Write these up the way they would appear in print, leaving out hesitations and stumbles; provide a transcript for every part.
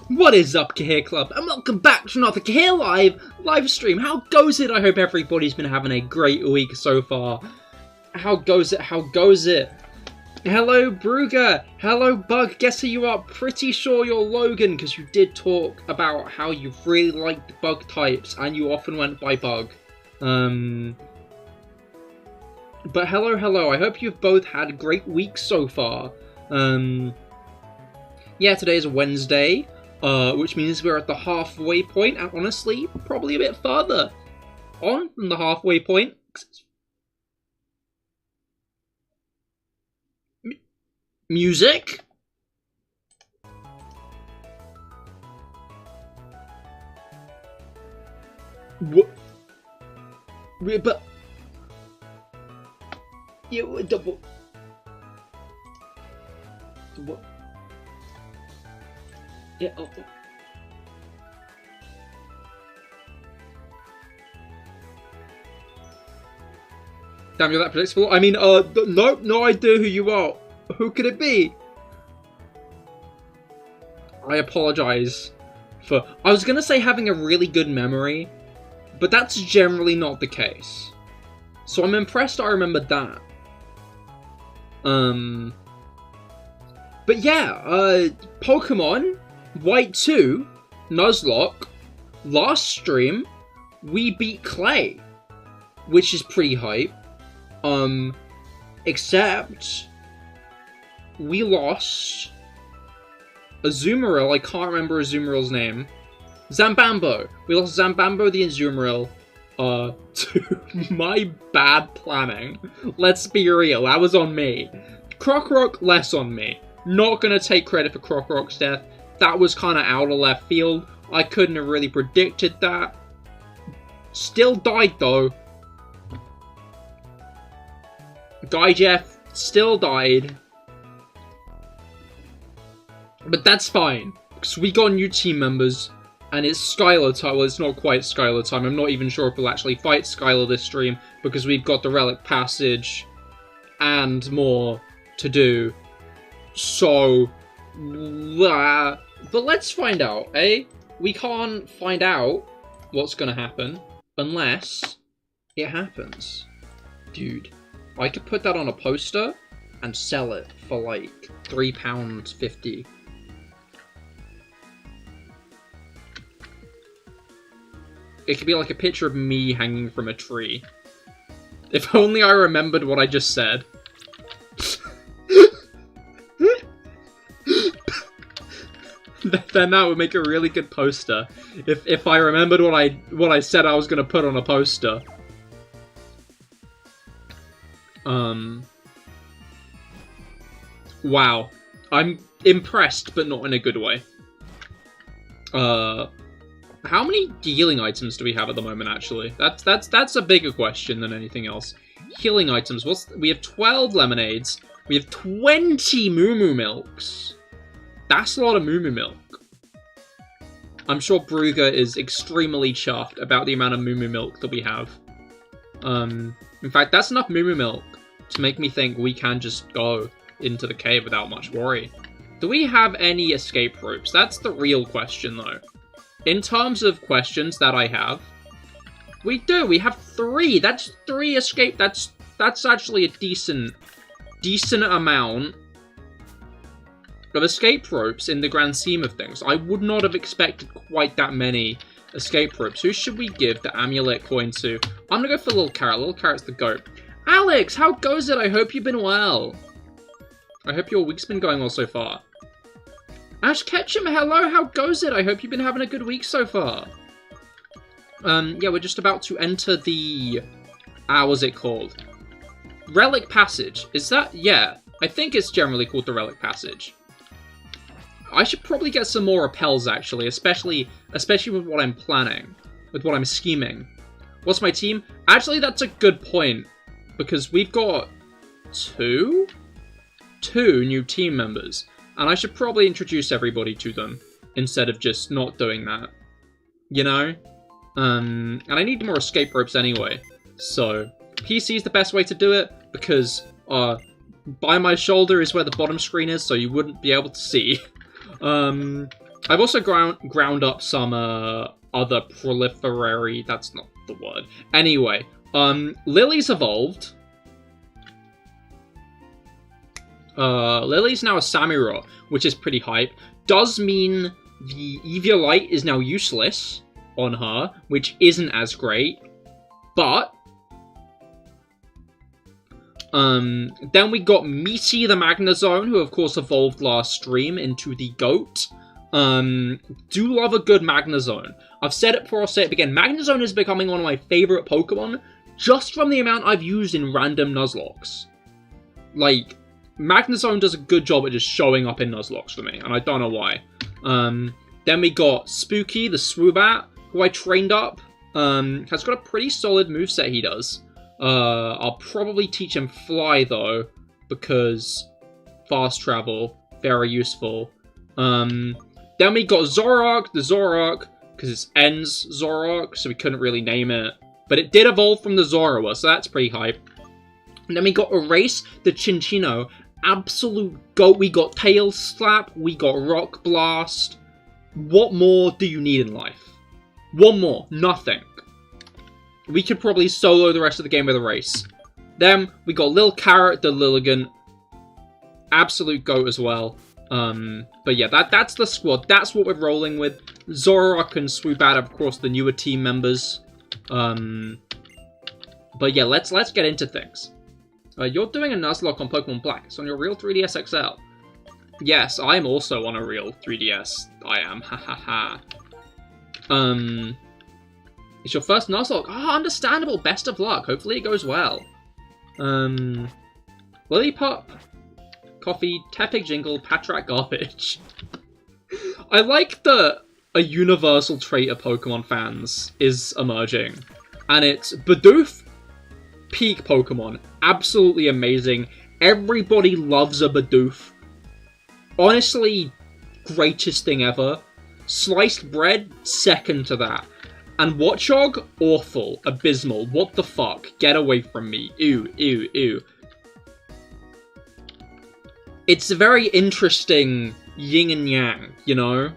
What is up, Cahir Club, and welcome back to another CahirLIVE live stream. How goes it? I hope everybody's been having a great week so far. How goes it? How goes it? Hello, Brugger. Hello, Bug. Guess who you are? Pretty sure you're Logan, because you did talk about how you really liked bug types, and you often went by Bug. But hello. I hope you've both had a great week so far. Yeah, today is Wednesday, which means we're at the halfway point, and honestly, probably a bit further on from the halfway point. Music? What? But... yeah, double... what? Yeah, oh. Damn, you're that predictable? I mean, no idea who you are. Who could it be? I apologize for... I was gonna say having a really good memory, but that's generally not the case. So I'm impressed I remembered that. But yeah, Pokemon BW2 Nuzlocke, last stream, we beat Clay, which is pretty hype. Except we lost Azumarill. I can't remember Azumarill's name. Zambambo. We lost Zambambo the Azumarill to my bad planning. Let's be real, that was on me. Crocrock, less on me. Not gonna take credit for Crocrock's death. That was kind of out of left field. I couldn't have really predicted that. Still died though. Guy Jeff still died. But that's fine, because we got new team members, and it's Skylar time. Well, it's not quite Skylar time. I'm not even sure if we'll actually fight Skylar this stream, because we've got the Relic Passage and more to do. So, but let's find out, eh? We can't find out what's gonna happen unless it happens. Dude, I could put that on a poster and sell it for like £3.50. It could be like a picture of me hanging from a tree. If only I remembered what I just said. Then that would make a really good poster. If I remembered what I said I was gonna put on a poster. Wow. I'm impressed, but not in a good way. How many healing items do we have at the moment, actually? That's a bigger question than anything else. Healing items. We have 12 lemonades. We have 20 Moo Moo Milks. That's a lot of Moo Moo Milk. I'm sure Brugger is extremely chuffed about the amount of Moo Moo Milk that we have. In fact, that's enough Moo Moo Milk to make me think we can just go into the cave without much worry. Do we have any escape ropes? That's the real question, though. In terms of questions that I have, we do. We have 3. That's 3 escape. That's actually a decent amount of escape ropes in the grand scheme of things. I would not have expected quite that many escape ropes. Who should we give the amulet coin to? I'm gonna go for Little Carrot. Little Carrot's the goat. Alex, how goes it? I hope you've been well. I hope your week's been going well so far. Ash Ketchum, hello, how goes it? I hope you've been having a good week so far. Yeah, we're just about to enter the... what's it called? Relic Passage. Is that... yeah, I think it's generally called the Relic Passage. I should probably get some more repels, actually, especially with what I'm planning. With what I'm scheming. What's my team? Actually, that's a good point. Because we've got... two new team members. And I should probably introduce everybody to them, instead of just not doing that. You know? And I need more escape ropes anyway. So, PC is the best way to do it, because by my shoulder is where the bottom screen is, so you wouldn't be able to see. I've also ground up some other proliferary... That's not the word. Anyway, Lily's evolved. Lily's now a Samuro, which is pretty hype. Does mean the Eviolite is now useless on her, which isn't as great. But then we got Meaty the Magnezone, who of course evolved last stream into the GOAT. Do love a good Magnezone. I've said it before, I'll say it again. Magnezone is becoming one of my favorite Pokemon, just from the amount I've used in random Nuzlockes. Like, Magnezone does a good job at just showing up in Nuzlocke for me, and I don't know why. Then we got Spooky, the Swoobat, who I trained up. Has got a pretty solid moveset he does. I'll probably teach him Fly, though, because fast travel, very useful. Then we got Zoroark, the Zoroark, because it's N's Zoroark, so we couldn't really name it. But it did evolve from the Zorua, so that's pretty hype. And then we got Erase, the Chinchino, absolute GOAT. We got Tail Slap, we got Rock Blast. What more do you need in life? One more, nothing. We could probably solo the rest of the game with Erase. Then we got Lil Carrot, the Lilligant, absolute GOAT as well. But yeah, that's the squad. That's what we're rolling with. Zoroark and Swoobat, of course, the newer team members. But yeah, let's get into things. You're doing a Nuzlocke on Pokemon Black. It's on your real 3DS XL. Yes, I'm also on a real 3DS. I am. Ha ha ha. It's your first Nuzlocke. Ah, understandable. Best of luck. Hopefully it goes well. Lillipup, Coffee, Tepig Jingle, Patrak Garbage. I like that a universal trait of Pokemon fans is emerging. And it's Bidoof, peak Pokemon. Absolutely amazing. Everybody loves a Bidoof. Honestly, greatest thing ever. Sliced Bread, second to that. And Watchog, awful, abysmal, what the fuck, get away from me, ew, ew, ew. It's a very interesting yin and yang, you know?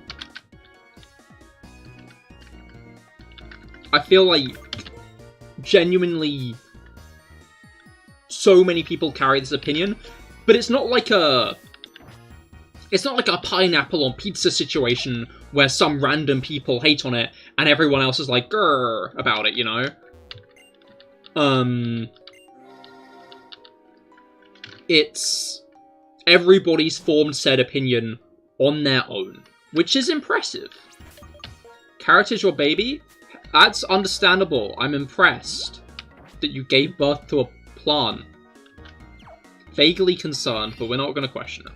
I feel like, genuinely, so many people carry this opinion, but it's not like a pineapple on pizza situation where some random people hate on it and everyone else is like, grrr, about it, you know? It's everybody's formed said opinion on their own, which is impressive. Carrot is your baby? That's understandable. I'm impressed that you gave birth to a plant. Vaguely concerned, but we're not going to question it.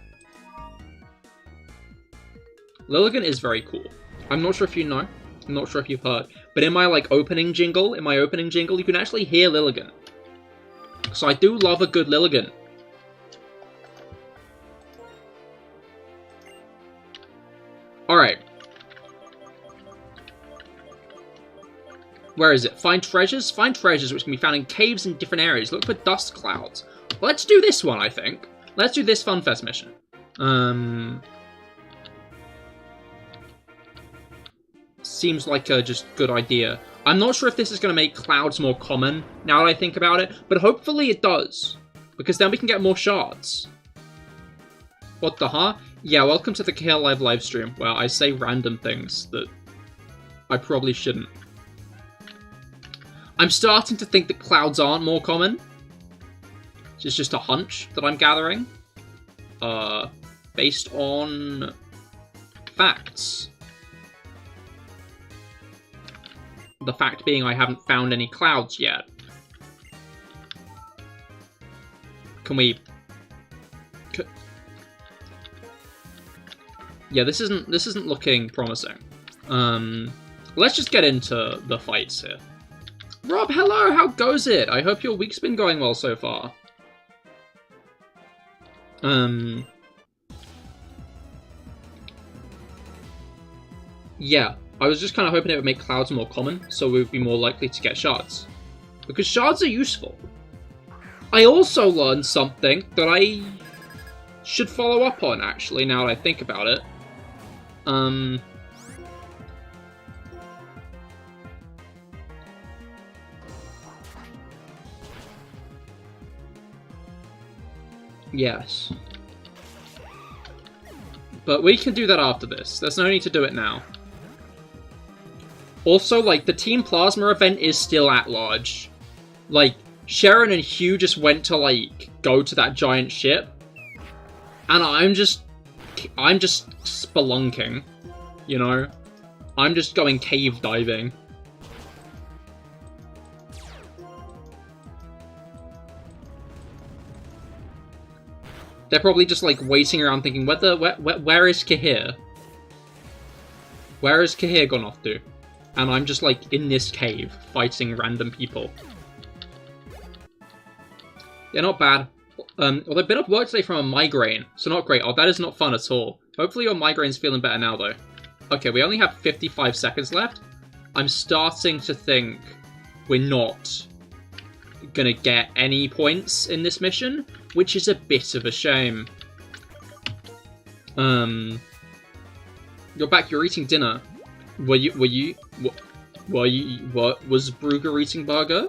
Lilligant is very cool. I'm not sure if you know. I'm not sure if you've heard. But in my, opening jingle, you can actually hear Lilligant. So I do love a good Lilligant. Alright. Where is it? Find treasures? Find treasures which can be found in caves in different areas. Look for dust clouds. Let's do this one, I think. Let's do this Funfest mission. Seems like a just good idea. I'm not sure if this is going to make clouds more common, now that I think about it, but hopefully it does. Because then we can get more shards. What the huh? Yeah, welcome to the CahirLIVE livestream, where I say random things that I probably shouldn't. I'm starting to think that clouds aren't more common. It's just a hunch that I'm gathering. Based on facts. The fact being I haven't found any clouds yet. Can we... Yeah, this isn't looking promising. Let's just get into the fights here. Rob, hello, how goes it? I hope your week's been going well so far. Yeah, I was just kind of hoping it would make clouds more common, so we'd be more likely to get shards. Because shards are useful. I also learned something that I should follow up on, actually, now that I think about it. Yes. But we can do that after this. There's no need to do it now. Also, like, the Team Plasma event is still at large. Like, Sharon and Hugh just went to, like, go to that giant ship. And I'm just spelunking, you know? I'm just going cave diving. They're probably just, like, waiting around thinking, where is Cahir? Where has Cahir gone off to? And I'm just, like, in this cave, fighting random people. They're not bad. Although I've been off work today from a migraine, so not great. Oh, that is not fun at all. Hopefully your migraine's feeling better now, though. Okay, we only have 55 seconds left. I'm starting to think we're not gonna get any points in this mission, which is a bit of a shame. You're back, you're eating dinner. What was Brugger eating burger?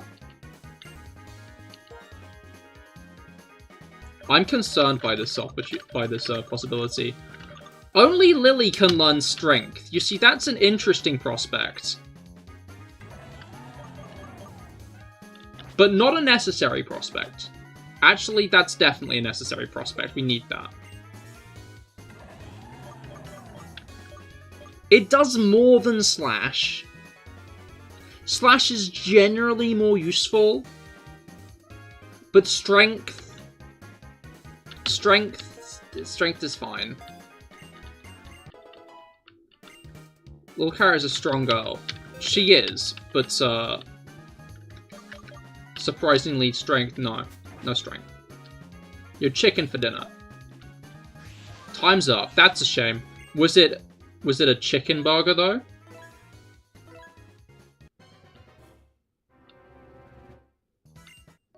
I'm concerned by this possibility. Only Lily can learn strength. You see, that's an interesting prospect. But not a necessary prospect. Actually, that's definitely a necessary prospect. We need that. It does more than Slash. Slash is generally more useful. But Strength is fine. Little Cahir is a strong girl. She is, but surprisingly strength, no strength. You're chicken for dinner. Time's up. That's a shame. Was it a chicken burger though?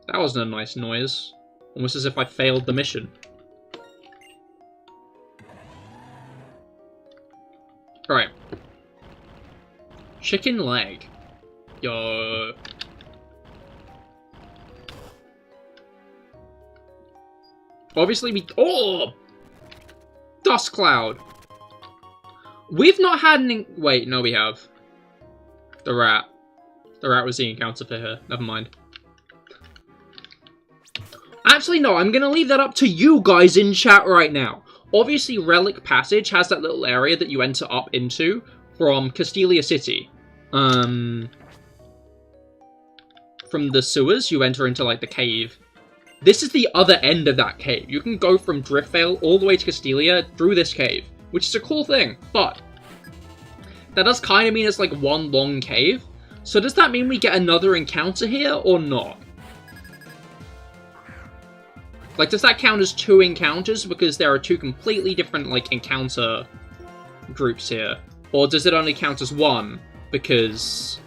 That wasn't a nice noise. Almost as if I failed the mission. Alright. Chicken leg. Yo. Obviously we... Oh! Dust cloud. We've not had any... Wait, no we have. The rat. The rat was the encounter for her. Never mind. Actually, no, I'm going to leave that up to you guys in chat right now. Obviously, Relic Passage has that little area that you enter up into from Castelia City. From the sewers, you enter into, like, the cave. This is the other end of that cave. You can go from Driftvale all the way to Castelia through this cave, which is a cool thing, but that does kind of mean it's, like, one long cave. So does that mean we get another encounter here, or not? Like, does that count as 2 encounters because there are 2 completely different, like, encounter groups here? Or does it only count as 1 because...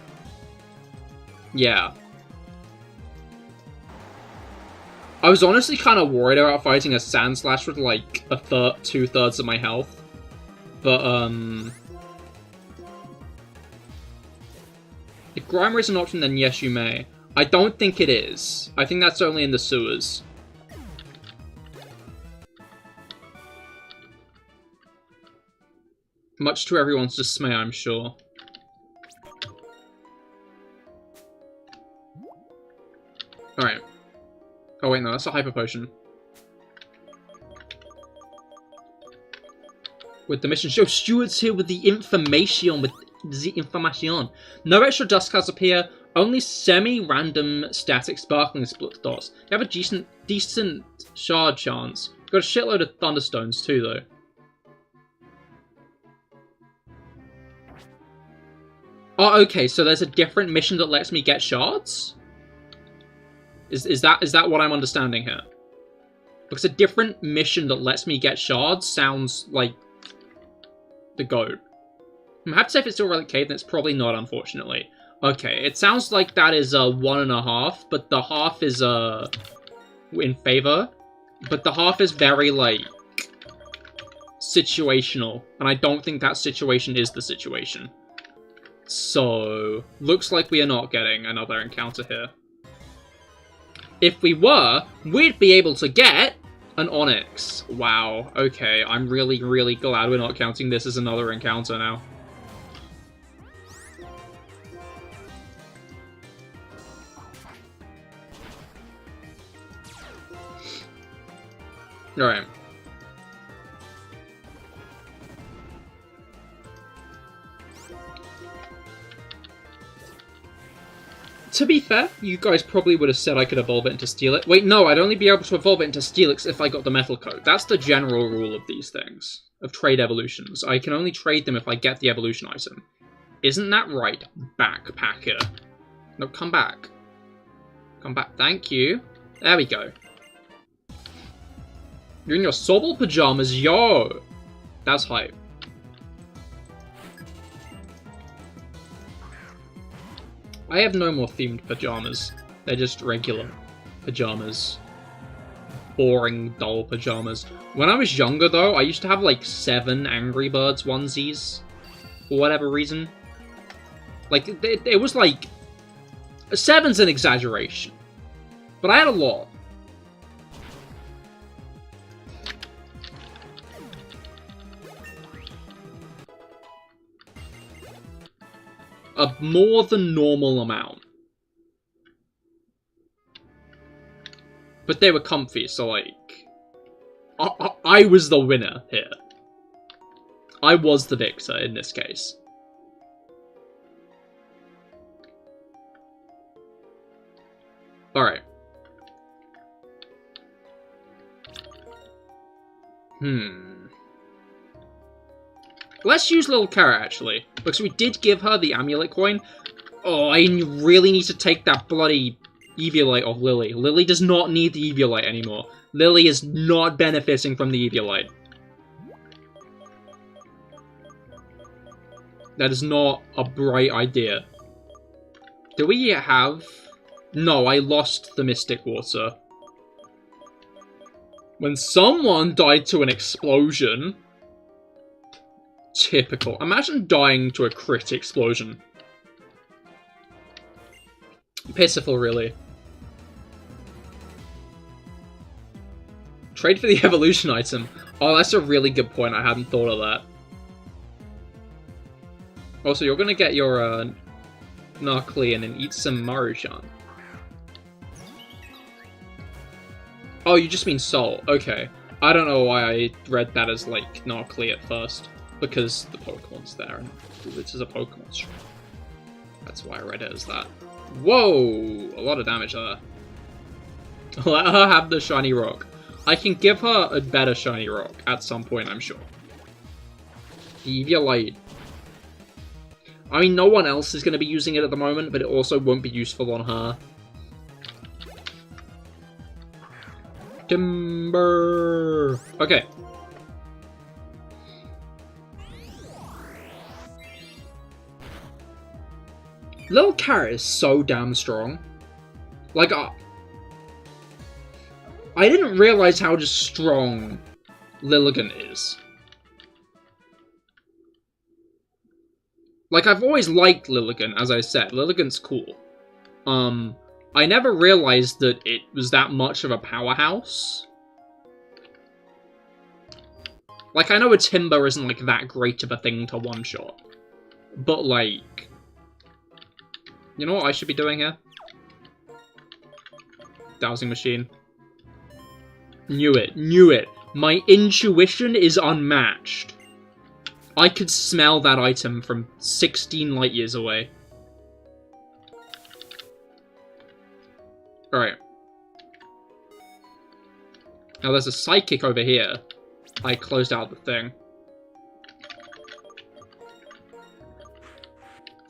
Yeah. I was honestly kind of worried about fighting a Sand Slash with, like, 2/3 of my health. But, if Grimer is an option, then yes, you may. I don't think it is. I think that's only in the sewers. Much to everyone's dismay, I'm sure. Alright. Oh wait, no, that's a Hyper Potion. With the mission show, Stuart's here with the information, No extra dust clouds appear, only semi-random static sparkling split dots. You have a decent shard chance. Got a shitload of Thunderstones too, though. Oh, okay, so there's a different mission that lets me get shards? Is that what I'm understanding here? Because a different mission that lets me get shards sounds like the goat. I have to say if it's still Relic Cave, then it's probably not, unfortunately. Okay, it sounds like that is 1.5, but the half is in favor. But the half is very, like, situational, and I don't think that situation is the situation. So, looks like we are not getting another encounter here. If we were, we'd be able to get an Onyx. Wow, okay, I'm really, really glad we're not counting this as another encounter now. Alright. To be fair, you guys probably would have said I could evolve it into Steelix. Wait, no, I'd only be able to evolve it into Steelix if I got the Metal Coat. That's the general rule of these things, of trade evolutions. I can only trade them if I get the evolution item. Isn't that right, Backpacker? No, come back. Come back, thank you. There we go. You're in your Sobble pajamas, yo! That's hype. I have no more themed pajamas. They're just regular pajamas. Boring, dull pajamas. When I was younger, though, I used to have, like, 7 Angry Birds onesies. For whatever reason. Like, it was, like... 7's an exaggeration. But I had a lot. A more than normal amount. But they were comfy, so like... I was the winner here. I was the victor in this case. Alright. Let's use little Cahir, actually. Because we did give her the amulet coin. Oh, I really need to take that bloody Eviolite off Lily. Lily does not need the Eviolite anymore. Lily is not benefiting from the Eviolite. That is not a bright idea. Do we have... No, I lost the Mystic Water. When someone died to an explosion... Typical. Imagine dying to a crit explosion. Pitiful, really. Trade for the evolution item. Oh, that's a really good point. I hadn't thought of that. Also, you're gonna get your Narclean and eat some Marushan. Oh, you just mean Soul. Okay. I don't know why I read that as, like, Narclean at first. Because the Pokemon's there, and this is a Pokemon stream. That's why I read it as that. Whoa! A lot of damage there. Let her have the shiny rock. I can give her a better shiny rock at some point, I'm sure. Eviolite. I mean, no one else is going to be using it at the moment, but it also won't be useful on her. Timber! Okay. Little Cahir is so damn strong. Like, I didn't realize how just strong Lilligant is. Like, I've always liked Lilligant, as I said. Lilligant's cool. I never realized that it was that much of a powerhouse. Like, I know a Timber isn't, like, that great of a thing to one-shot. But, like... You know what I should be doing here? Dowsing machine. Knew it. Knew it. My intuition is unmatched. I could smell that item from 16 light years away. Alright. Now there's a Psychic over here. I closed out the thing.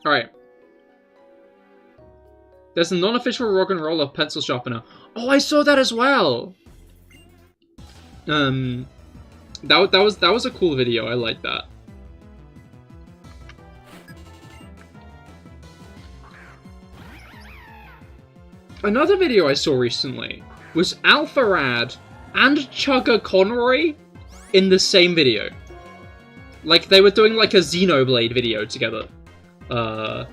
Alright. There's a non-official rock and roller pencil sharpener. Oh, I saw that as well! That was a cool video, I like that. Another video I saw recently was Alpharad and Chugga Conroy in the same video. Like, they were doing, like, a Xenoblade video together. No,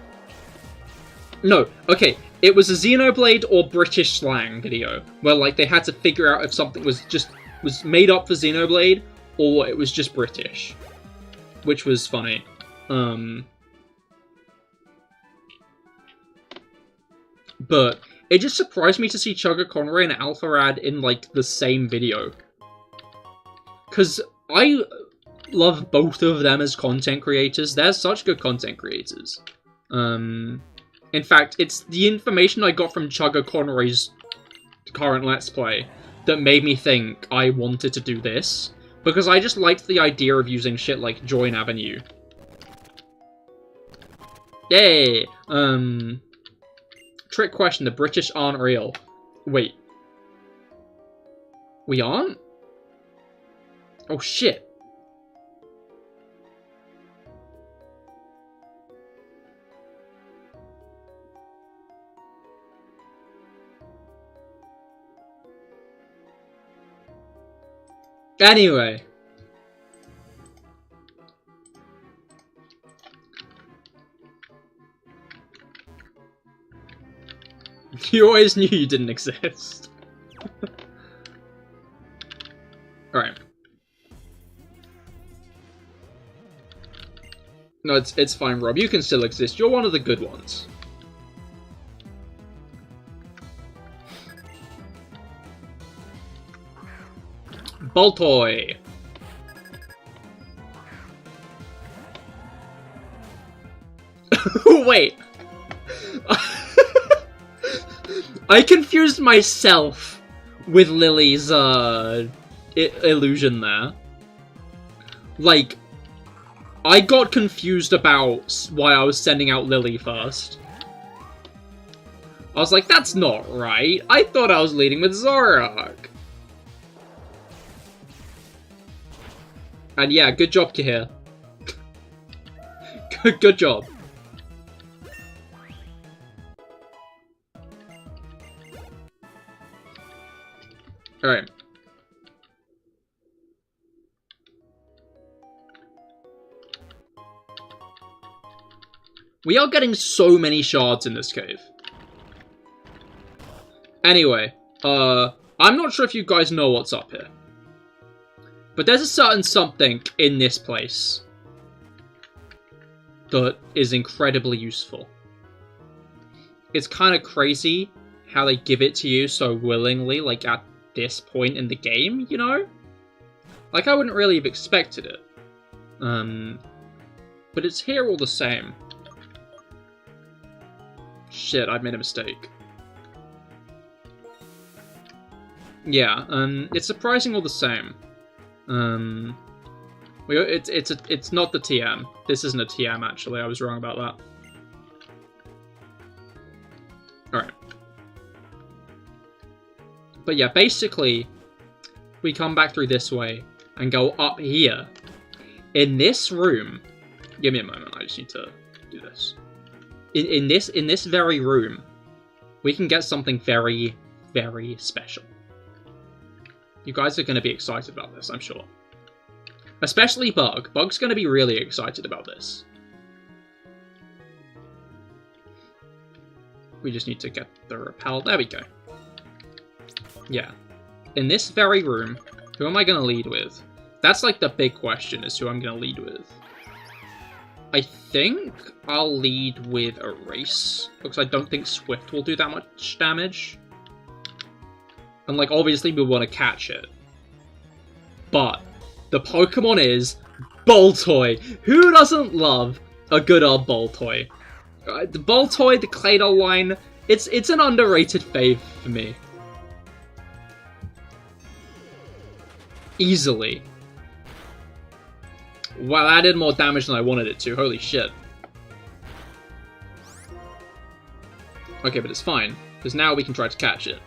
okay. It was a Xenoblade or British slang video, where, like, they had to figure out if something was made up for Xenoblade, or it was just British. Which was funny. But it just surprised me to see Chugga Conroy and Alpharad in, like, the same video. Because I love both of them as content creators. They're such good content creators. In fact, it's the information I got from Chugga Conroy's current Let's Play that made me think I wanted to do this. Because I just liked the idea of using shit like Join Avenue. Yay! Trick question, the British aren't real. Wait. We aren't? Oh shit. Anyway. You always knew you didn't exist. Alright. No, it's fine, Rob. You can still exist. You're one of the good ones. Boltoy. Wait. I confused myself with Lily's illusion there. Like, I got confused about why I was sending out Lily first. I was like, that's not right. I thought I was leading with Zorak. And yeah, good job, Cahir. Good job. Alright. We are getting so many shards in this cave. Anyway, I'm not sure if you guys know what's up here. But there's a certain something in this place that is incredibly useful. It's kind of crazy how they give it to you so willingly, like at this point in the game, you know? Like, I wouldn't really have expected it. But it's here all the same. Shit, I made a mistake. Yeah, it's surprising all the same. It's not the TM. This isn't a TM, actually. I was wrong about that. Alright. But yeah, basically, we come back through this way and go up here. In this room... Give me a moment, I just need to do this. In this very room, we can get something very, very special. You guys are going to be excited about this, I'm sure. Especially Bug. Bug's going to be really excited about this. We just need to get the rappel. There we go. Yeah. In this very room, who am I going to lead with? That's like the big question, is who I'm going to lead with. I think I'll lead with Erase, because I don't think Swift will do that much damage. And, like, obviously we want to catch it. But the Pokemon is Boltoy. Who doesn't love a good old Boltoy? The Boltoy, the Claydol line, it's an underrated fave for me. Easily. Wow, that did more damage than I wanted it to. Holy shit. Okay, but it's fine, because now we can try to catch it.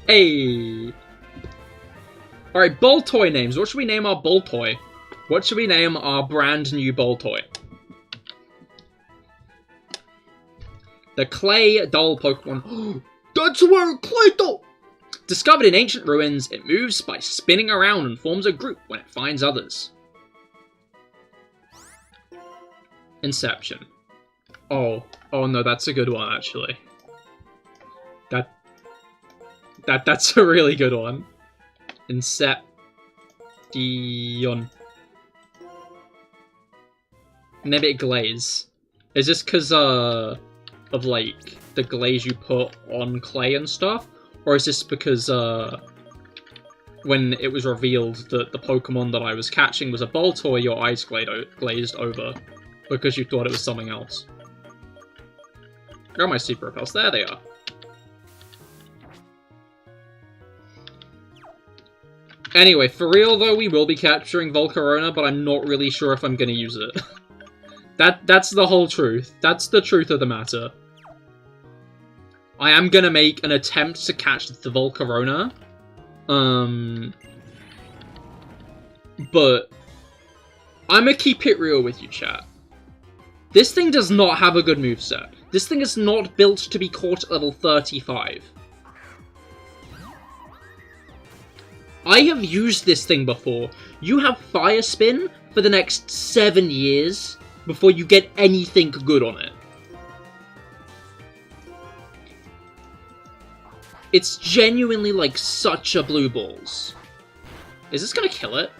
Hey! Alright, Boltoy names. What should we name our Boltoy? What should we name our brand new Boltoy? The clay doll Pokemon. That's where clay doll! Discovered in ancient ruins, it moves by spinning around and forms a group when it finds others. Inception. Oh no, that's a good one, actually. That's a really good one. Inception. Maybe it glaze. Is this because, of, like, the glaze you put on clay and stuff? Or is this because, when it was revealed that the Pokemon that I was catching was a Boltoy, your eyes glazed over? Because you thought it was something else. Where are my Super Repels? There they are. Anyway, for real though, we will be capturing Volcarona, but I'm not really sure if I'm gonna use it. That's the whole truth. That's the truth of the matter. I am gonna make an attempt to catch the Volcarona. But I'm gonna keep it real with you, chat. This thing does not have a good moveset. This thing is not built to be caught at level 35. I have used this thing before. You have Fire Spin for the next 7 years before you get anything good on it. It's genuinely like such a blue balls. Is this gonna kill it?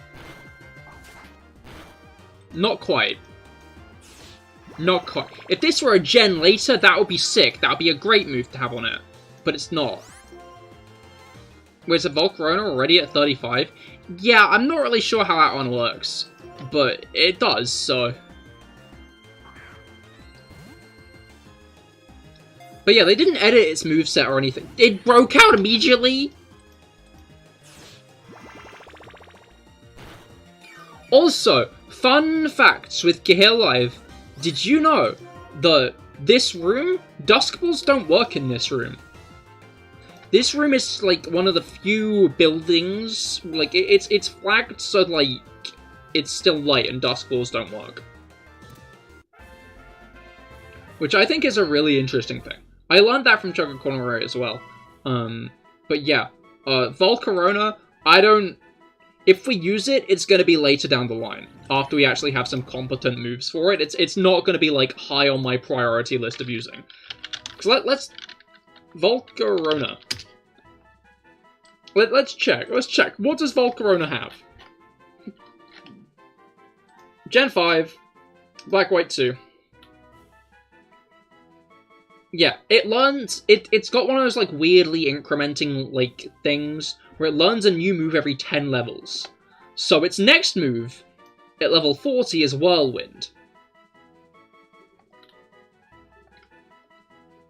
Not quite. Not quite. If this were a gen later, that would be sick. That would be a great move to have on it. But it's not. Wait, is a Volcarona already at 35? Yeah, I'm not really sure how that one works. But it does, so... But yeah, they didn't edit its moveset or anything. It broke out immediately! Also, fun facts with CahirLIVE. Did you know that this room, Dusk Balls don't work in this room? This room is, like, one of the few buildings, like, it's flagged so, like, it's still light and Dusk Balls don't work. Which I think is a really interesting thing. I learned that from Choco Corner as well. But yeah, Volcarona, if we use it, it's going to be later down the line, after we actually have some competent moves for it. It's not going to be, like, high on my priority list of using. So let's... Volcarona. Let's check. Let's check. What does Volcarona have? Gen 5. Black, White 2. Yeah, it learns... It's got one of those, like, weirdly incrementing, like, things where it learns a new move every 10 levels. So its next move, at level 40, is Whirlwind.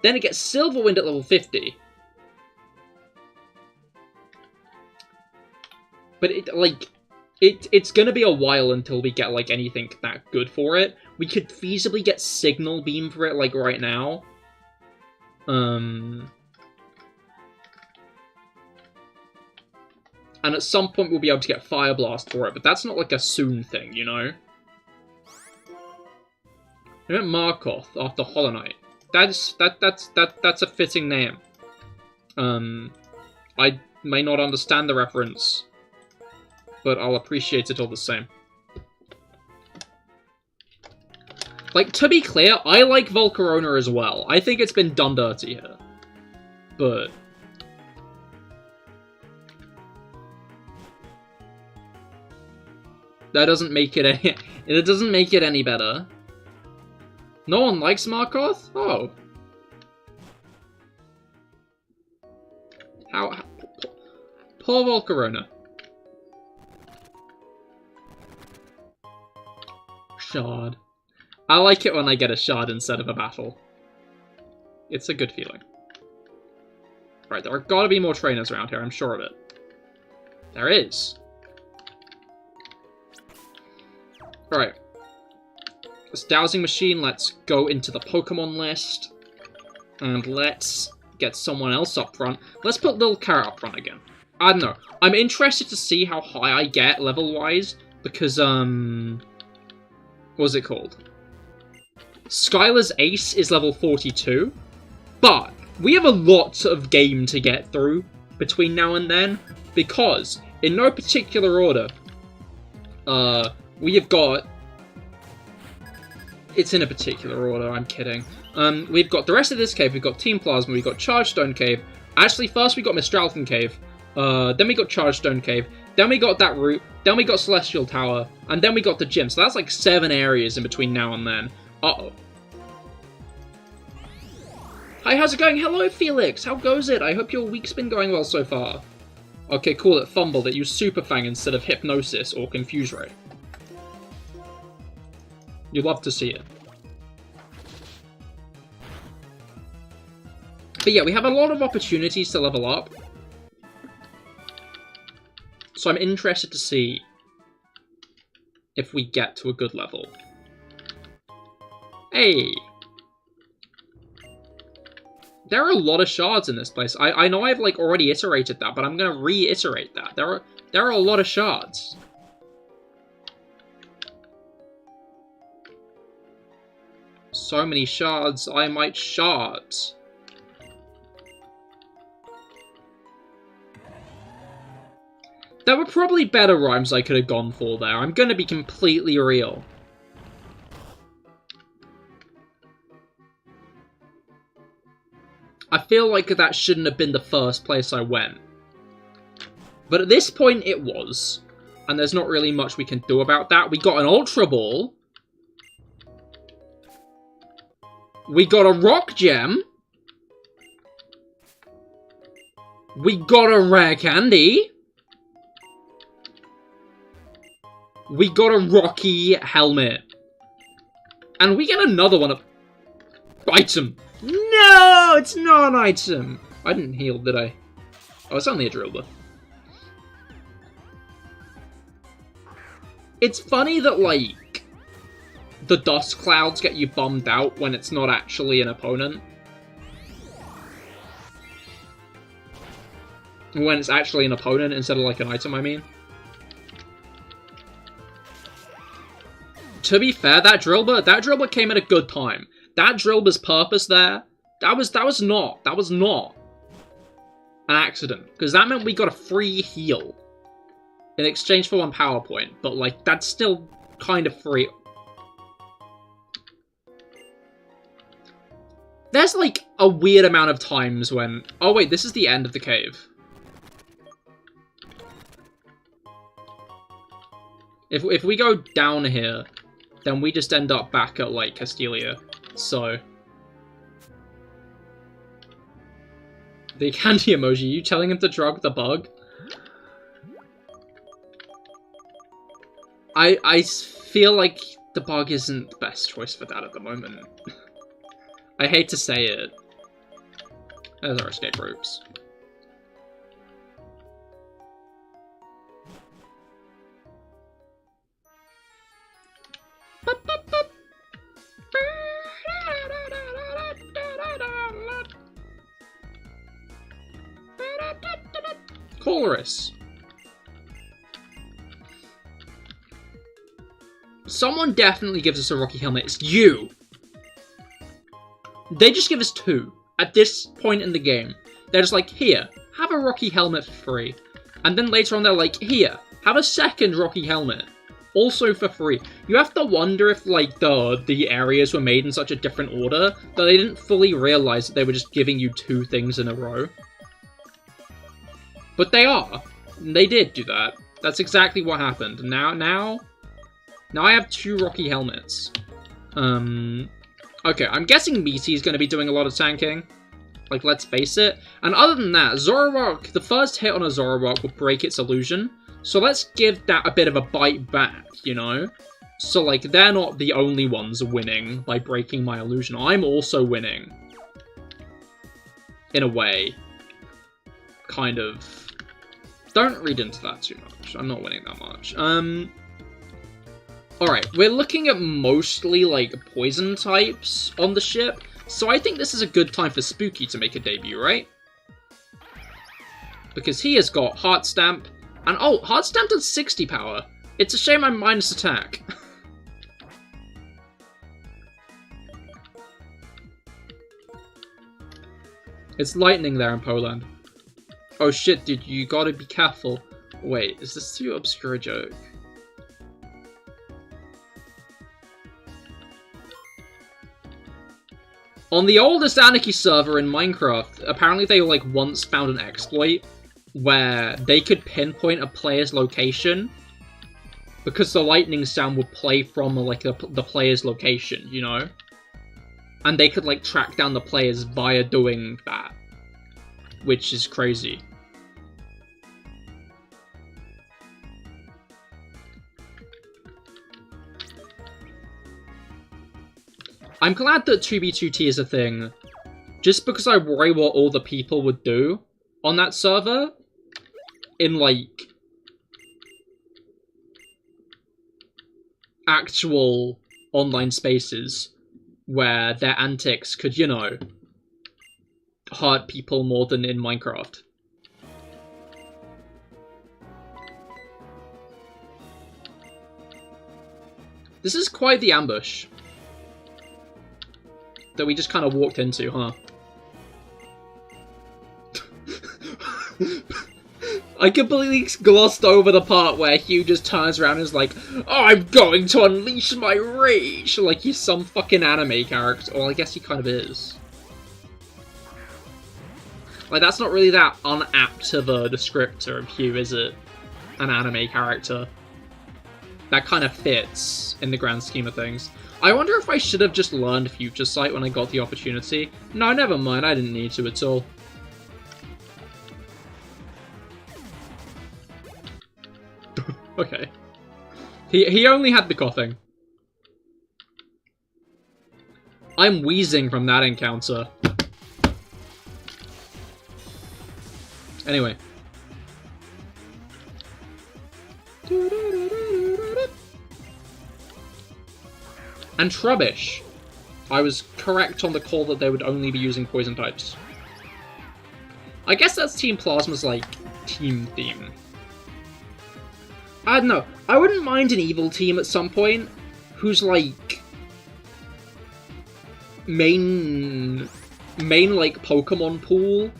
Then it gets Silver Wind at level 50. But it's gonna be a while until we get, like, anything that good for it. We could feasibly get Signal Beam for it, like, right now. And at some point we'll be able to get Fire Blast for it, but that's not like a soon thing, you know? I meant Markoth after Hollow Knight. That's a fitting name. I may not understand the reference, but I'll appreciate it all the same. Like, to be clear, I like Volcarona as well. I think it's been done dirty here. But... that doesn't make it any... it doesn't make it any better. No one likes Markoth? Oh. How poor Volcarona. Shard. I like it when I get a shard instead of a battle. It's a good feeling. Right, there are gotta be more trainers around here, I'm sure of it. There is. Alright. This dowsing machine, let's go into the Pokemon list. And let's get someone else up front. Let's put Lil Carrot up front again. I don't know. I'm interested to see how high I get level-wise, because, what's it called? Skylar's Ace is level 42, But we have a lot of game to get through between now and then, because in no particular order, we have got... It's in a particular order, I'm kidding. We've got the rest of this cave, we've got Team Plasma, we've got Charged Stone Cave. Actually, first we got Mistralton Cave, then we got Charged Stone Cave, then we got that route, then we got Celestial Tower, and then we got the gym. So that's like 7 areas in between now and then. Uh-oh. Hi, how's it going? Hello, Felix! How goes it? I hope your week's been going well so far. Okay, cool, it fumbled. It used Super Fang instead of Hypnosis or Confuse Ray. You'd love to see it. But yeah, we have a lot of opportunities to level up. So I'm interested to see if we get to a good level. Hey! There are a lot of shards in this place. I know I've like already iterated that, but I'm gonna reiterate that. There are a lot of shards. So many shards, I might shard. There were probably better rhymes I could have gone for there. I'm gonna be completely real. I feel like that shouldn't have been the first place I went. But at this point, it was. And there's not really much we can do about that. We got an Ultra Ball. We got a Rock Gem. We got a Rare Candy. We got a Rocky Helmet. And we get another one of... Item. No, it's not an item. I didn't heal, did I? Oh, it's only a Drillbur. It's funny that, like, the dust clouds get you bummed out when it's not actually an opponent. When it's actually an opponent instead of, like, an item, I mean. To be fair, that Drillbur came at a good time. That Drillbur's purpose there, that was not an accident. Because that meant we got a free heal in exchange for 1 power point. But, like, that's still kind of free. There's, like, a weird amount of times when... Oh, wait, this is the end of the cave. If we go down here, then we just end up back at, like, Castelia. So... The candy emoji, you telling him to drug the bug? I feel like the bug isn't the best choice for that at the moment. I hate to say it. There's our escape routes. Chorus. Someone definitely gives us a Rocky Helmet. It's you! They just give us 2 at this point in the game. They're just like, here, have a Rocky Helmet for free. And then later on they're like, here, have a second Rocky Helmet. Also for free. You have to wonder if, like, the areas were made in such a different order that they didn't fully realize that they were just giving you 2 things in a row. But they are. They did do that. That's exactly what happened. Now I have 2 Rocky Helmets. Okay, I'm guessing Meaty is going to be doing a lot of tanking. Like, let's face it. And other than that, Zoroark, the first hit on a Zoroark will break its illusion. So let's give that a bit of a bite back, you know? So, like, they're not the only ones winning by breaking my illusion. I'm also winning. In a way. Kind of. Don't read into that too much. I'm not winning that much. Alright, we're looking at mostly, like, poison types on the ship. So I think this is a good time for Spooky to make a debut, right? Because he has got Heart Stamp. And, oh, Heart Stamp does 60 power. It's a shame I'm minus attack. It's lightning there in Poland. Oh shit, dude, you gotta be careful. Wait, is this too obscure a joke? On the oldest Anarchy server in Minecraft, apparently they like once found an exploit where they could pinpoint a player's location because the lightning sound would play from like the player's location, you know? And they could like track down the players via doing that, which is crazy. I'm glad that 2B2T is a thing, just because I worry what all the people would do on that server in, like, actual online spaces where their antics could, you know, hurt people more than in Minecraft. This is quite the ambush that we just kind of walked into, huh? I completely glossed over the part where Hugh just turns around and is like, "Oh, I'm going to unleash my rage!" Like he's some fucking anime character. Well, I guess he kind of is. Like, that's not really that unapt of a descriptor of Hugh, is it? An anime character. That kind of fits in the grand scheme of things. I wonder if I should have just learned Future Sight when I got the opportunity. No, never mind, I didn't need to at all. Okay. He only had the coughing. I'm wheezing from that encounter. Anyway. And Trubbish. I was correct on the call that they would only be using poison types. I guess that's Team Plasma's, like, team theme. I don't know. I wouldn't mind an evil team at some point whose, like, main like, Pokemon pool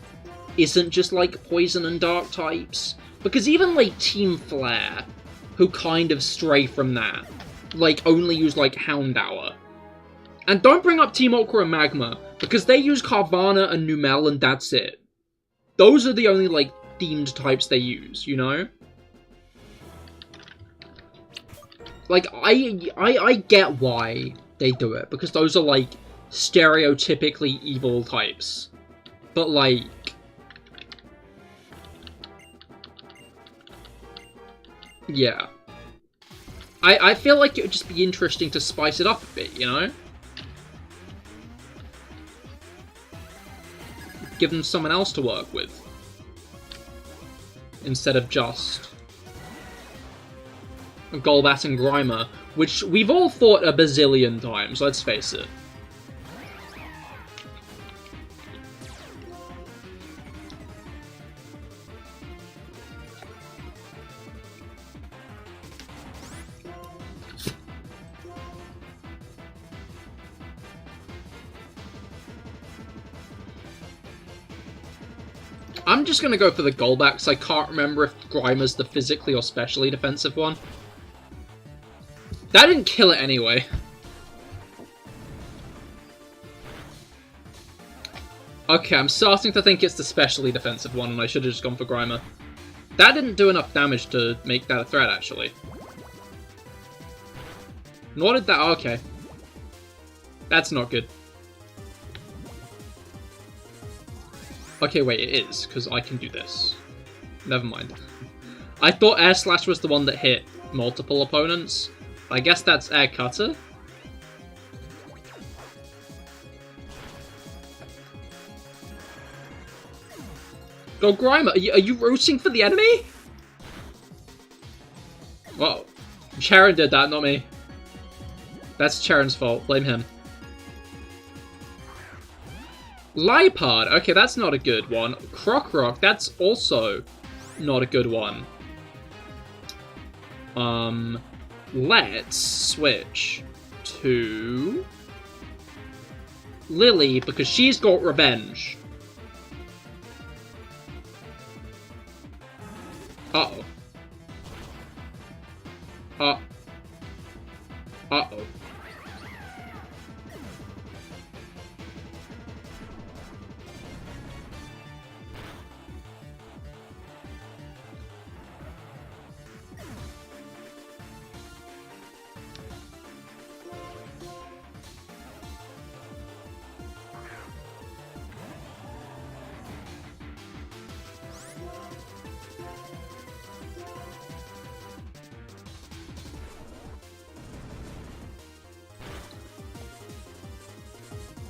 isn't just, like, poison and dark types. Because even, like, Team Flare, who kind of stray from that, like, only use, like, Houndour. And don't bring up Team Okra and Magma, because they use Carvana and Numel and that's it. Those are the only, like, themed types they use, you know? Like, I get why they do it, because those are, like, stereotypically evil types. But, like... yeah. I feel like it would just be interesting to spice it up a bit, you know? Give them someone else to work with. Instead of just Golbat and Grimer, which we've all thought a bazillion times, let's face it. I'm just gonna go for the Golbat, because I can't remember if Grimer's the physically or specially defensive one. That didn't kill it anyway. Okay, I'm starting to think it's the specially defensive one, and I should have just gone for Grimer. That didn't do enough damage to make that a threat, actually. Nor did that... okay. That's not good. Okay, wait, it is, because I can do this. Never mind. I thought Air Slash was the one that hit multiple opponents. I guess that's Air Cutter. Go Grimer! Are you rooting for the enemy? Whoa. Charon did that, not me. That's Charon's fault. Blame him. Lipard, okay, that's not a good one. Crocroc, that's also not a good one. Let's switch to Lily, because she's got revenge.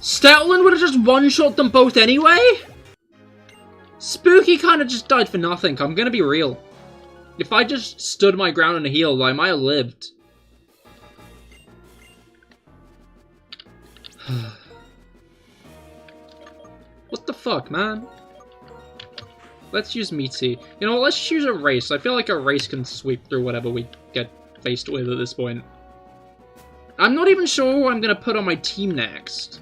Stetland would have just one-shot them both anyway? Spooky kind of just died for nothing, I'm gonna be real. If I just stood my ground and healed, I might have lived. What the fuck, man? Let's use Meaty. You know what, let's choose a race. I feel like a race can sweep through whatever we get faced with at this point. I'm not even sure who I'm gonna put on my team next.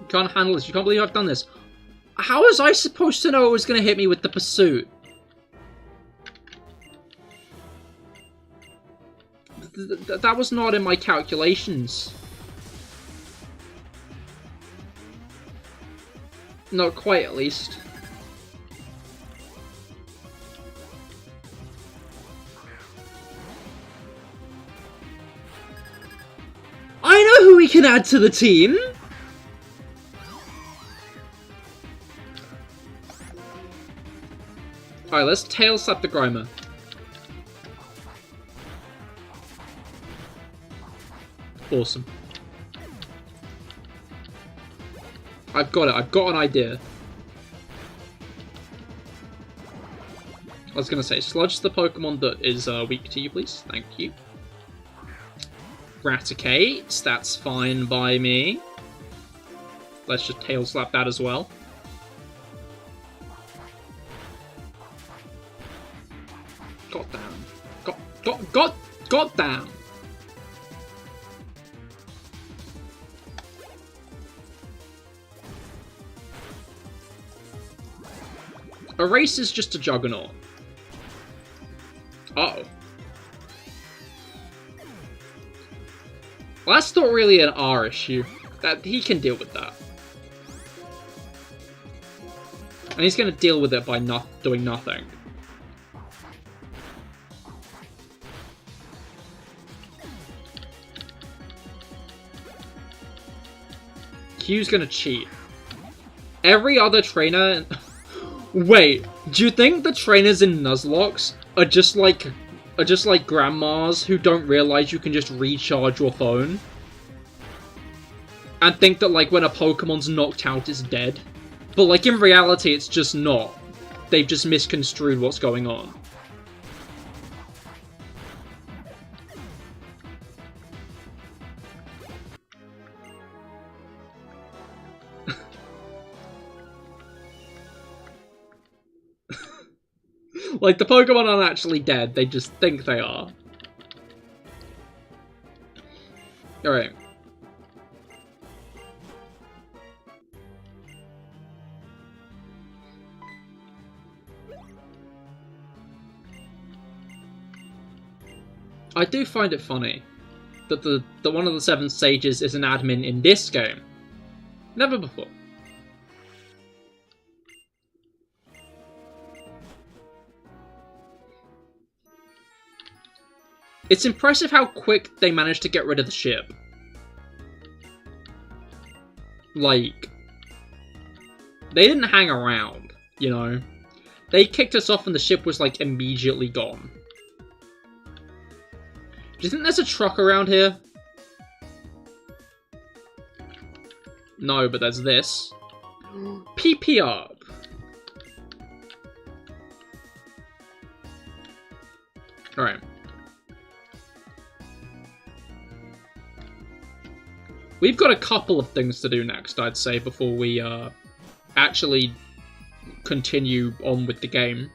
You can't handle this. You can't believe I've done this. How was I supposed to know it was gonna hit me with the pursuit? That was not in my calculations. Not quite, at least. I know who we can add to the team! Alright, let's tail slap the Grimer. Awesome. I've got it. I've got an idea. I was going to say, Sludge's the Pokemon that is weak to you, please. Thank you. Raticate. That's fine by me. Let's just tail slap that as well. God damn. God damn. A race is just a juggernaut. Uh-oh. Well, that's not really an R issue. That he can deal with that. And he's going to deal with it by not doing nothing. Q's going to cheat. Every other trainer... Wait, do you think the trainers in Nuzlocke are just like grandmas who don't realize you can just recharge your phone? And think that, like, when a Pokemon's knocked out, it's dead? But, like, in reality, it's just not. They've just misconstrued what's going on. Like, the Pokemon aren't actually dead, they just think they are. Alright. I do find it funny that the one of the 7 sages is an admin in this game. Never before. It's impressive how quick they managed to get rid of the ship. Like, they didn't hang around, you know? They kicked us off and the ship was, like, immediately gone. Do you think there's a truck around here? No, but there's this. PP up. Alright. We've got a couple of things to do next, I'd say, before we actually continue on with the game.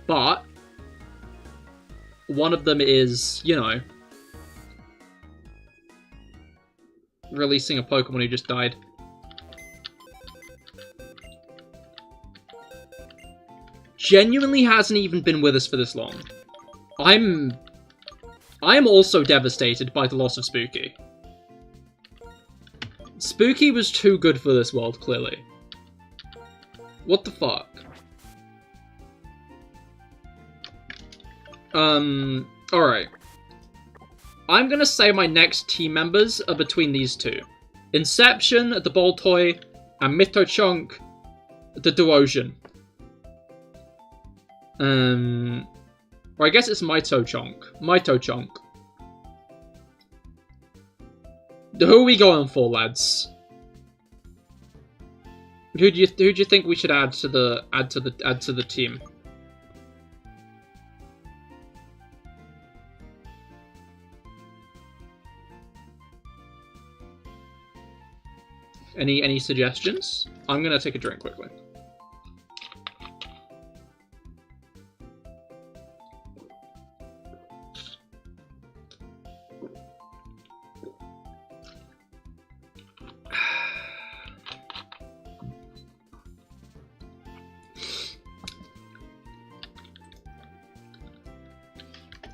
But one of them is, you know, releasing a Pokemon who just died. Genuinely hasn't even been with us for this long. I'm also devastated by the loss of Spooky. Spooky was too good for this world, clearly. What the fuck? Alright. I'm gonna say my next team members are between these two. Inception, the Boltoy, and Mythochunk, the Duosian. Or I guess it's Mito Chonk. Mito Chonk. Who are we going for, lads? Who do you think we should add to the team? Any suggestions? I'm gonna take a drink quickly.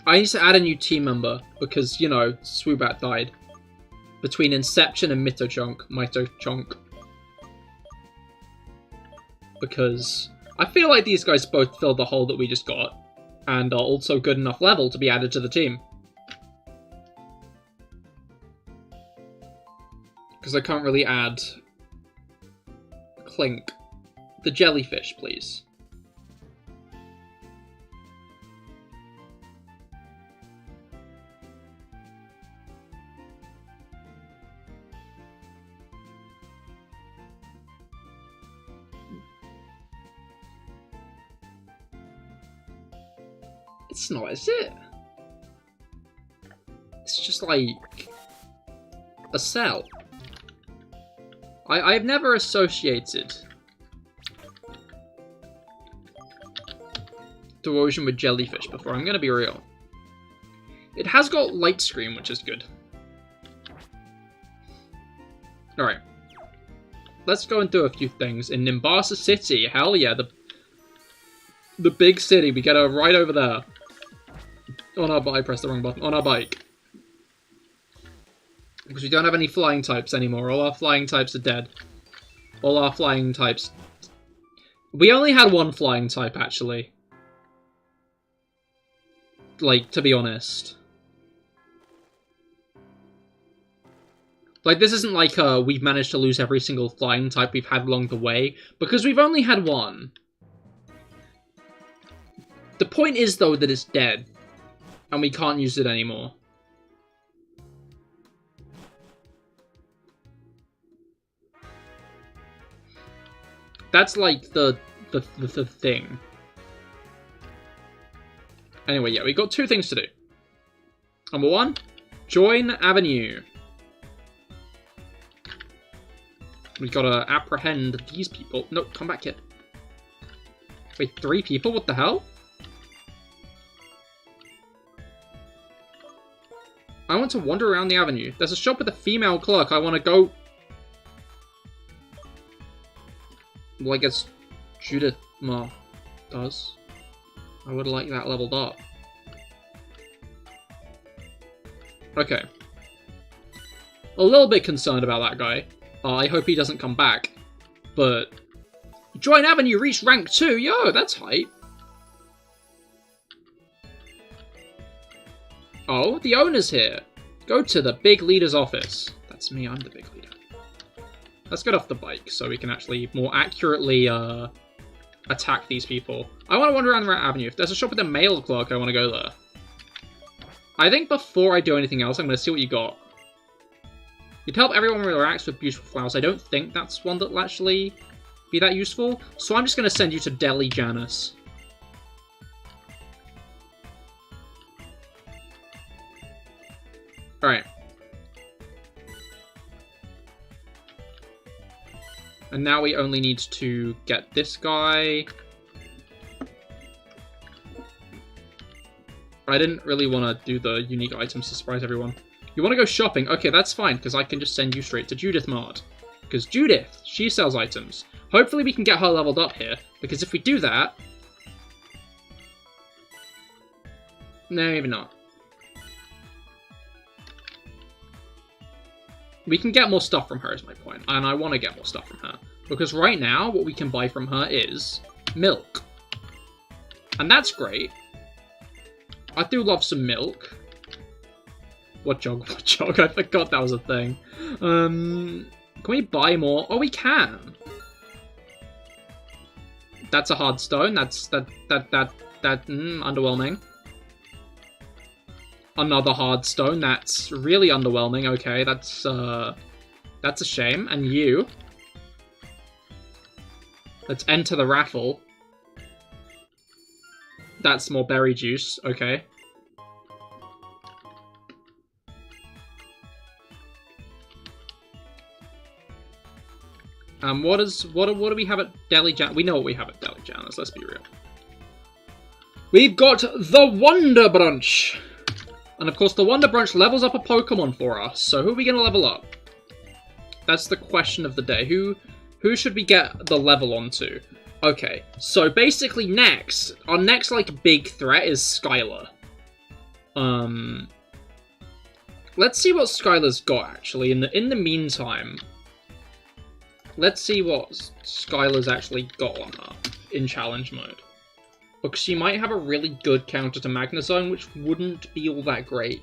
I need to add a new team member because, you know, Swoobat died. Between Inception and Mito Chonk. Because I feel like these guys both fill the hole that we just got, and are also good enough level to be added to the team. Because I can't really add Clink. The jellyfish, please. It's not, is it? It's just like a cell. I've never associated Erosion with jellyfish before, I'm gonna be real. It has got light screen, which is good. Alright. Let's go and do a few things. In Nimbasa City, hell yeah, the big city, we get her right over there. On our bike, I pressed the wrong button. On our bike. Because we don't have any flying types anymore. All our flying types are dead. All our flying types... We only had one flying type, actually. Like, to be honest. Like, this isn't like we've managed to lose every single flying type we've had along the way. Because we've only had one. The point is, though, that it's dead. And we can't use it anymore. That's like the thing. Anyway, yeah, we got two things to do. Number one, join Avenue. We gotta apprehend these people. No, come back here. Wait, 3 people? What the hell? I want to wander around the avenue. There's a shop with a female clerk. I want to go... Well, I guess Judith Ma does. I would like that leveled up. Okay. A little bit concerned about that guy. I hope he doesn't come back. But... Join Avenue, reach rank 2. Yo, that's hype. Oh, the owner's here. Go to the big leader's office. That's me, I'm the big leader. Let's get off the bike so we can actually more accurately attack these people. I want to wander around the avenue. If there's a shop with a mail clerk, I want to go there. I think before I do anything else, I'm going to see what you got. You'd help everyone relax with beautiful flowers. I don't think that's one that will actually be that useful. So I'm just going to send you to Delhi Janice. Alright. And now we only need to get this guy. I didn't really want to do the unique items to surprise everyone. You want to go shopping? Okay, that's fine, because I can just send you straight to Judith Mart. Because Judith, she sells items. Hopefully we can get her leveled up here, because if we do that... No, maybe not. We can get more stuff from her is my point, and I want to get more stuff from her. Because right now, what we can buy from her is milk. And that's great. I do love some milk. What jog? What jog? I forgot that was a thing. Can we buy more? Oh, we can. That's a hard stone. That underwhelming. Another hard stone. That's really underwhelming. Okay, that's a shame. And you. Let's enter the raffle. That's more berry juice. Okay. What do we have at Deli Jan? We know what we have at Deli Janus, let's be real. We've got the Wonder Brunch! And of course the Wonder Brunch levels up a Pokemon for us, so who are we gonna level up? That's the question of the day. Who should we get the level onto? Okay, so basically our next like big threat is Skylar. Let's see what Skylar's got actually. In the meantime, let's see what Skylar's actually got on her in challenge mode. Because she might have a really good counter to Magnezone, which wouldn't be all that great.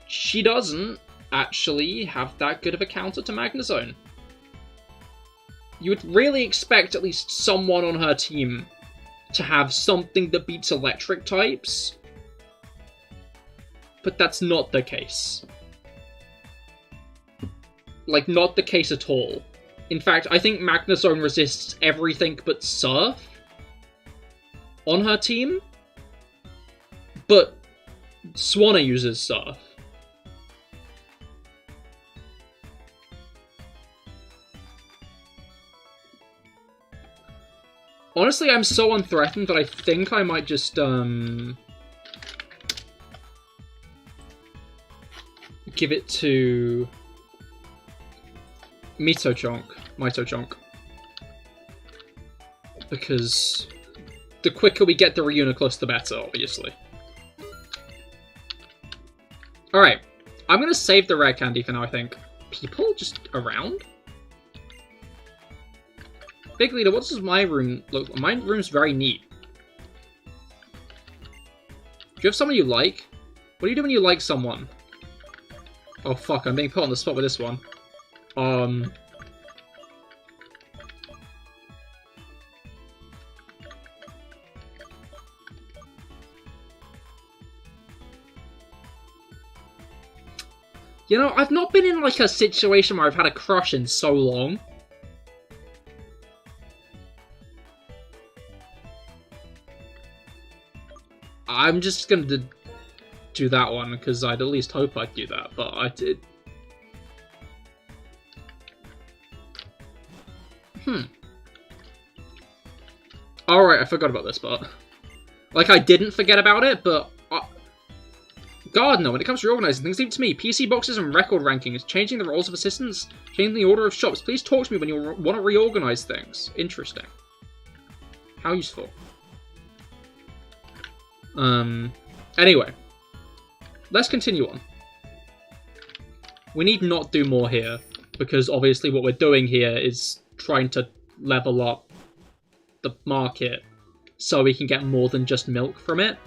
She doesn't actually have that good of a counter to Magnezone. You would really expect at least someone on her team to have something that beats electric types. But that's not the case. Like, not the case at all. In fact, I think Magnezone resists everything but Surf on her team. But Swanna uses Surf. Honestly, I'm so unthreatened that I think I might just, give it to Mitochonk. Because the quicker we get the Reuniclus, the better, obviously. Alright, I'm gonna save the rare candy for now, I think. People just around? Big Leader, what does my room look like? My room's very neat. Do you have someone you like? What do you do when you like someone? Oh fuck, I'm being put on the spot with this one. You know, I've not been in like a situation where I've had a crush in so long. I'm just gonna do that one, because I'd at least hope I'd do that, but I did. Alright, I forgot about this part. Like, I didn't forget about it, but... God, no, when it comes to reorganizing things, leave it to me. PC boxes and record rankings, changing the roles of assistants, changing the order of shops. Please talk to me when you want to reorganize things. Interesting. How useful. Anyway. Let's continue on. We need not do more here, because obviously what we're doing here is trying to level up the market so we can get more than just milk from it.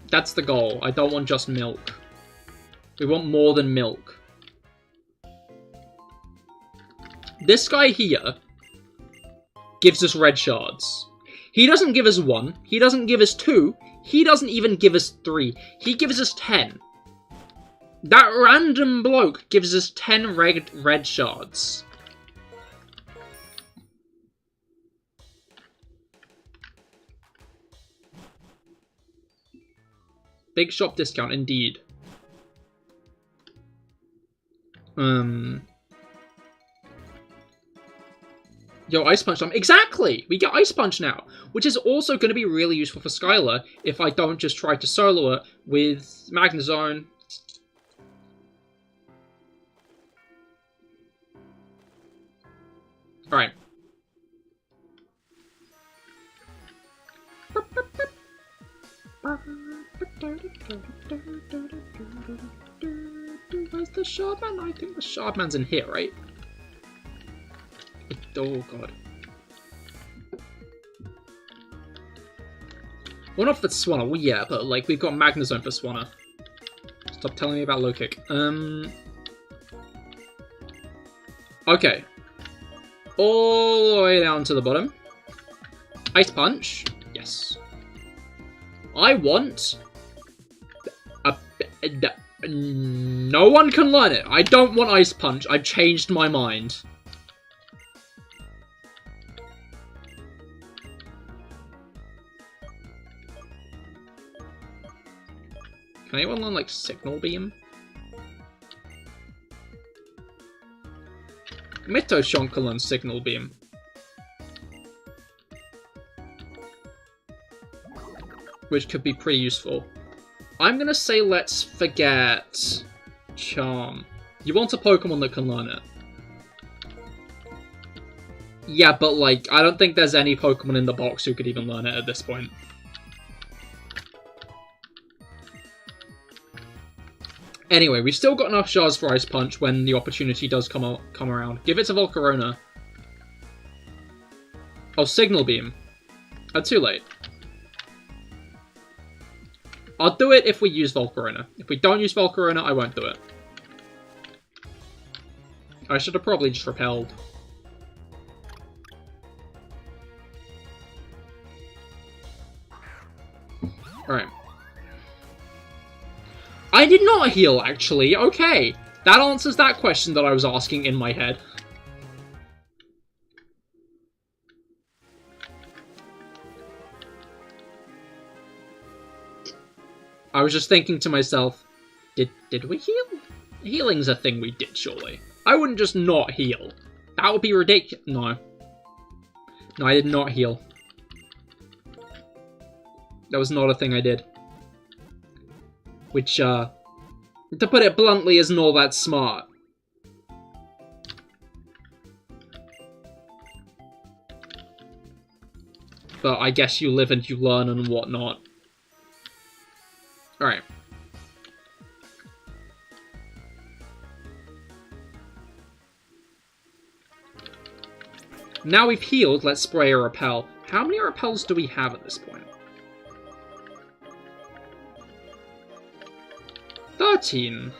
That's the goal. I don't want just milk. We want more than milk. This guy here gives us red shards. He doesn't give us 1. He doesn't give us 2. He doesn't even give us 3. He gives us 10. That random bloke gives us 10 red shards. Big shop discount, indeed. Yo, Ice Punch time. Exactly! We get Ice Punch now, which is also going to be really useful for Skylar if I don't just try to solo it with Magnezone. Alright. Where's the Shardman? I think the Shardman's in here, right? Oh god. Well, not for Swanna. Well, yeah, but like we've got Magnezone for Swanna. Stop telling me about low kick. Okay. All the way down to the bottom. Ice Punch. Yes. I want... no one can learn it. I don't want Ice Punch. I've changed my mind. Can anyone learn, like, Signal Beam? Mitoshon can learn Signal Beam. Which could be pretty useful. I'm gonna say let's forget Charm. You want a Pokemon that can learn it. Yeah, but, like, I don't think there's any Pokemon in the box who could even learn it at this point. Anyway, we've still got enough shards for Ice Punch when the opportunity does come around. Give it to Volcarona. Oh, Signal Beam. Too late. I'll do it if we use Volcarona. If we don't use Volcarona, I won't do it. I should have probably just repelled. Alright. I did not heal, actually. Okay. That answers that question that I was asking in my head. I was just thinking to myself, did we heal? Healing's a thing we did, surely. I wouldn't just not heal. That would be ridiculous. No. No, I did not heal. That was not a thing I did. Which, to put it bluntly, isn't all that smart. But I guess you live and you learn and whatnot. Alright. Now we've healed, let's spray a repel. How many repels do we have at this point? 13.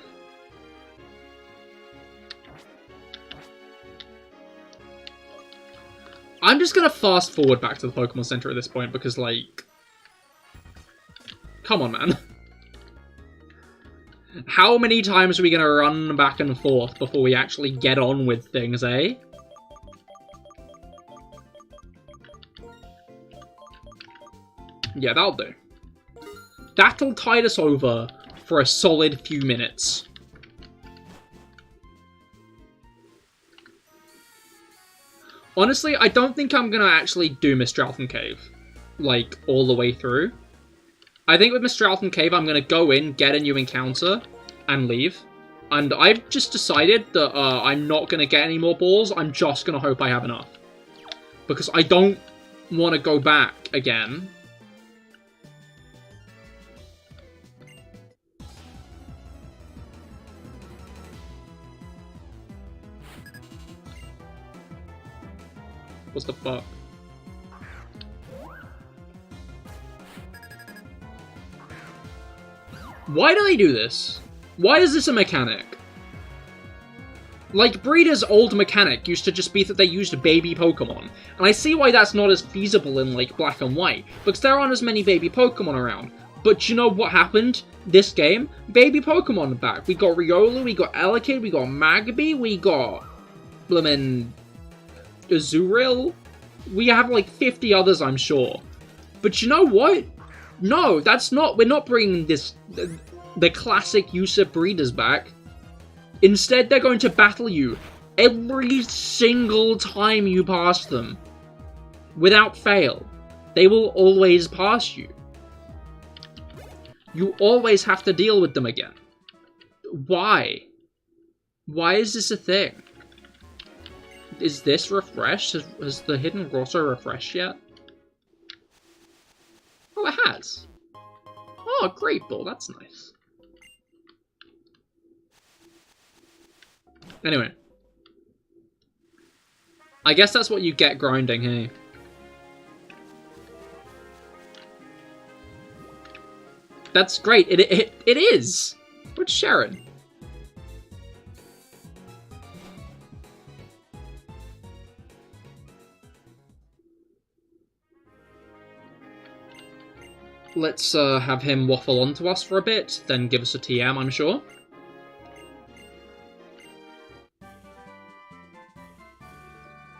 I'm just gonna fast forward back to the Pokemon Center at this point because, like... Come on, man. How many times are we gonna run back and forth before we actually get on with things, eh? Yeah, that'll do. That'll tide us over for a solid few minutes. Honestly, I don't think I'm gonna actually do Mistralton Cave, like, all the way through. I think with Mistralton Cave, I'm gonna go in, get a new encounter, and leave. And I've just decided that I'm not gonna get any more balls, I'm just gonna hope I have enough. Because I don't want to go back again. What the fuck? Why do they do this? Why is this a mechanic? Like, Breeder's old mechanic used to just be that they used baby Pokemon. And I see why that's not as feasible in, like, Black and White, because there aren't as many baby Pokemon around. But you know what happened this game? Baby Pokemon back. We got Riolu, we got Elekid, we got Magby, we got... Blimmin... Azurill? We have like 50 others, I'm sure. But you know what? No, that's not... We're not bringing this... the classic use of breeders back. Instead, they're going to battle you every single time you pass them. Without fail. They will always pass you. You always have to deal with them again. Why? Why is this a thing? Is this refreshed? Has the Hidden Grotto refreshed yet? Oh, it has. Oh, Great Ball, that's nice. Anyway. I guess that's what you get grinding, hey? That's great. It is. Where's Sharon? Let's have him waffle on to us for a bit, then give us a TM, I'm sure.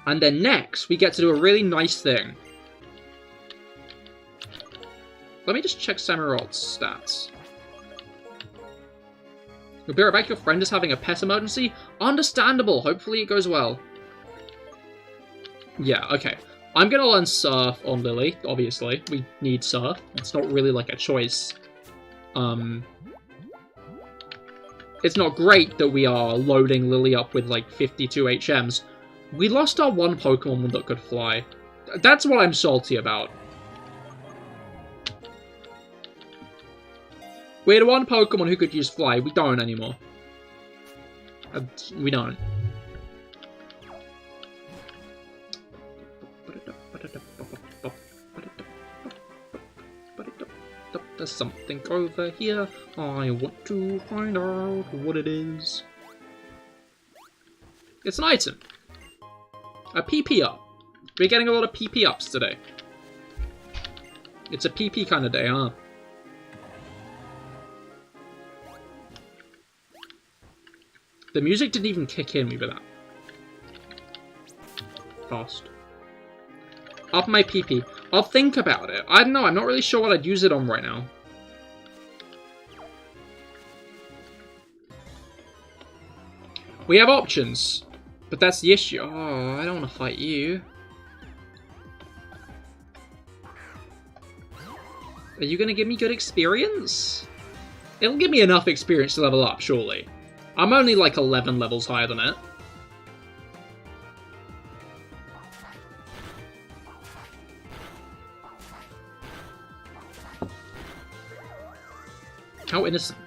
And then next, we get to do a really nice thing. Let me just check Samurod's stats. You'll be right back, your friend is having a pet emergency? Understandable, hopefully it goes well. Yeah, okay. I'm gonna learn Surf on Lily, obviously. We need Surf. It's not really like a choice. It's not great that we are loading Lily up with like 52 HMs. We lost our one Pokemon that could fly. That's what I'm salty about. We had one Pokemon who could use Fly. We don't anymore. We don't. There's something over here. I want to find out what it is. It's an item. A PP up. We're getting a lot of PP ups today. It's a PP kind of day, huh? The music didn't even kick in with that. Fast. Up my PP. I'll think about it. I don't know, I'm not really sure what I'd use it on right now. We have options. But that's the issue. Oh, I don't want to fight you. Are you going to give me good experience? It'll give me enough experience to level up, surely. I'm only like 11 levels higher than it. How innocent.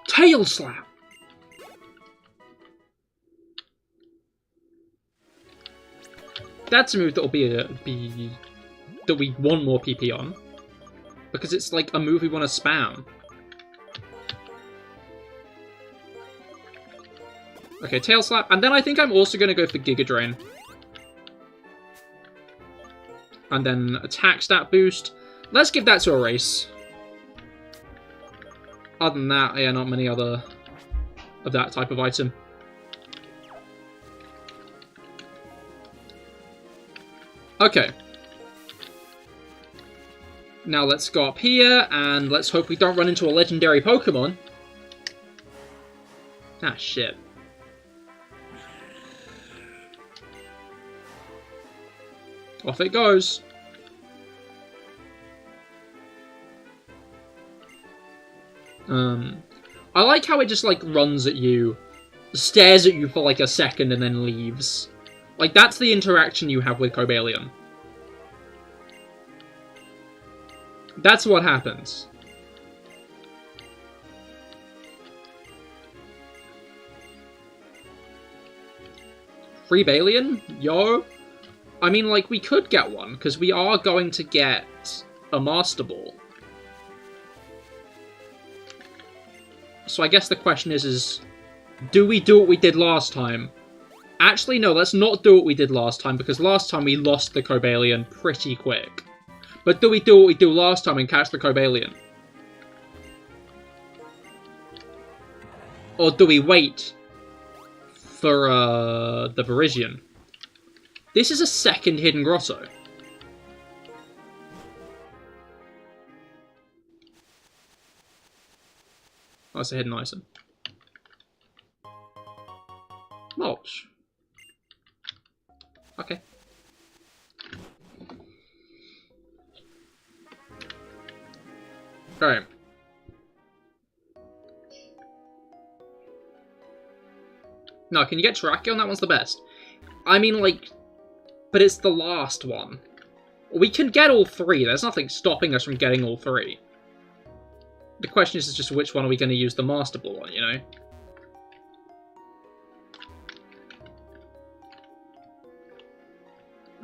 Tail Slap! That's a move that'll be that we want more PP on. Because it's like a move we want to spam. Okay, Tail Slap. And then I think I'm also going to go for Giga Drain. And then Attack Stat Boost. Let's give that to a race. Other than that, yeah, not many other of that type of item. Okay. Now let's go up here, and let's hope we don't run into a legendary Pokemon. Ah, shit. Off it goes. I like how it just, like, runs at you, stares at you for, like, a second, and then leaves. Like, that's the interaction you have with Cobalion. That's what happens. Free Balion? Yo? I mean, like, we could get one, because we are going to get a Master Ball. So I guess the question is do we do what we did last time? Actually, no, let's not do what we did last time, because last time we lost the Cobalion pretty quick. But do we do what we do last time and catch the Cobalion? Or do we wait for the Virizion? This is a second Hidden Grotto. Oh, it's a hidden item. Mulch. Okay. Alright. No, can you get Terrakion? That one's the best. I mean, like... But it's the last one. We can get all three. There's nothing stopping us from getting all three. The question is just which one are we going to use the Master Ball on, you know?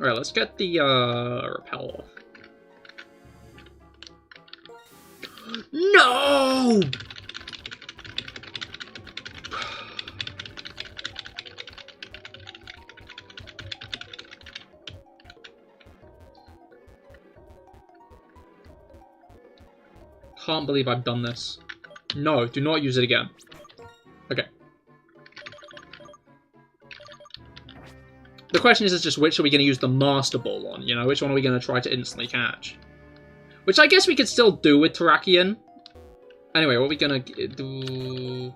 Alright, let's get the, Repel off. No! Can't believe I've done this. No, do not use it again. Okay. The question is just which are we going to use the Master Ball on, you know? Which one are we going to try to instantly catch? Which I guess we could still do with Terrakion. Anyway, what are we going to do?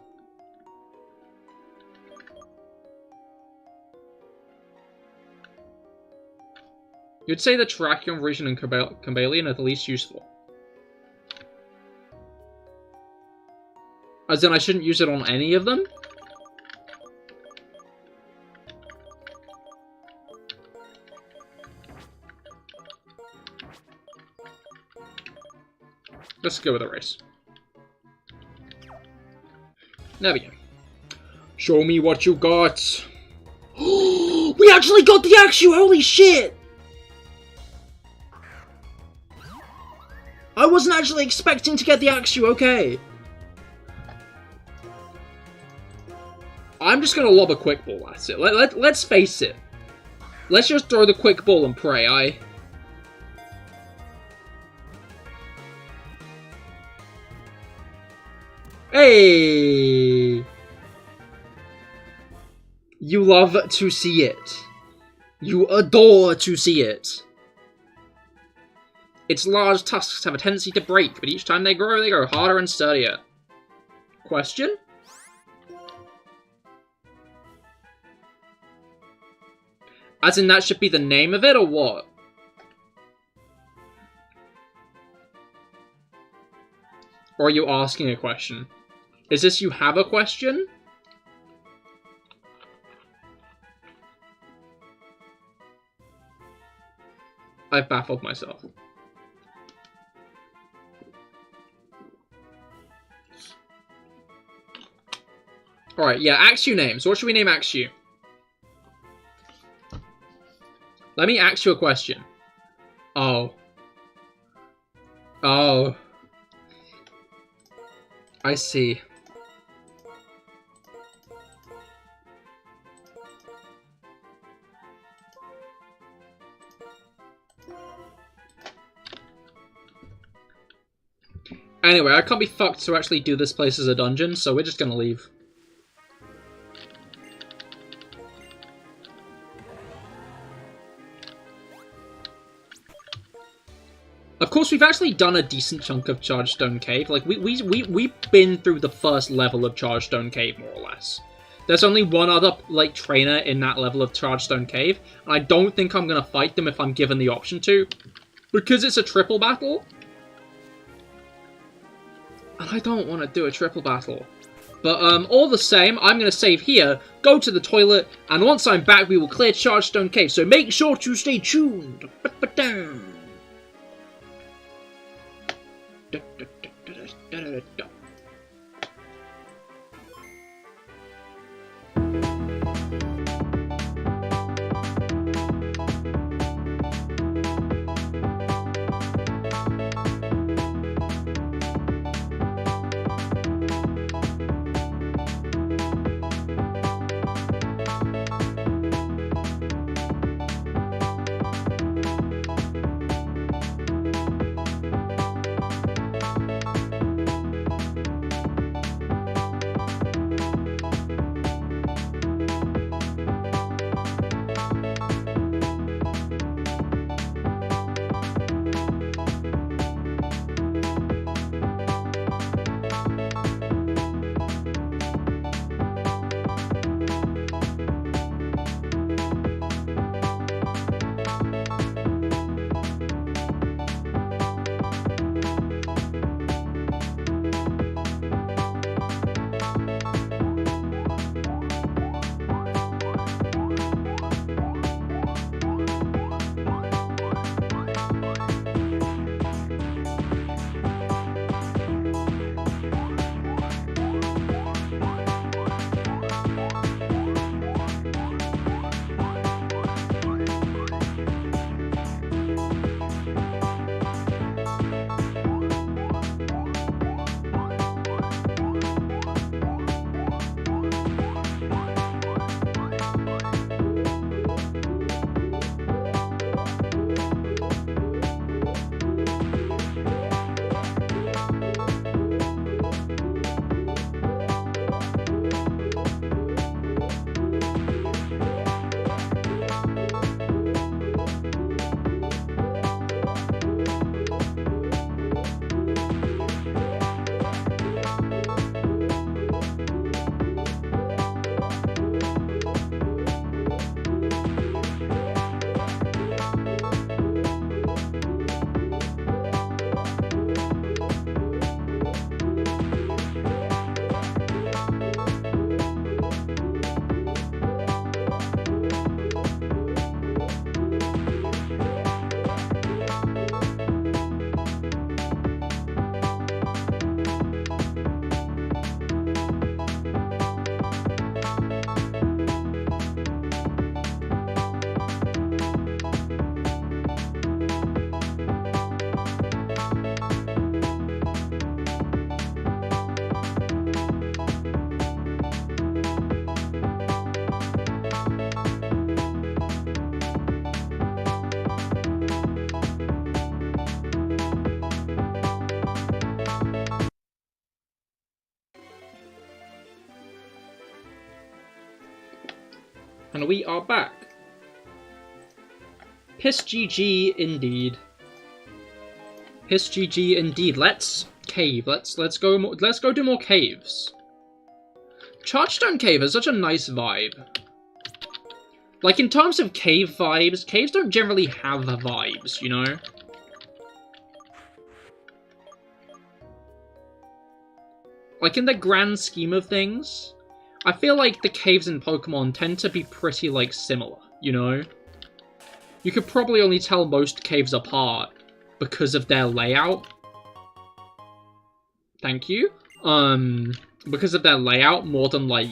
You'd say the Terrakion, Vision, and Cambalian are the least useful. As in, I shouldn't use it on any of them? Let's go with a race. There we go. Show me what you got. We actually got the Axew! Holy shit! I wasn't actually expecting to get the Axew, okay. I'm just gonna lob a quick ball at it. Let's face it. Let's just throw the quick ball and pray, Hey! You love to see it. You adore to see it. Its large tusks have a tendency to break, but each time they grow harder and sturdier. Question? As in that should be the name of it, or what? Or are you asking a question? Is this you have a question? I've baffled myself. Alright, yeah, Axew names. What should we name Axew? Let me ask you a question. Oh. Oh. I see. Anyway, I can't be fucked to actually do this place as a dungeon, so we're just gonna leave. Of course, we've actually done a decent chunk of Chargestone Cave. Like, we've been through the first level of Chargestone Cave, more or less. There's only one other, like, trainer in that level of Chargestone Cave, and I don't think I'm gonna fight them if I'm given the option to, because it's a triple battle. And I don't want to do a triple battle. But, all the same, I'm gonna save here, go to the toilet, and once I'm back, we will clear Chargestone Cave, so make sure to stay tuned. And we are back. Piss GG indeed. Piss GG indeed. Let's cave. Let's go do more caves. Chargestone Cave has such a nice vibe. Like, in terms of cave vibes, caves don't generally have vibes, you know? Like, in the grand scheme of things, I feel like the caves in Pokemon tend to be pretty, like, similar, you know? You could probably only tell most caves apart because of their layout. Thank you. Because of their layout more than, like,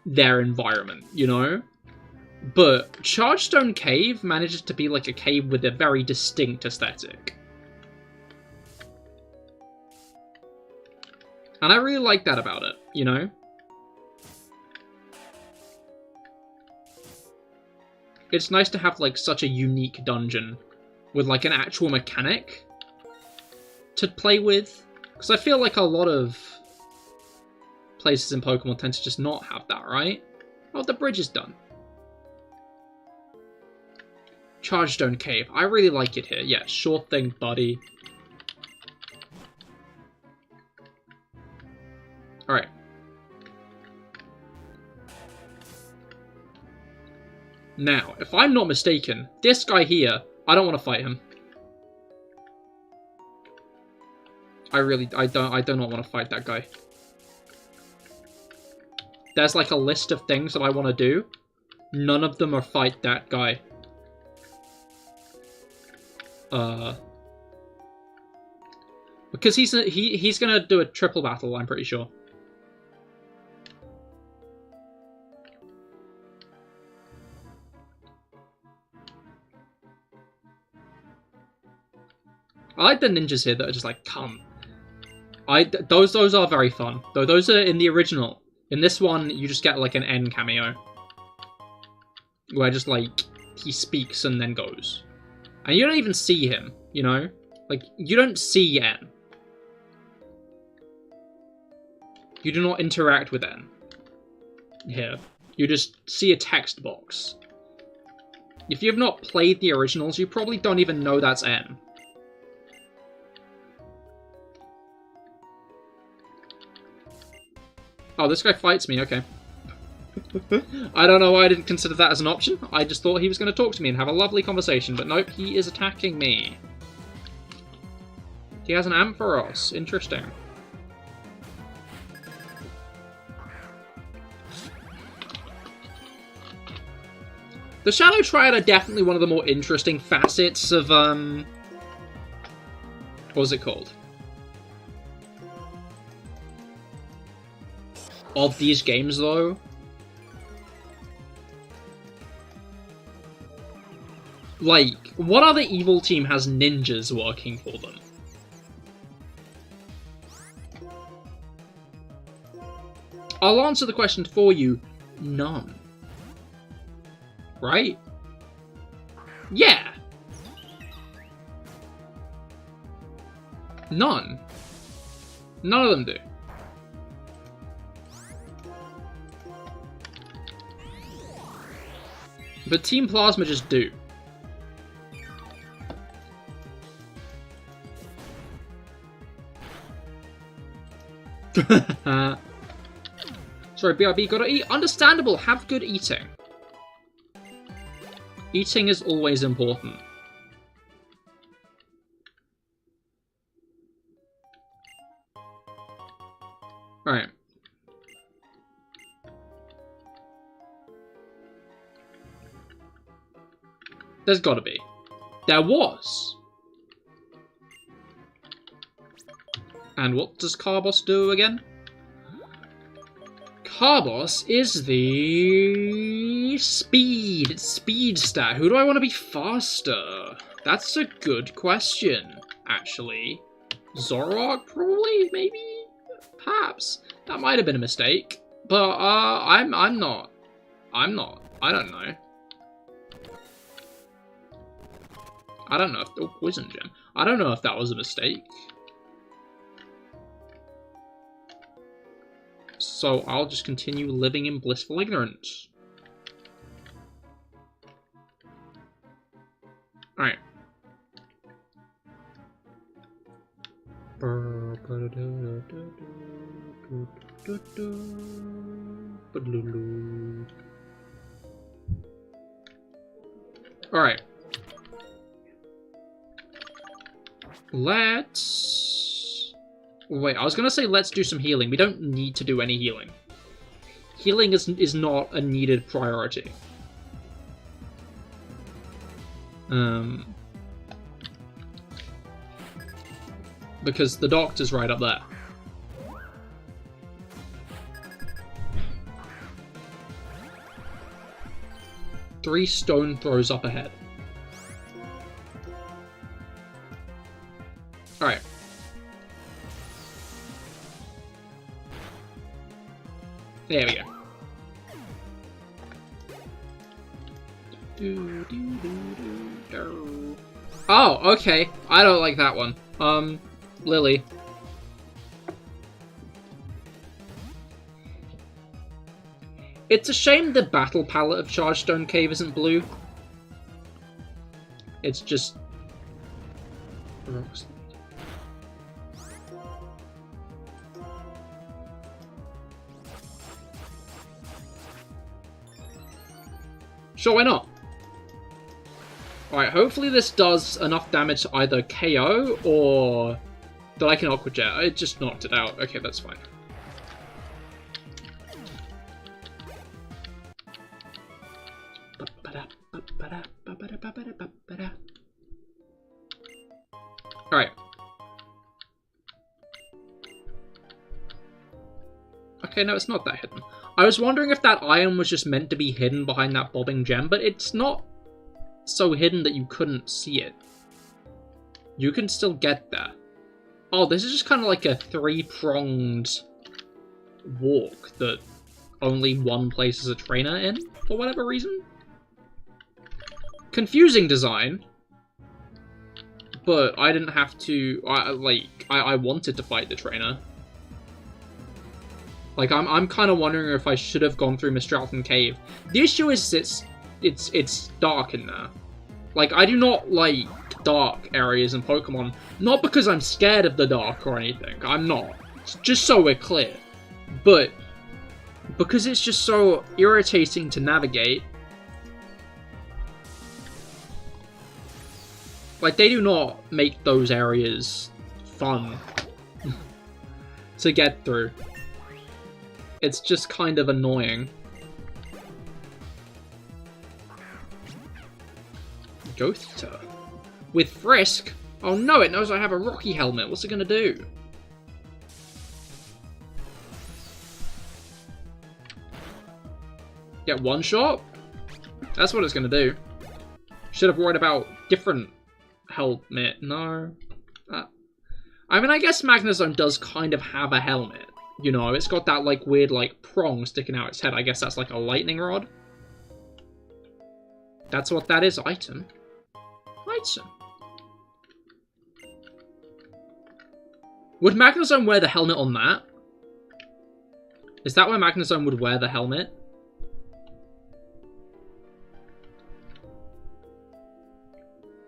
their environment, you know? But Chargestone Cave manages to be, like, a cave with a very distinct aesthetic. And I really like that about it, you know? It's nice to have, like, such a unique dungeon with, like, an actual mechanic to play with. Because I feel like a lot of places in Pokemon tend to just not have that, right? Oh, the bridge is done. Chargestone Cave. I really like it here. Yeah, sure thing, buddy. Alright. Now, if I'm not mistaken, this guy here, I don't want to fight him. I do not want to fight that guy. There's like a list of things that I want to do. None of them are fight that guy. Because he's gonna do a triple battle, I'm pretty sure. I like the ninjas here that are just like, come. Those are very fun. Though those are in the original. In this one, you just get like an N cameo. Where just like, he speaks and then goes. And you don't even see him, you know? Like, you don't see N. You do not interact with N. Here. You just see a text box. If you have not played the originals, you probably don't even know that's N. Oh, this guy fights me, okay. I don't know why I didn't consider that as an option. I just thought he was going to talk to me and have a lovely conversation, but nope, he is attacking me. He has an Ampharos. Interesting. The Shadow Triad are definitely one of the more interesting facets of, what was it called? Of these games, though. Like, what other evil team has ninjas working for them? I'll answer the question for you. None. Right? Yeah. None. None of them do. But Team Plasma just do. Sorry, BRB, gotta eat. Understandable, have good eating. Eating is always important. Right. There's gotta be. There was. And what does Carbos do again? Carbos is the speed stat. Who do I want to be faster? That's a good question, actually. Zoroark, probably? Maybe? Perhaps. That might have been a mistake. But, I'm not. I don't know. I don't know if... Oh, Poison Gem. I don't know if that was a mistake. So I'll just continue living in blissful ignorance. Alright. Alright. Let's... Wait, I was gonna say let's do some healing. We don't need to do any healing. Healing is not a needed priority. Because the doctor's right up there. Three stone throws up ahead. Alright. There we go. Oh, okay. I don't like that one. Lily. It's a shame the battle palette of Chargestone Cave isn't blue. It's just... rocks. Sure, why not? Alright, hopefully this does enough damage to either KO or that I can Aqua Jet. It just knocked it out. Okay, that's fine. Alright. Okay, no, it's not that hidden. I was wondering if that iron was just meant to be hidden behind that bobbing gem, but it's not so hidden that you couldn't see it. You can still get there. Oh, this is just kind of like a three-pronged walk that only one places a trainer in, for whatever reason. Confusing design, but I didn't have to, I wanted to fight the trainer. Like, I'm kind of wondering if I should have gone through Mistralton Cave. The issue is it's dark in there. Like, I do not like dark areas in Pokemon. Not because I'm scared of the dark or anything. I'm not. Just so we're clear. But because it's just so irritating to navigate. Like, they do not make those areas fun to get through. It's just kind of annoying. Gothita. With Frisk? Oh no, it knows I have a Rocky helmet. What's it gonna do? Get one shot? That's what it's gonna do. Should have worried about different helmet. No. I mean, I guess Magnezone does kind of have a helmet. You know, it's got that, like, weird, like, prong sticking out its head. I guess that's, like, a lightning rod. That's what that is. Item. Item. Would Magnezone wear the helmet on that? Is that where Magnezone would wear the helmet?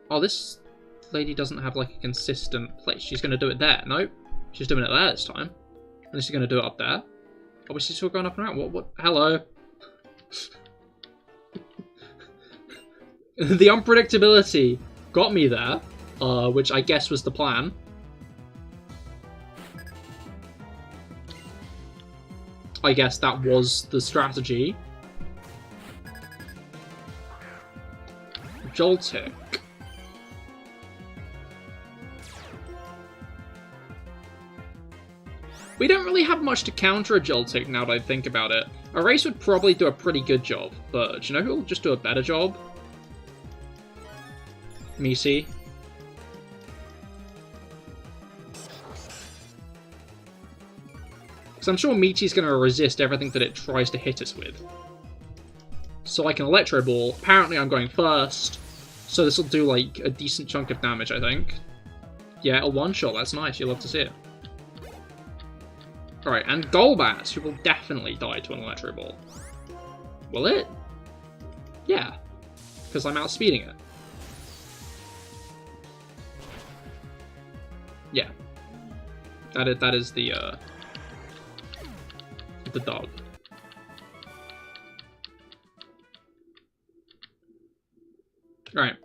Oh, this lady doesn't have, like, a consistent place. She's going to do it there. Nope. She's doing it there this time. And she's going to do it up there. Oh, is she still going up and around? What? Hello? The unpredictability got me there, which I guess was the plan. I guess that was the strategy. Joltik. We don't really have much to counter a Joltik now that I think about it. Erase would probably do a pretty good job, but do you know who will just do a better job? Misi. Because I'm sure Michi's going to resist everything that it tries to hit us with. So like an Electro Ball, apparently I'm going first, so this will do like a decent chunk of damage, I think. Yeah, a one-shot, that's nice, you'll love to see it. Alright, and Golbat, who will definitely die to an Electro Ball. Will it? Yeah, because I'm outspeeding it. Yeah. That is the dog. Right.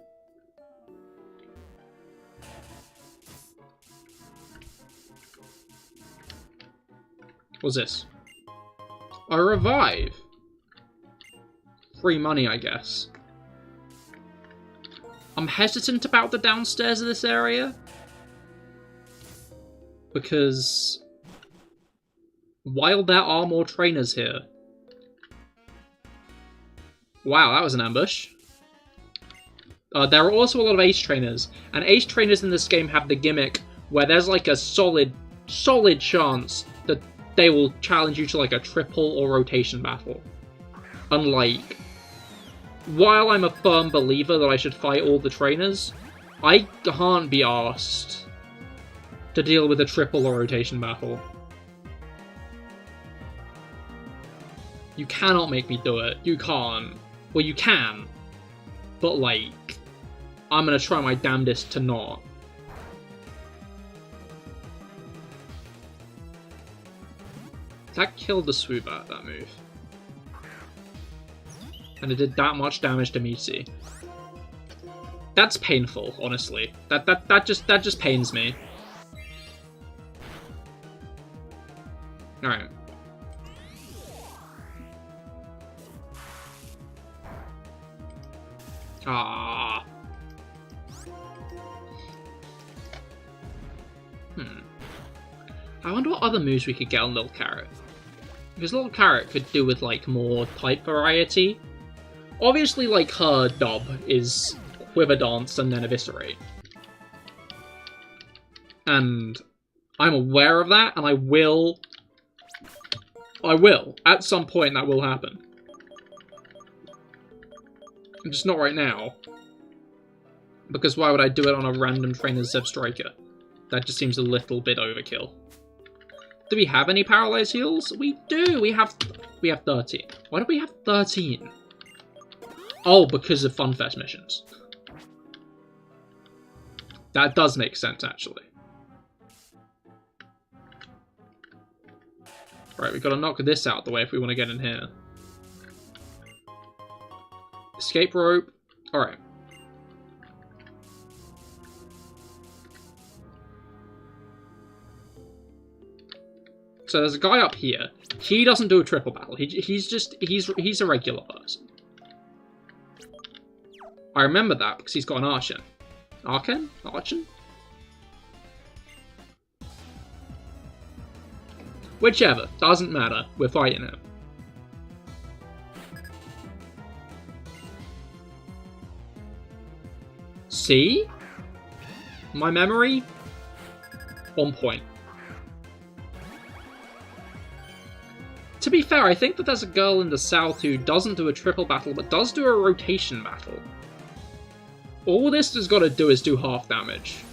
What's this? A revive. Free money, I guess. I'm hesitant about the downstairs of this area. Because while there are more trainers here... Wow, that was an ambush. There are also a lot of ace trainers. And ace trainers in this game have the gimmick where there's like a solid chance that they will challenge you to like a triple or rotation battle. Unlike... While I'm a firm believer that I should fight all the trainers, I can't be asked to deal with a triple or rotation battle. You cannot make me do it. You can't. Well, you can. But, like, I'm gonna try my damnedest to not. That killed the Swoobat, that move. And it did that much damage to Misi. That's painful, honestly. That just pains me. Alright. Ah. I wonder what other moves we could get on Little Carrot. Because Little Carrot could do with, like, more type variety. Obviously, like, her dub is Quiver Dance and then Eviscerate. And I'm aware of that, and I will, at some point that will happen. Just not right now. Because why would I do it on a random trainer's Zev Striker? That just seems a little bit overkill. Do we have any paralyzed heals? We do! We have 13. Why do we have 13? Oh, because of FunFest missions. That does make sense, actually. Right, we've got to knock this out the way if we want to get in here. Escape rope. Alright. So there's a guy up here. He doesn't do a triple battle. He's a regular person. I remember that because he's got an Archon. Archon? Whichever. Doesn't matter. We're fighting him. See? My memory? On point. To be fair, I think that there's a girl in the south who doesn't do a triple battle, but does do a rotation battle. All this has got to do is do half damage.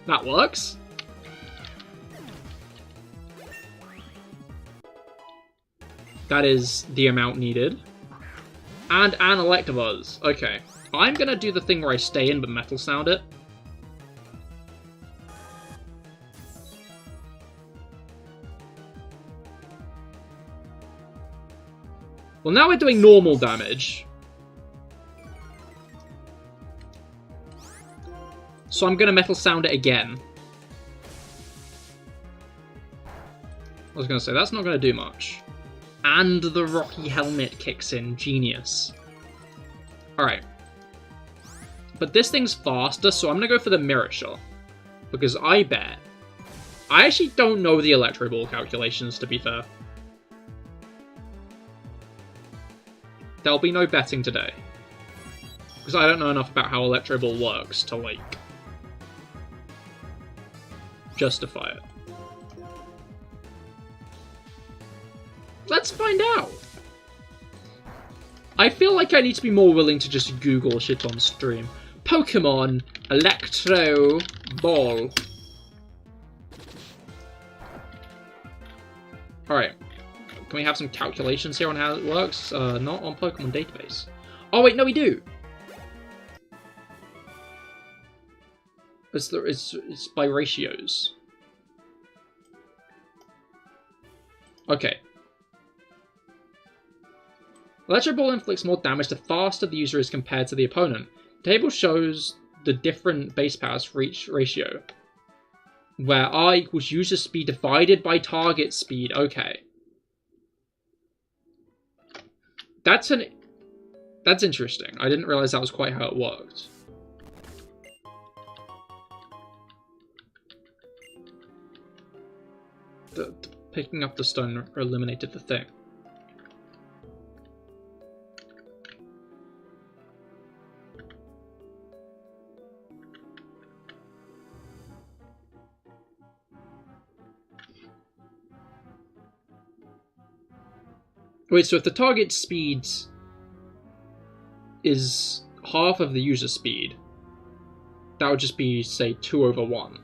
That works. That is the amount needed. And an Electabuzz. Okay. I'm going to do the thing where I stay in but Metal Sound it. Well, now we're doing normal damage. So I'm going to Metal Sound it again. I was going to say, that's not going to do much. And the Rocky Helmet kicks in. Genius. Alright. But this thing's faster, so I'm going to go for the Mirror Shot. Because I bet... I actually don't know the Electro Ball calculations, to be fair. There'll be no betting today. Because I don't know enough about how Electro Ball works to, like, justify it. Let's find out! I feel like I need to be more willing to just Google shit on stream. Pokemon Electro Ball. Alright. Can we have some calculations here on how it works? Not on Pokemon Database. Oh wait, no we do! It's by ratios. Okay. Electro Ball inflicts more damage the faster the user is compared to the opponent. The table shows the different base powers for each ratio, where R equals user speed divided by target speed. Okay. That's interesting. I didn't realize that was quite how it worked. Picking up the stone eliminated the thing. Wait, so if the target speed is half of the user speed, that would just be, say, 2/1.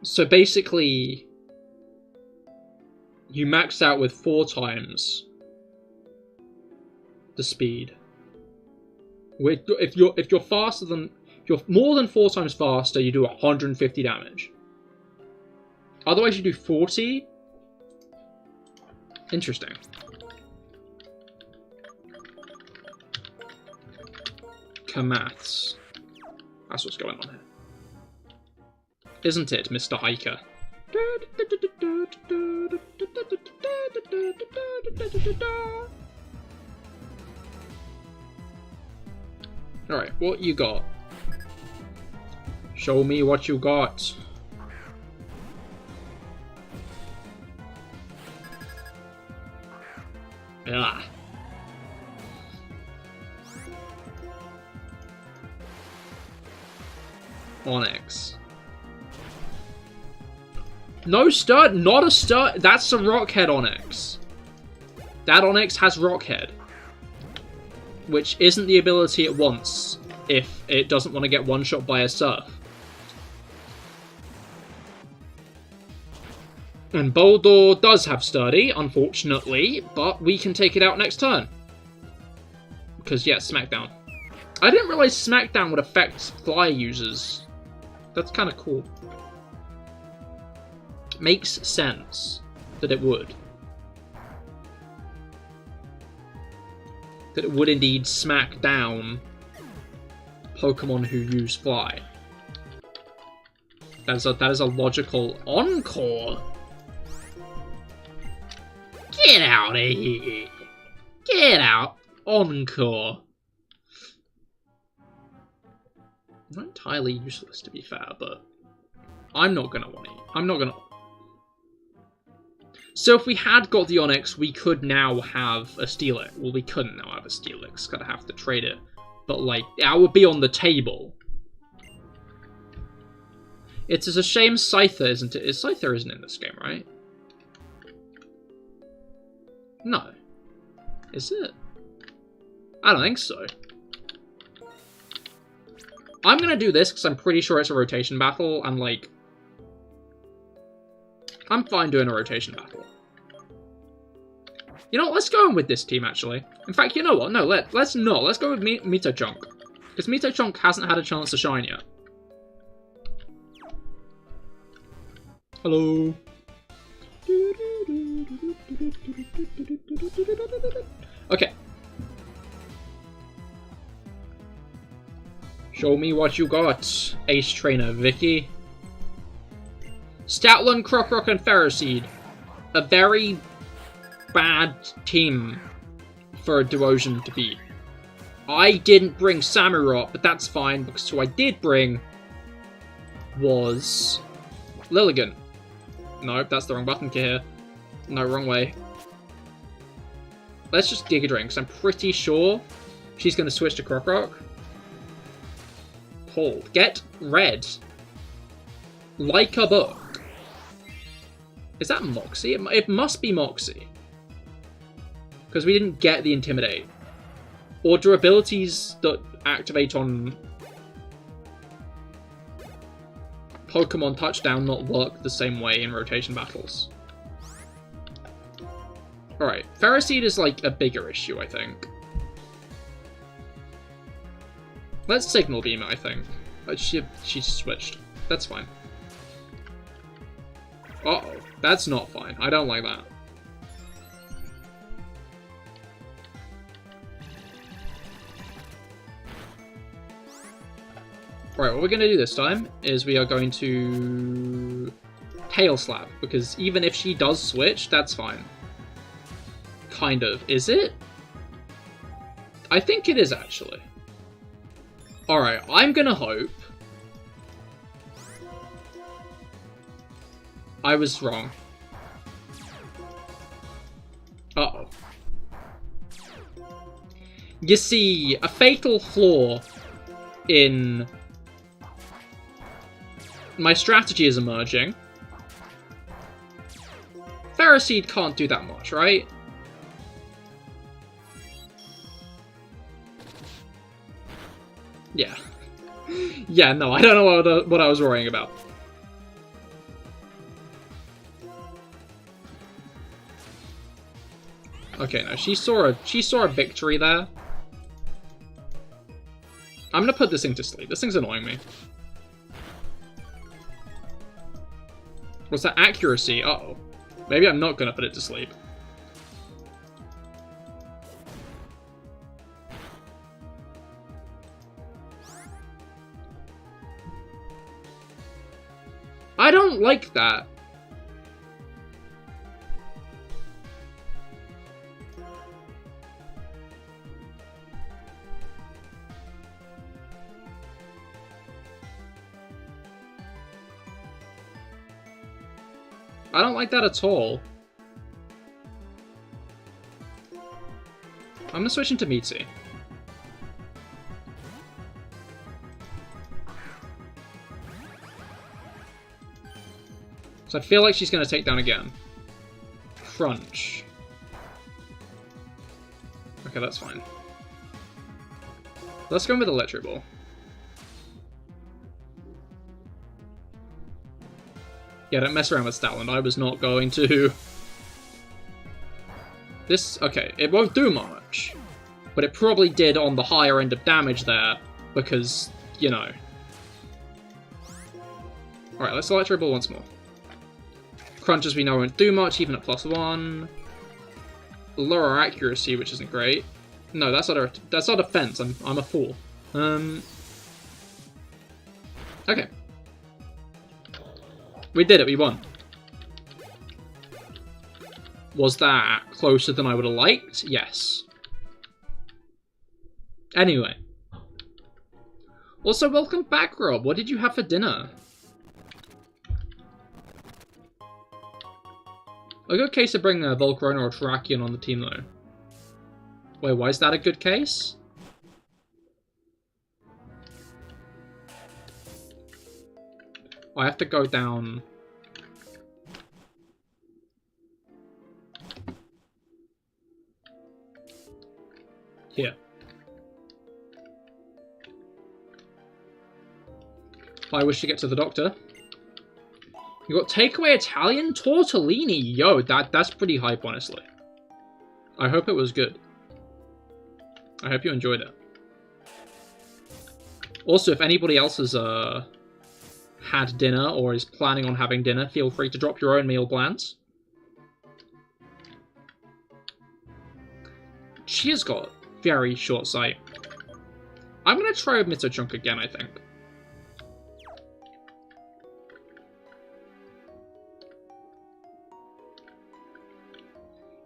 So basically, you max out with 4 times the speed. If you're more than 4 times faster, you do 150 damage. Otherwise, you do 40. Interesting. Maths. That's what's going on here. Isn't it, Mr. Hiker? Alright, what you got? Show me what you got. Ah. Onyx. No stud, not a stud. That's a Rockhead Onyx. That Onyx has Rockhead, which isn't the ability it wants if it doesn't want to get one-shot by a Surf. And Boldor does have Sturdy, unfortunately, but we can take it out next turn. Because, yeah, Smackdown. I didn't realize Smackdown would affect Fly users. That's kind of cool. Makes sense that it would. That it would indeed smack down Pokemon who use Fly. That is a logical Encore. Get out of here! Get out! Encore. Not entirely useless, to be fair, but I'm not gonna want it. I'm not gonna. So if we had got the Onyx, we could now have a Steelix. Well, we couldn't now have a Steelix. Gotta have to trade it. But like, that would be on the table. It's a shame Scyther isn't it? Scyther isn't in this game, right? No. Is it? I don't think so. I'm gonna do this because I'm pretty sure it's a rotation battle, and like, I'm fine doing a rotation battle. You know what, let's go in with this team, actually. In fact, you know what? No, let's not. Let's go with Mitochunk. Because Mitochunk hasn't had a chance to shine yet. Hello. Okay. Show me what you got, Ace Trainer Vicky. Stoutland, Krokorok, and Ferroseed. A very bad team for a Duosion to beat. I didn't bring Samurott, but that's fine, because who I did bring was Lilligant. Nope, that's the wrong button, Cahir. No, wrong way. Let's just Giga Drain, because I'm pretty sure she's going to switch to Krokorok. Hold. Get red. Like a book. Is that Moxie? It must be Moxie. Because we didn't get the Intimidate. Or do abilities that activate on Pokemon Touchdown not work the same way in rotation battles? Alright, Ferroseed is like a bigger issue, I think. Let's Signal Beam it, I think. But she switched. That's fine. Uh-oh. That's not fine. I don't like that. Right, what we're going to do this time is we are going to Tail Slap, because even if she does switch, that's fine. Kind of. Is it? I think it is, actually. Alright, I'm going to hope. I was wrong. Uh-oh. You see, a fatal flaw in my strategy is emerging. Ferroseed can't do that much, right? Yeah. Yeah, no, I don't know what I was worrying about. Okay, no, she saw a victory there. I'm gonna put this thing to sleep. This thing's annoying me. What's that accuracy? Uh-oh. Maybe I'm not gonna put it to sleep. I don't like that. I don't like that at all. I'm gonna switch into Mitzi. So I feel like she's gonna take down again. Crunch. Okay, that's fine. Let's go with Electric Ball. Yeah, don't mess around with Statland. I was not going to. This, okay, it won't do much. But it probably did on the higher end of damage there, because, you know. Alright, let's Electric Ball once more. Crunch, as we know, won't do much, even at +1. Lower accuracy, which isn't great. No, that's not defense. I'm a fool. Okay. We did it, we won. Was that closer than I would have liked? Yes. Anyway. Also, welcome back, Rob. What did you have for dinner? A good case to bring Volcarona or Terrakion on the team, though. Wait, why is that a good case? I have to go down. Here. I wish to get to the doctor. You got takeaway Italian tortellini. Yo, that's pretty hype, honestly. I hope it was good. I hope you enjoyed it. Also, if anybody else has had dinner or is planning on having dinner, feel free to drop your own meal plans. She has got very short sight. I'm going to try with Mitsuchunk again, I think.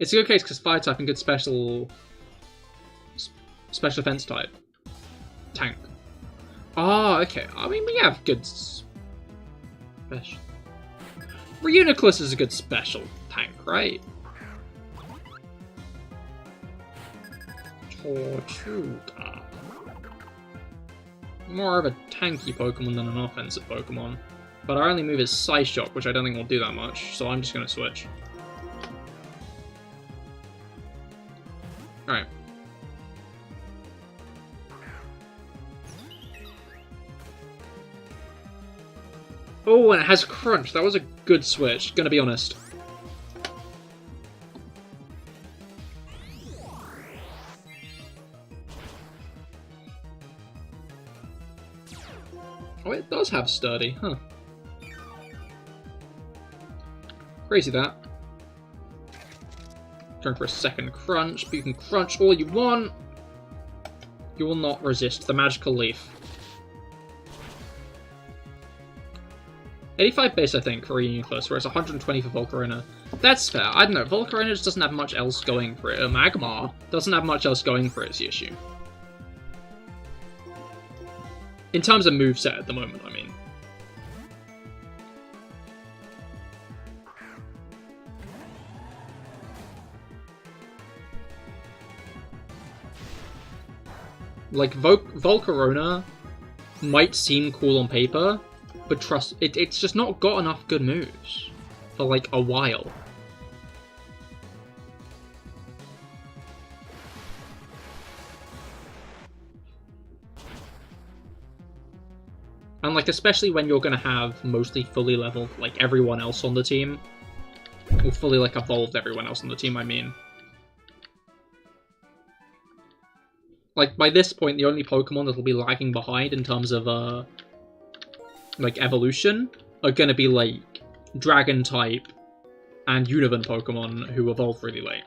It's a good case because fire type and good special defense type. Tank. Oh, okay. I mean, we have good special. Reuniclus is a good special tank, right? Tortuga. More of a tanky Pokemon than an offensive Pokemon. But our only move is Psyshock, which I don't think will do that much, so I'm just going to switch. Alright. Oh, and it has Crunch. That was a good switch, gonna be honest. Oh, it does have sturdy, huh? Crazy that. Going for a second crunch, but you can crunch all you want. You will not resist the magical leaf. 85 base, I think, for Reunion Close, whereas 120 for Volcarona. That's fair. I don't know, Volcarona just doesn't have much else going for it. Magmar doesn't have much else going for it, is the issue. In terms of moveset at the moment, I mean. Like, Volcarona might seem cool on paper, but trust, it's just not got enough good moves for, like, a while. And, like, especially when you're gonna have mostly fully leveled, like, everyone else on the team. Or fully, like, evolved everyone else on the team, I mean. Like, by this point, the only Pokemon that'll be lagging behind in terms of, like, evolution are gonna be, like, Dragon-type and Univern Pokemon who evolve really late.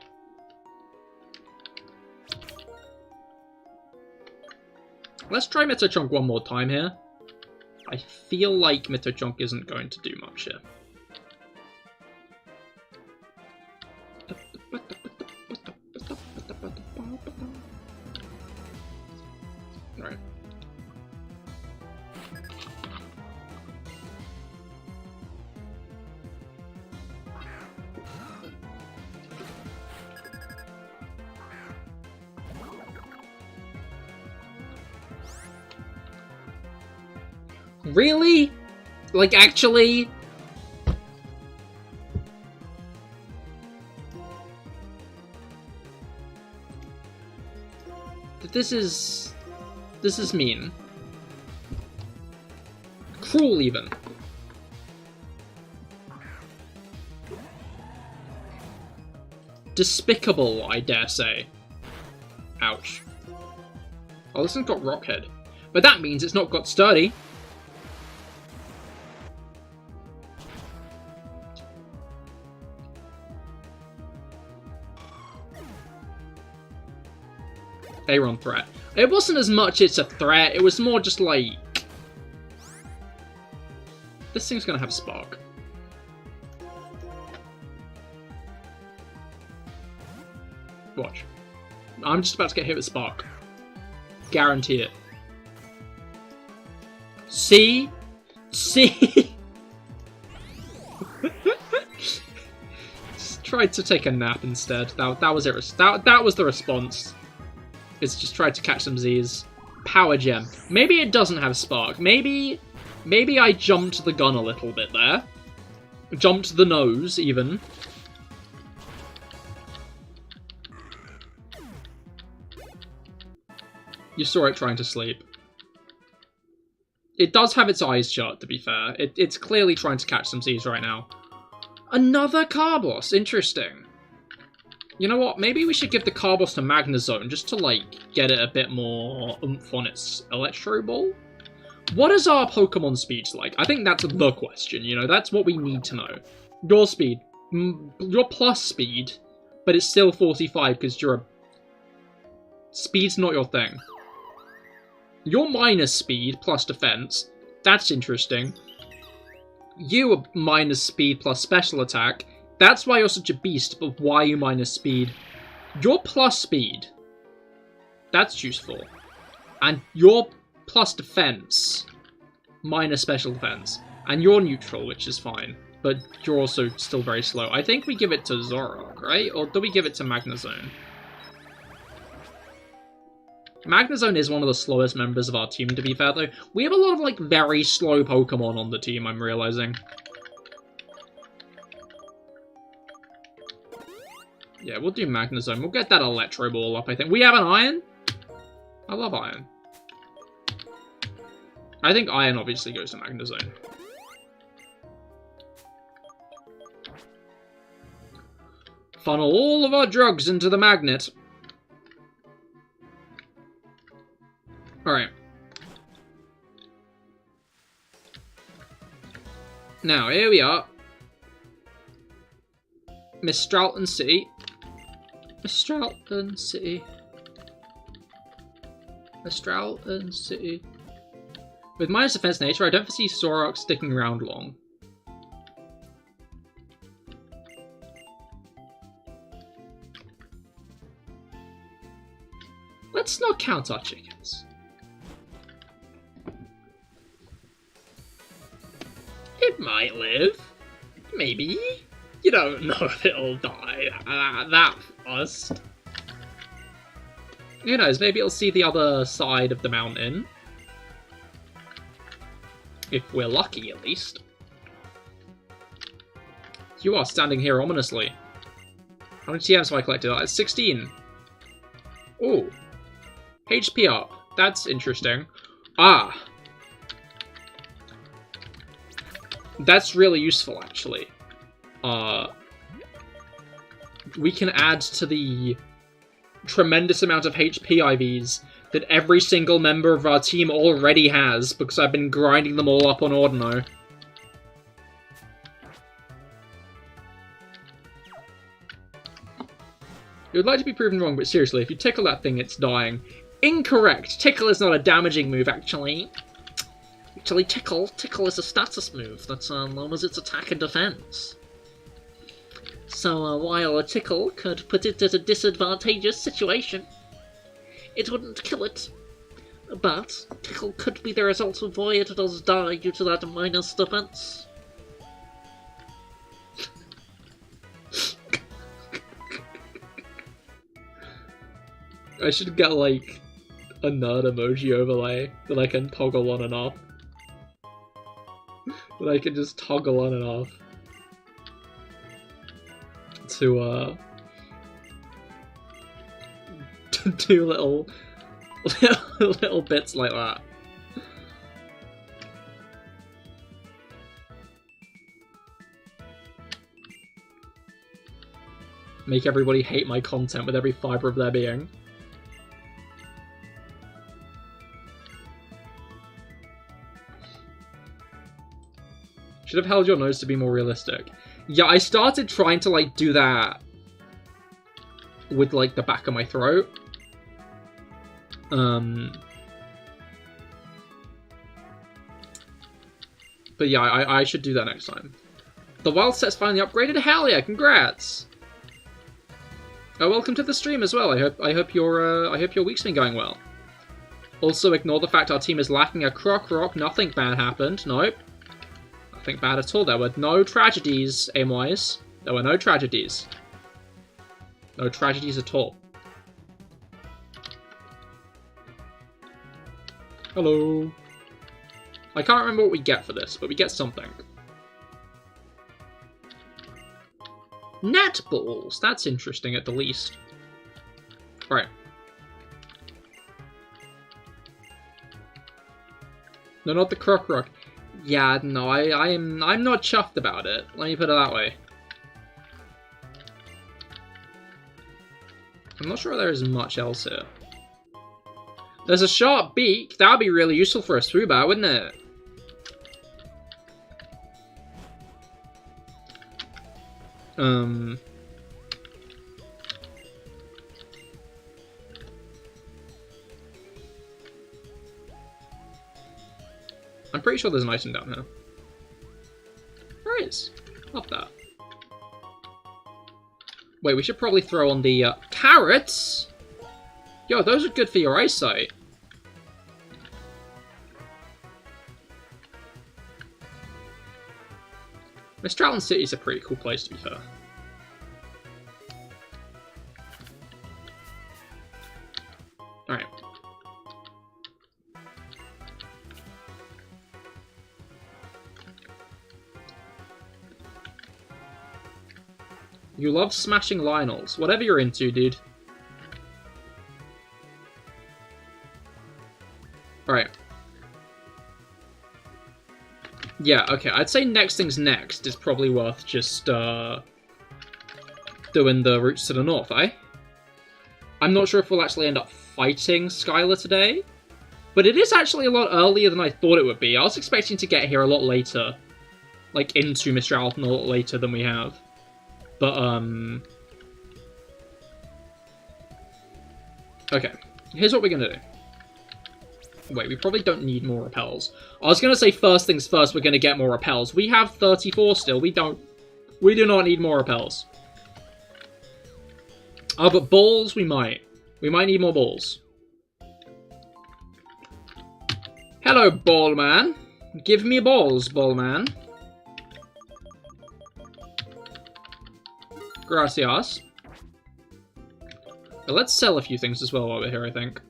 Let's try Mitochunk one more time here. I feel like Mitochunk isn't going to do much here. Right. Really? Like, actually? This is mean. Cruel, even. Despicable, I dare say. Ouch. Oh, this one's got Rockhead. But that means it's not got Sturdy. Aeron threat. It wasn't as much it's a threat, it was more just like... This thing's gonna have Spark. Watch. I'm just about to get hit with Spark. Guarantee it. See? See? Just tried to take a nap instead. That was it. That was the response. It's just tried to catch some Z's. Power Gem. Maybe it doesn't have Spark. Maybe I jumped the gun a little bit there. Jumped the nose, even. You saw it trying to sleep. It does have its eyes shut, to be fair. It's clearly trying to catch some Z's right now. Another Carbos. Interesting. You know what? Maybe we should give the Carbos to Magnezone just to, like, get it a bit more oomph on its Electro Ball. What is our Pokemon speeds like? I think that's the question, you know? That's what we need to know. Your speed. Your plus speed, but it's still 45 because you're a... Speed's not your thing. Your minus speed plus defense. That's interesting. You are minus speed plus special attack. That's why you're such a beast, but why are you minus speed? Your plus speed. That's useful. And your plus defense. Minus special defense. And you're neutral, which is fine. But you're also still very slow. I think we give it to Zoroark, right? Or do we give it to Magnezone? Magnezone is one of the slowest members of our team, to be fair, though. We have a lot of, like, very slow Pokemon on the team, I'm realizing. Yeah, we'll do Magnezone. We'll get that Electro Ball up, I think. We have an Iron? I love Iron. I think Iron obviously goes to Magnezone. Funnel all of our drugs into the magnet. Alright. Now, here we are. Mistralton City. Mistralton City. Mistralton City. With minus defense nature, I don't foresee Sorok sticking around long. Let's not count our chickens. It might live. Maybe. You don't know if it'll die that fast. Who knows, maybe it'll see the other side of the mountain. If we're lucky, at least. You are standing here ominously. How many TMs have I collected? That's 16. Ooh. HP up. That's interesting. Ah. That's really useful, actually. We can add to the tremendous amount of HP IVs that every single member of our team already has, because I've been grinding them all up on Ordino. You would like to be proven wrong, but seriously, if you tickle that thing, it's dying. Incorrect! Tickle is not a damaging move, actually. Actually, Tickle is a status move that lowers its attack and defense. So while a Tickle could put it at a disadvantageous situation, it wouldn't kill it. But Tickle could be the result of why it does die due to that minus defense. I should get, like, a nerd emoji overlay that I can toggle on and off. That I can just toggle on and off. To, to do little bits like that. Make everybody hate my content with every fibre of their being. Should have held your nose to be more realistic. Yeah, I started trying to, like, do that with, like, the back of my throat. But yeah, I should do that next time. The wild set's finally upgraded? Hell yeah, congrats! Oh, welcome to the stream as well. I hope your week's been going well. Also, ignore the fact our team is lacking a Croc Rock. Nothing bad happened. Nope. Nothing bad at all. There were no tragedies, aim-wise. There were no tragedies. No tragedies at all. Hello. I can't remember what we get for this, but we get something. Netballs! That's interesting at the least. Right. No, not the Croc Rock. Yeah, no, I'm not chuffed about it. Let me put it that way. I'm not sure there is much else here. There's a sharp beak. That would be really useful for a Swoobat, wouldn't it? I'm pretty sure there's an item down here. There is. Love that. Wait, we should probably throw on the carrots. Yo, those are good for your eyesight. Mistralton City is a pretty cool place, to be fair. Alright. You love smashing Lionels. Whatever you're into, dude. Alright. Yeah, okay, I'd say next thing's next is probably worth just, doing the routes to the north, eh? I'm not sure if we'll actually end up fighting Skylar today, but it is actually a lot earlier than I thought it would be. I was expecting to get here a lot later. like, into Mr. Alton a lot later than we have. But, okay. Here's what we're gonna do. Wait, we probably don't need more repels. I was gonna say first things first, we're gonna get more repels. We have 34 still. We do not need more repels. Oh, but balls, we might. We might need more balls. Hello, ball man. Give me balls, ball man. Gracias. But let's sell a few things as well while we're here, I think.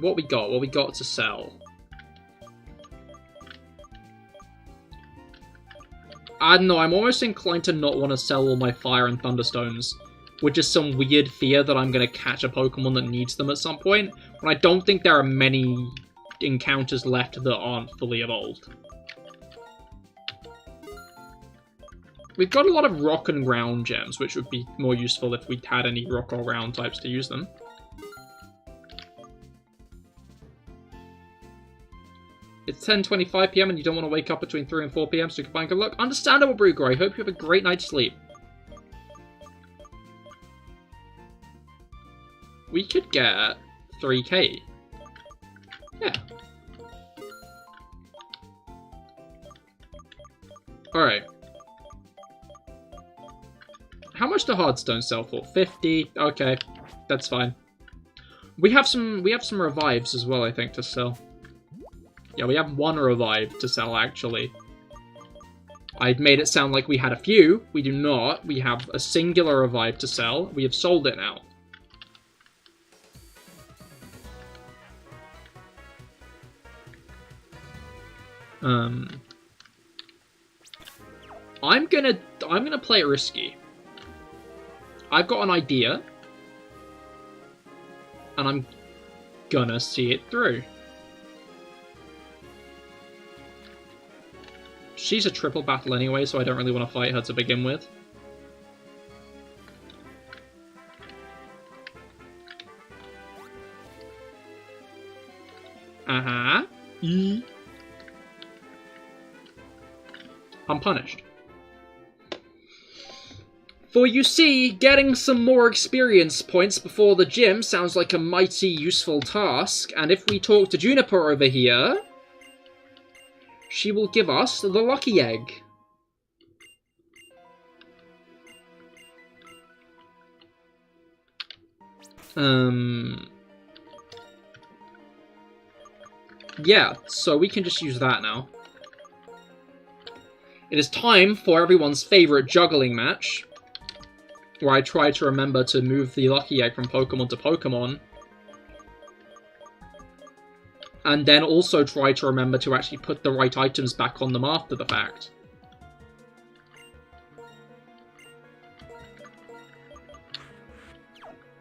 What we got? What we got to sell? I don't know, I'm almost inclined to not want to sell all my fire and thunderstones, with just some weird fear that I'm going to catch a Pokemon that needs them at some point, when I don't think there are many encounters left that aren't fully evolved. We've got a lot of rock and ground gems, which would be more useful if we had any rock or ground types to use them. It's 10:25 PM and you don't want to wake up between 3 and 4 PM so you can find good luck. Understandable, Brugger. I hope you have a great night's sleep. We could get 3k. Yeah. Alright. How much do hardstone sell for? 50. Okay, that's fine. We have some revives as well, I think, to sell. Yeah, we have one revive to sell, actually. I'd made it sound like we had a few. We do not. We have a singular revive to sell. We have sold it now. I'm gonna play it risky. I've got an idea. And I'm gonna see it through. She's a triple battle anyway, so I don't really want to fight her to begin with. Uh-huh. I'm punished. For you see, getting some more experience points before the gym sounds like a mighty useful task, and if we talk to Juniper over here, she will give us the lucky egg. Yeah, so we can just use that now. It is time for everyone's favorite juggling match, where I try to remember to move the lucky egg from Pokemon to Pokemon, and then also try to remember to actually put the right items back on them after the fact.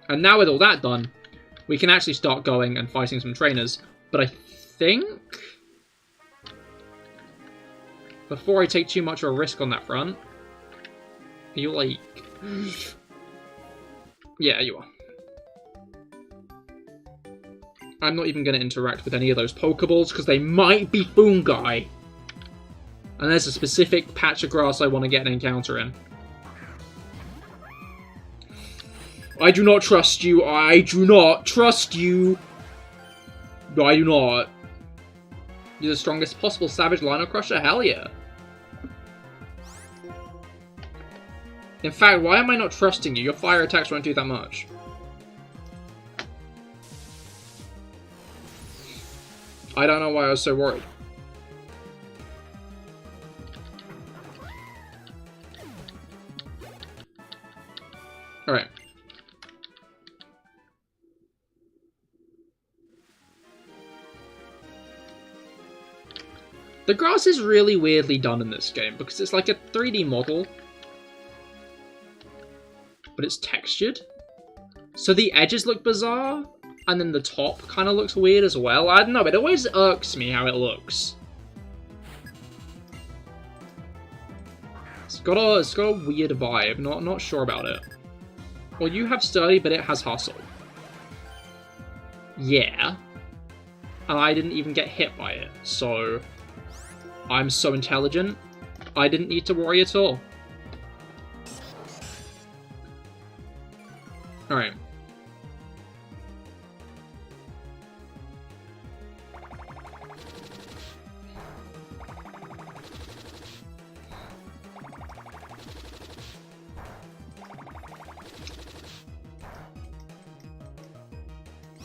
And now with all that done, we can actually start going and fighting some trainers. But I think, before I take too much of a risk on that front, are you like... Yeah, you are. I'm not even going to interact with any of those Pokeballs, because they might be fungi. And there's a specific patch of grass I want to get an encounter in. I do not trust you. I do not trust you. No, I do not. You're the strongest possible Savage Lino Crusher? Hell yeah. In fact, why am I not trusting you? Your fire attacks won't do that much. I don't know why I was so worried. Alright. The grass is really weirdly done in this game, because it's like a 3D model, but it's textured. So the edges look bizarre, and then the top kind of looks weird as well. I don't know, it always irks me how it looks. It's got a weird vibe, not sure about it. Well, you have sturdy, but it has hustle. Yeah. And I didn't even get hit by it, so I'm so intelligent. I didn't need to worry at all. Alright.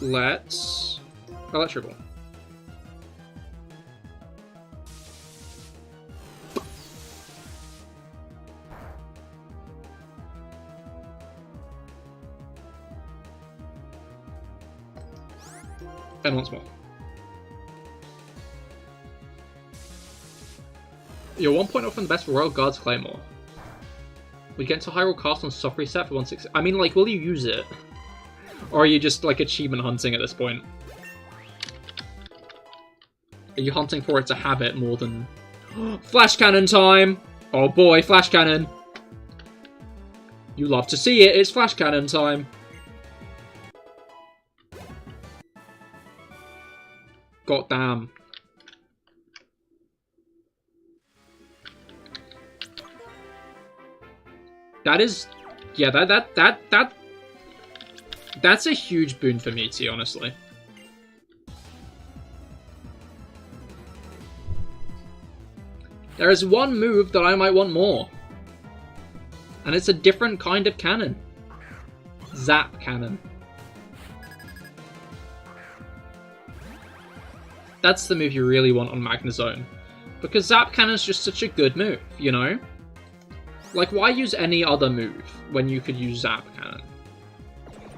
Let's... electrical. And once more. You're 1 point off from the best Royal Guards Claymore. We get into Hyrule Castle and soft reset for 160. I mean, like, will you use it? Or are you just, like, achievement hunting at this point? Are you hunting for it to have it more than... Flash cannon time! Oh boy, flash cannon! You love to see it, it's flash cannon time! God damn. That is... Yeah, that's a huge boon for me, too, honestly. There is one move that I might want more. And it's a different kind of cannon. Zap cannon. That's the move you really want on Magnezone. Because Zap Cannon's just such a good move, you know? Like, why use any other move when you could use Zap Cannon?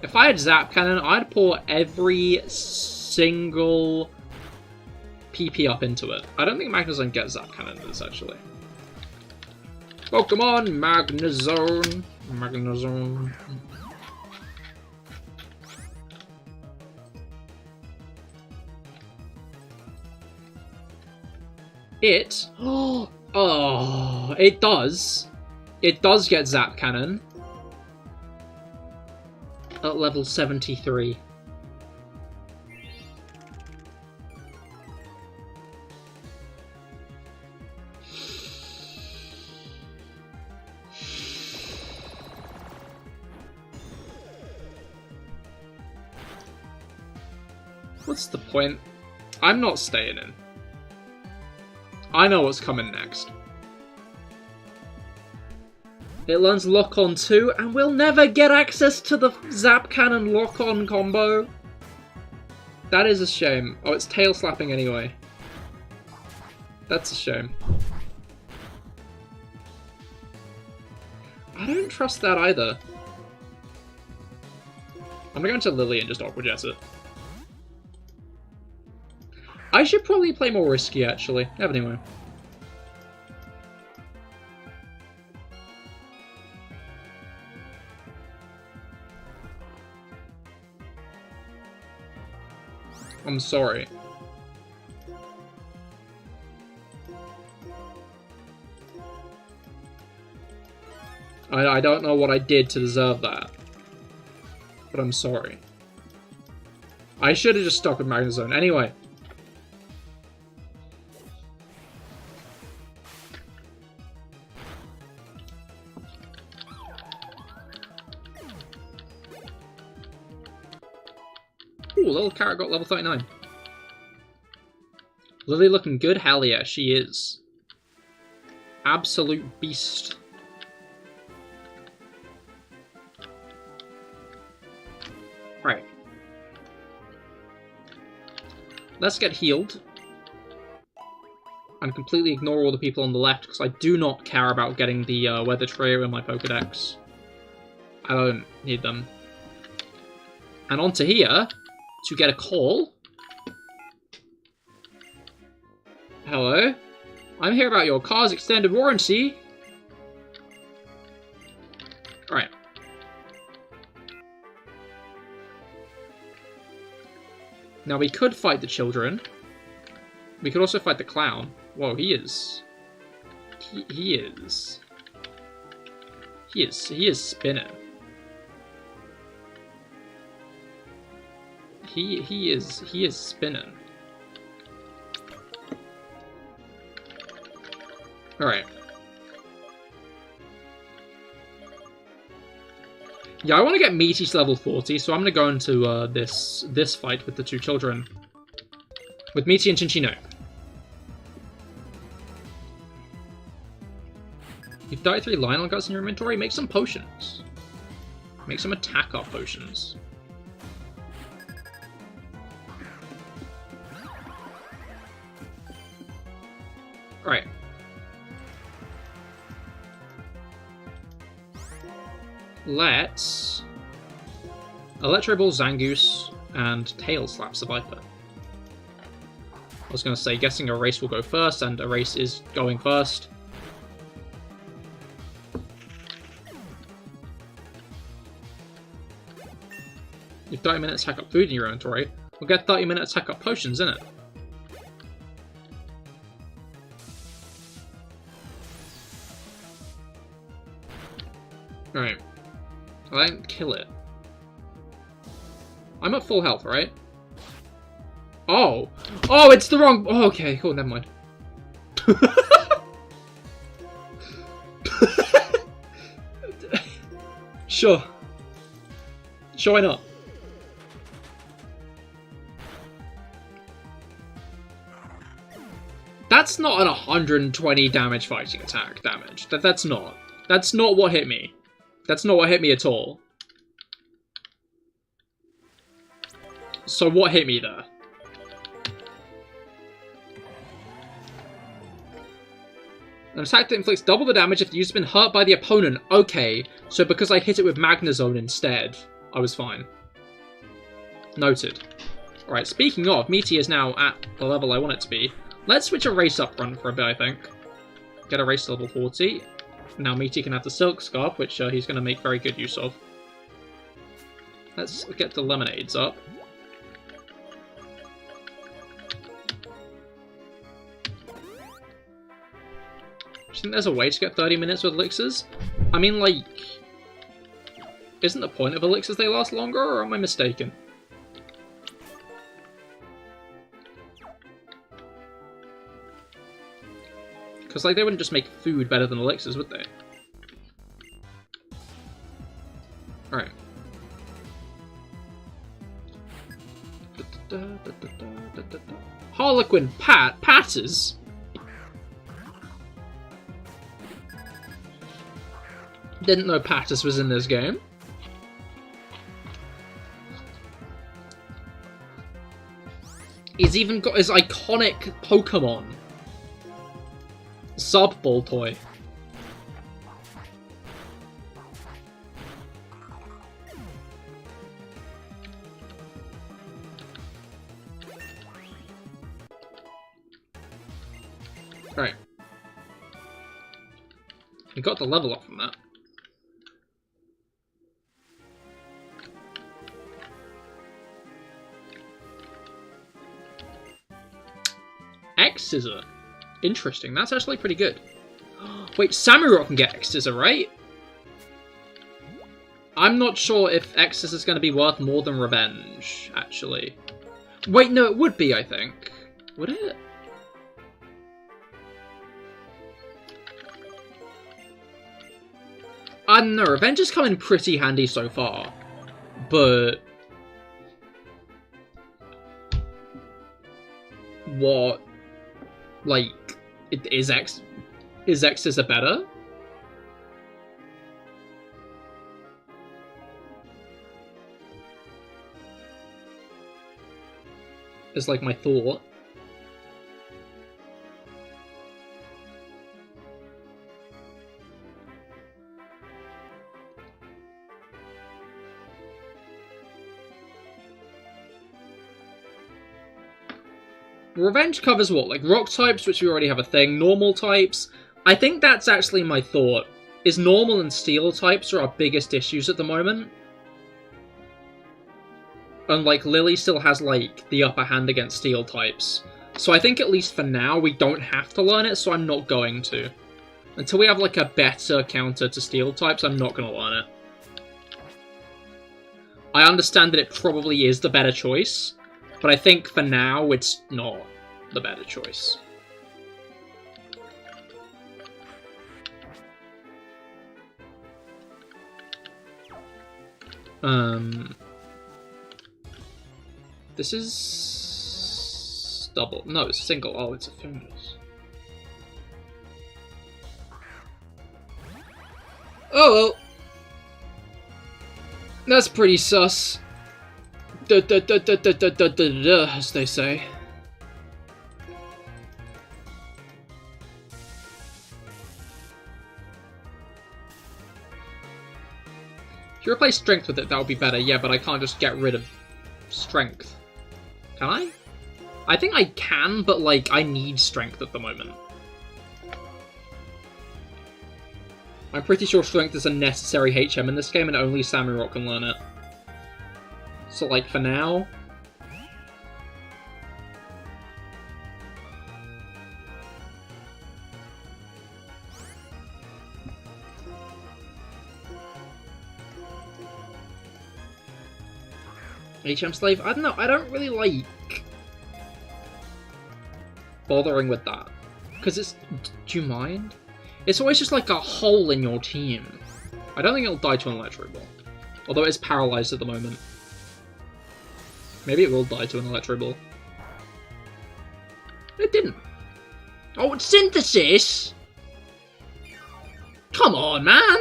If I had Zap Cannon, I'd pour every single PP up into it. I don't think Magnezone gets Zap Cannon in this, actually. Pokemon Magnezone. Magnezone. It... Oh, it does. It does get Zap Cannon. At level 73. What's the point? I'm not staying in. I know what's coming next. It learns Lock-On too, and we'll never get access to the Zap Cannon Lock-On combo. That is a shame. Oh, it's tail slapping anyway. That's a shame. I don't trust that either. I'm gonna go into Lily and just Aqua Jet it. I should probably play more risky, actually. Anyway. I'm sorry. I don't know what I did to deserve that. But I'm sorry. I should have just stuck with Magnezone. Anyway. Ooh, little carrot got level 39. Lily looking good? Hell yeah, she is. Absolute beast. Right. Let's get healed. And completely ignore all the people on the left, because I do not care about getting the weather trio in my Pokedex. I don't need them. And onto here, to get a call. Hello? I'm here about your car's extended warranty. Alright. Now we could fight the children. We could also fight the clown. Whoa, he is spinning. He is spinning. Alright. Yeah, I want to get Meaty to level 40, so I'm going to go into this fight with the two children. With Meaty and Chinchino. You've 33 Lionel guts in your inventory, make some potions. Make some attack up potions. Right. Let's Electro Ball Zangoose and Tail Slaps the Viper. I was going to say, guessing Erase will go first, and Erase is going first. You've 30 minutes attack up food in your inventory. We'll get 30 minutes attack up potions, innit? Alright. I didn't kill it. I'm at full health, right? Oh! Oh, it's the wrong... Oh, okay, cool, never mind. Sure. Sure, why not? That's not an 120 damage fighting attack damage. That's not. That's not what hit me. That's not what hit me at all. So what hit me there? An attack that inflicts double the damage if the user's been hurt by the opponent. Okay, so because I hit it with Magnezone instead, I was fine. Noted. Alright, speaking of, Meaty is now at the level I want it to be. Let's switch a race up run for a bit, I think. Get a race to level 40. Now Meaty can have the Silk Scarf, which he's going to make very good use of. Let's get the Lemonades up. Do you think there's a way to get 30 minutes with elixirs? I mean, like... Isn't the point of elixirs they last longer, or am I mistaken? Because, like, they wouldn't just make food better than elixirs, would they? Alright. Harlequin Patters? Didn't know Patters was in this game. He's even got his iconic Pokemon. Sub-Ball toy. Right. We got the level up from that. X-Scissor. Interesting, that's actually pretty good. Wait, Samurott can get X-Scissor, right? I'm not sure if X-Scissor is going to be worth more than Revenge, actually. Wait, no, it would be, I think. Would it? I don't know, Revenge has come in pretty handy so far. But... what? Like... Is X-Scissor better? Is like my thought. Revenge covers what? Like rock types, which we already have a thing, normal types. I think that's actually my thought. Is normal and steel types are our biggest issues at the moment. And like Lily still has like the upper hand against steel types. So I think at least for now we don't have to learn it, so I'm not going to. Until we have like a better counter to steel types, I'm not going to learn it. I understand that it probably is the better choice. But I think for now, it's not the better choice. This is double. No, it's single. Oh, it's a fungus. Oh well. That's pretty sus. As they say. If you replace strength with it, that would be better. Yeah, but I can't just get rid of strength. Can I? I think I can, but, like, I need strength at the moment. I'm pretty sure strength is a necessary HM in this game, and only Samurott can learn it. So, like, for now... HM Slave? I don't know, I don't really like bothering with that. Because it's... Do you mind? It's always just like a hole in your team. I don't think it'll die to an Electro Ball. Although it's paralyzed at the moment. Maybe it will die to an Electro Ball. It didn't. Oh, it's Synthesis! Come on, man!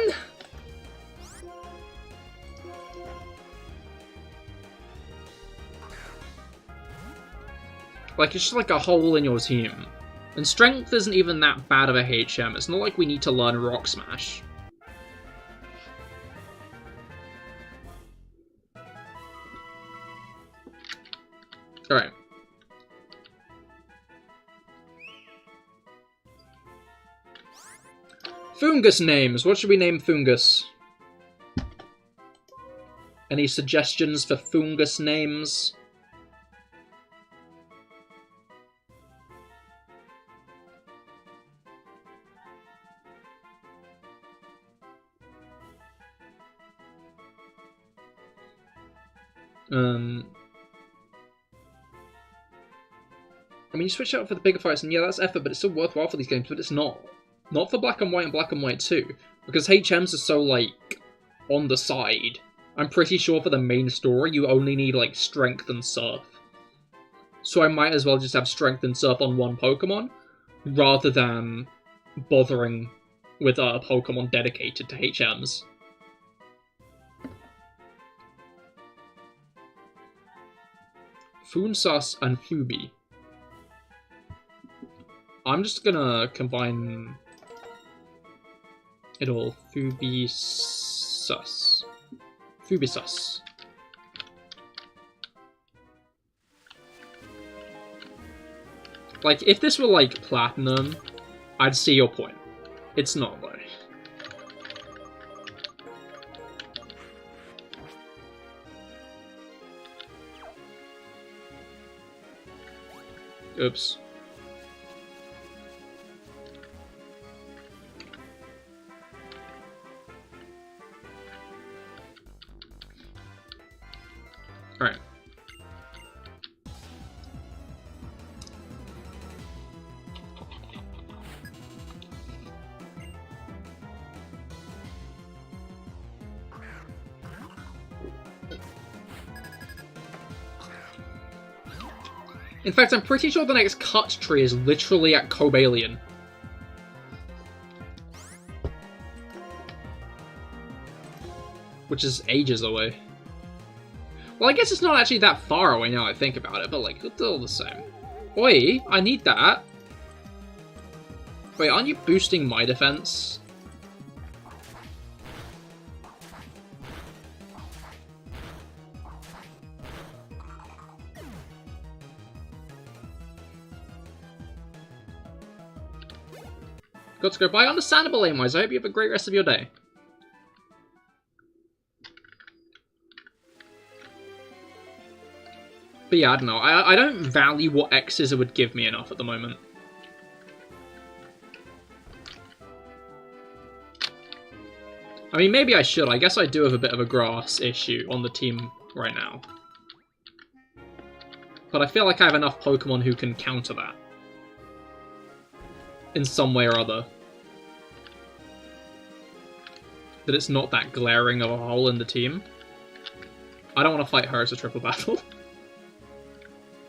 Like, it's just like a hole in your team. And Strength isn't even that bad of a HM. It's not like we need to learn Rock Smash. Alright. Fungus names. What should we name Fungus? Any suggestions for Fungus names? I mean, you switch out for the bigger fights, and yeah, that's effort, but it's still worthwhile for these games, but it's not. Not for Black and White and Black and White 2, because HMs are so, like, on the side. I'm pretty sure for the main story, you only need, like, Strength and Surf. So I might as well just have Strength and Surf on one Pokemon, rather than bothering with a Pokemon dedicated to HMs. Foonsus and Fubi. I'm just gonna combine it all. Fubisus. Fubisus. Like, if this were, like, Platinum, I'd see your point. It's not, though. Oops. Alright. In fact, I'm pretty sure the next cut tree is literally at Cobalion. Which is ages away. Well, I guess it's not actually that far away now I think about it, but, like, it's all the same. Oi, I need that. Wait, aren't you boosting my defense? Got to go by. Understandable, aim-wise. I hope you have a great rest of your day. But yeah, I don't know. I don't value what X-Scissor would give me enough at the moment. I mean, maybe I should. I guess I do have a bit of a grass issue on the team right now. But I feel like I have enough Pokemon who can counter that. In some way or other. That it's not that glaring of a hole in the team. I don't want to fight her as a triple battle.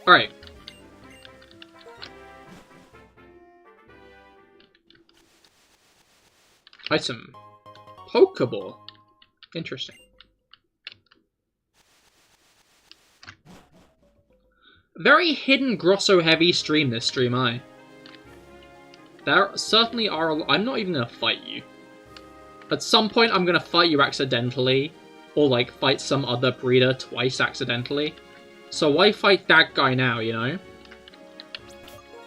Alright. Item. Pokeball. Interesting. Very hidden Grosso heavy stream this stream, There certainly are I'm not even gonna fight you. At some point I'm gonna fight you accidentally, or like fight some other breeder twice accidentally. So why fight that guy now, you know?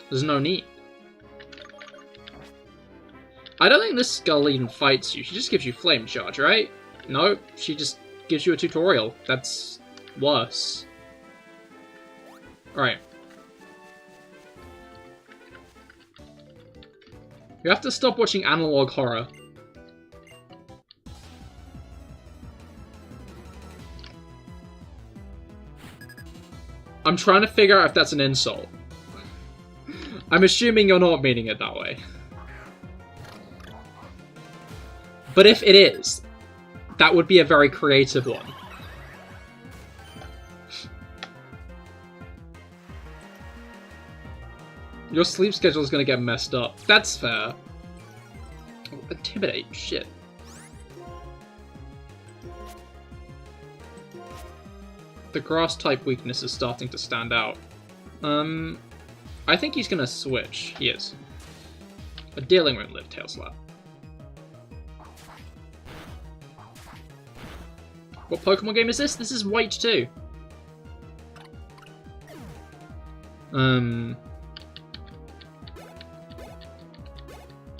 There's no need. I don't think this skull even fights you, she just gives you flame charge, right? No, she just gives you a tutorial. That's worse. Alright. You have to stop watching analog horror. I'm trying to figure out if that's an insult. I'm assuming you're not meaning it that way. But if it is, that would be a very creative one. Your sleep schedule is going to get messed up. That's fair. Oh, intimidate. Shit. The grass type weakness is starting to stand out. I think he's going to switch. He is. A dealing won't live, Tail Slap. What Pokemon game is this? This is White 2.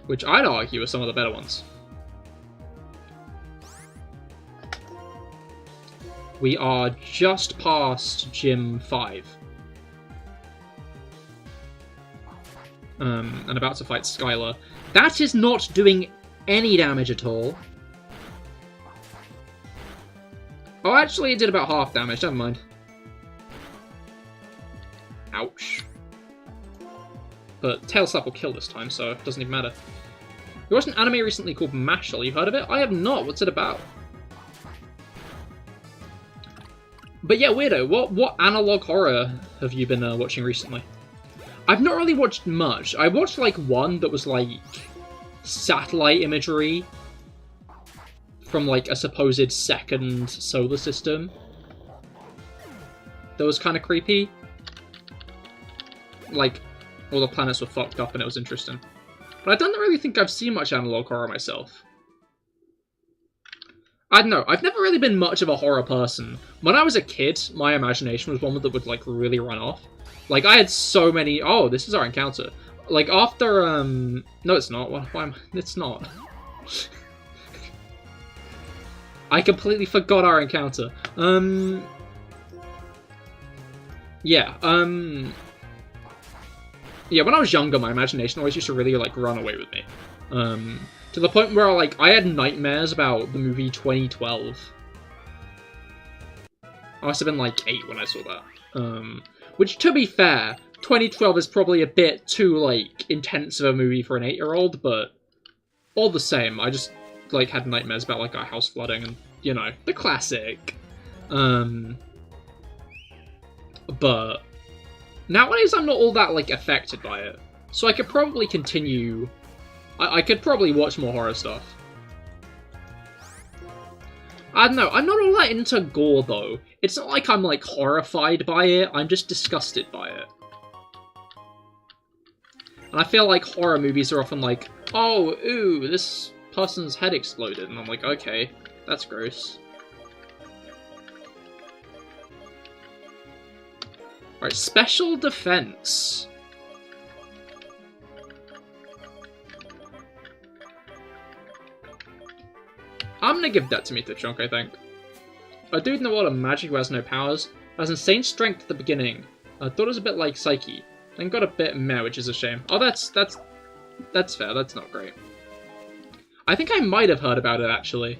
Which I'd argue are some of the better ones. We are just past Gym 5. And about to fight Skylar. That is not doing any damage at all. Oh, actually it did about half damage, never mind. Ouch. But Tail Slap will kill this time, so it doesn't even matter. There was an anime recently called Mashal. You heard of it? I have not. What's it about? But yeah, Weirdo, what analog horror have you been watching recently? I've not really watched much. I watched like one that was like satellite imagery from like a supposed second solar system. That was kind of creepy. Like, all the planets were fucked up and it was interesting. But I don't really think I've seen much analog horror myself. I don't know, I've never really been much of a horror person. When I was a kid, my imagination was one that would like really run off. Like, I had so many... Oh, this is our encounter. Like, after, no, it's not. Why am I... It's not. I completely forgot our encounter. Yeah, yeah, when I was younger, my imagination always used to really, like, run away with me. To the point where, like, I had nightmares about the movie 2012. I must have been, like, 8 when I saw that. Which, to be fair, 2012 is probably a bit too, like, intense of a movie for an 8-year-old, but all the same, I just, like, had nightmares about, like, our house flooding and, you know, the classic. But nowadays I'm not all that, like, affected by it. So I could probably continue... I could probably watch more horror stuff. I don't know, I'm not all that into gore, though. It's not like I'm, like, horrified by it, I'm just disgusted by it. And I feel like horror movies are often like, oh, ooh, this person's head exploded. And I'm like, okay, that's gross. Alright, special defense. I'm gonna give that to me to Chunk, I think. A dude in the world of magic who has no powers, has insane strength at the beginning. I thought it was a bit like Psyche, then got a bit meh, which is a shame. Oh, that's fair, that's not great. I think I might have heard about it, actually.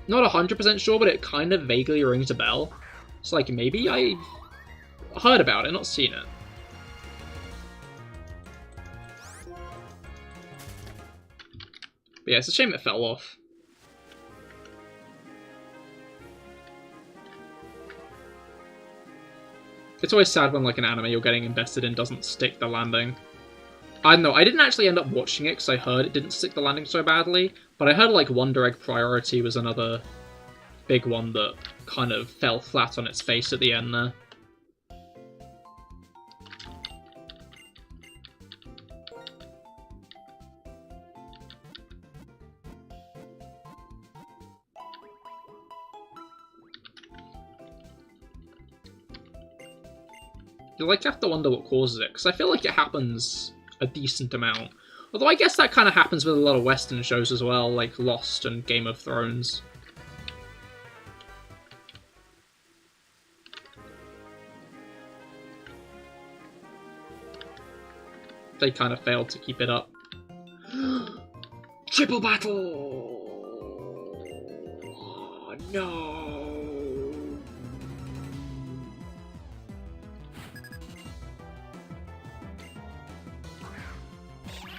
Not 100% sure, but it kind of vaguely rings a bell. It's like, maybe I've heard about it, not seen it. But yeah, it's a shame it fell off. It's always sad when like an anime you're getting invested in doesn't stick the landing. I don't know, I didn't actually end up watching it because I heard it didn't stick the landing so badly, but I heard like Wonder Egg Priority was another big one that kind of fell flat on its face at the end there. You like have to wonder what causes it, because I feel like it happens a decent amount. Although I guess that kind of happens with a lot of Western shows as well, like Lost and Game of Thrones. They kind of failed to keep it up. Triple battle! Oh, no!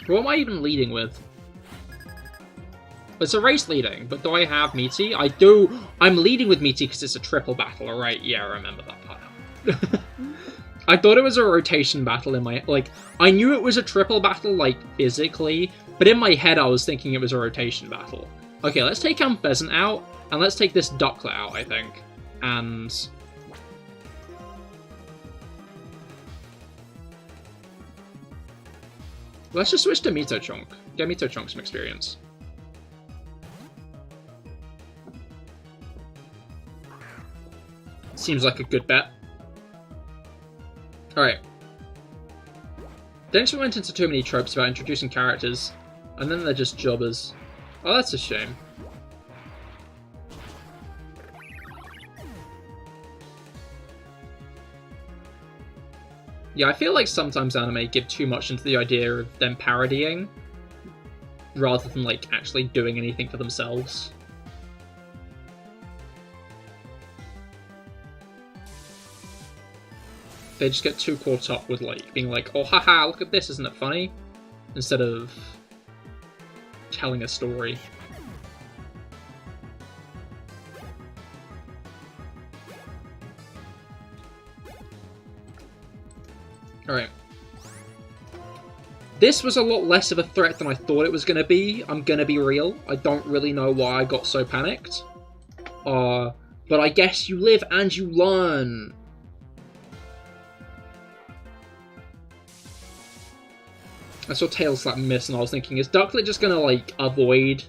What am I even leading with? It's a race leading, but do I have Meaty? I do. I'm leading with Meaty because it's a triple battle, alright? Yeah, I remember that part now. I thought it was a rotation battle in my... Like, I knew it was a triple battle, like, physically, but in my head I was thinking it was a rotation battle. Okay, let's take Pheasant out, and let's take this Ducklet out, I think. And... let's just switch to Mitochunk. Get Mitochunk some experience. Seems like a good bet. Alright. Thanks for went into too many tropes about introducing characters, and then they're just jobbers. Oh, that's a shame. Yeah, I feel like sometimes anime give too much into the idea of them parodying, rather than, like, actually doing anything for themselves. They just get too caught up with, like, being like, oh, haha, look at this, isn't it funny? Instead of telling a story. Alright. This was a lot less of a threat than I thought it was going to be. I'm going to be real. I don't really know why I got so panicked. But I guess you live and you learn. I saw Tail Slap miss and I was thinking, is Ducklet just going to, like, avoid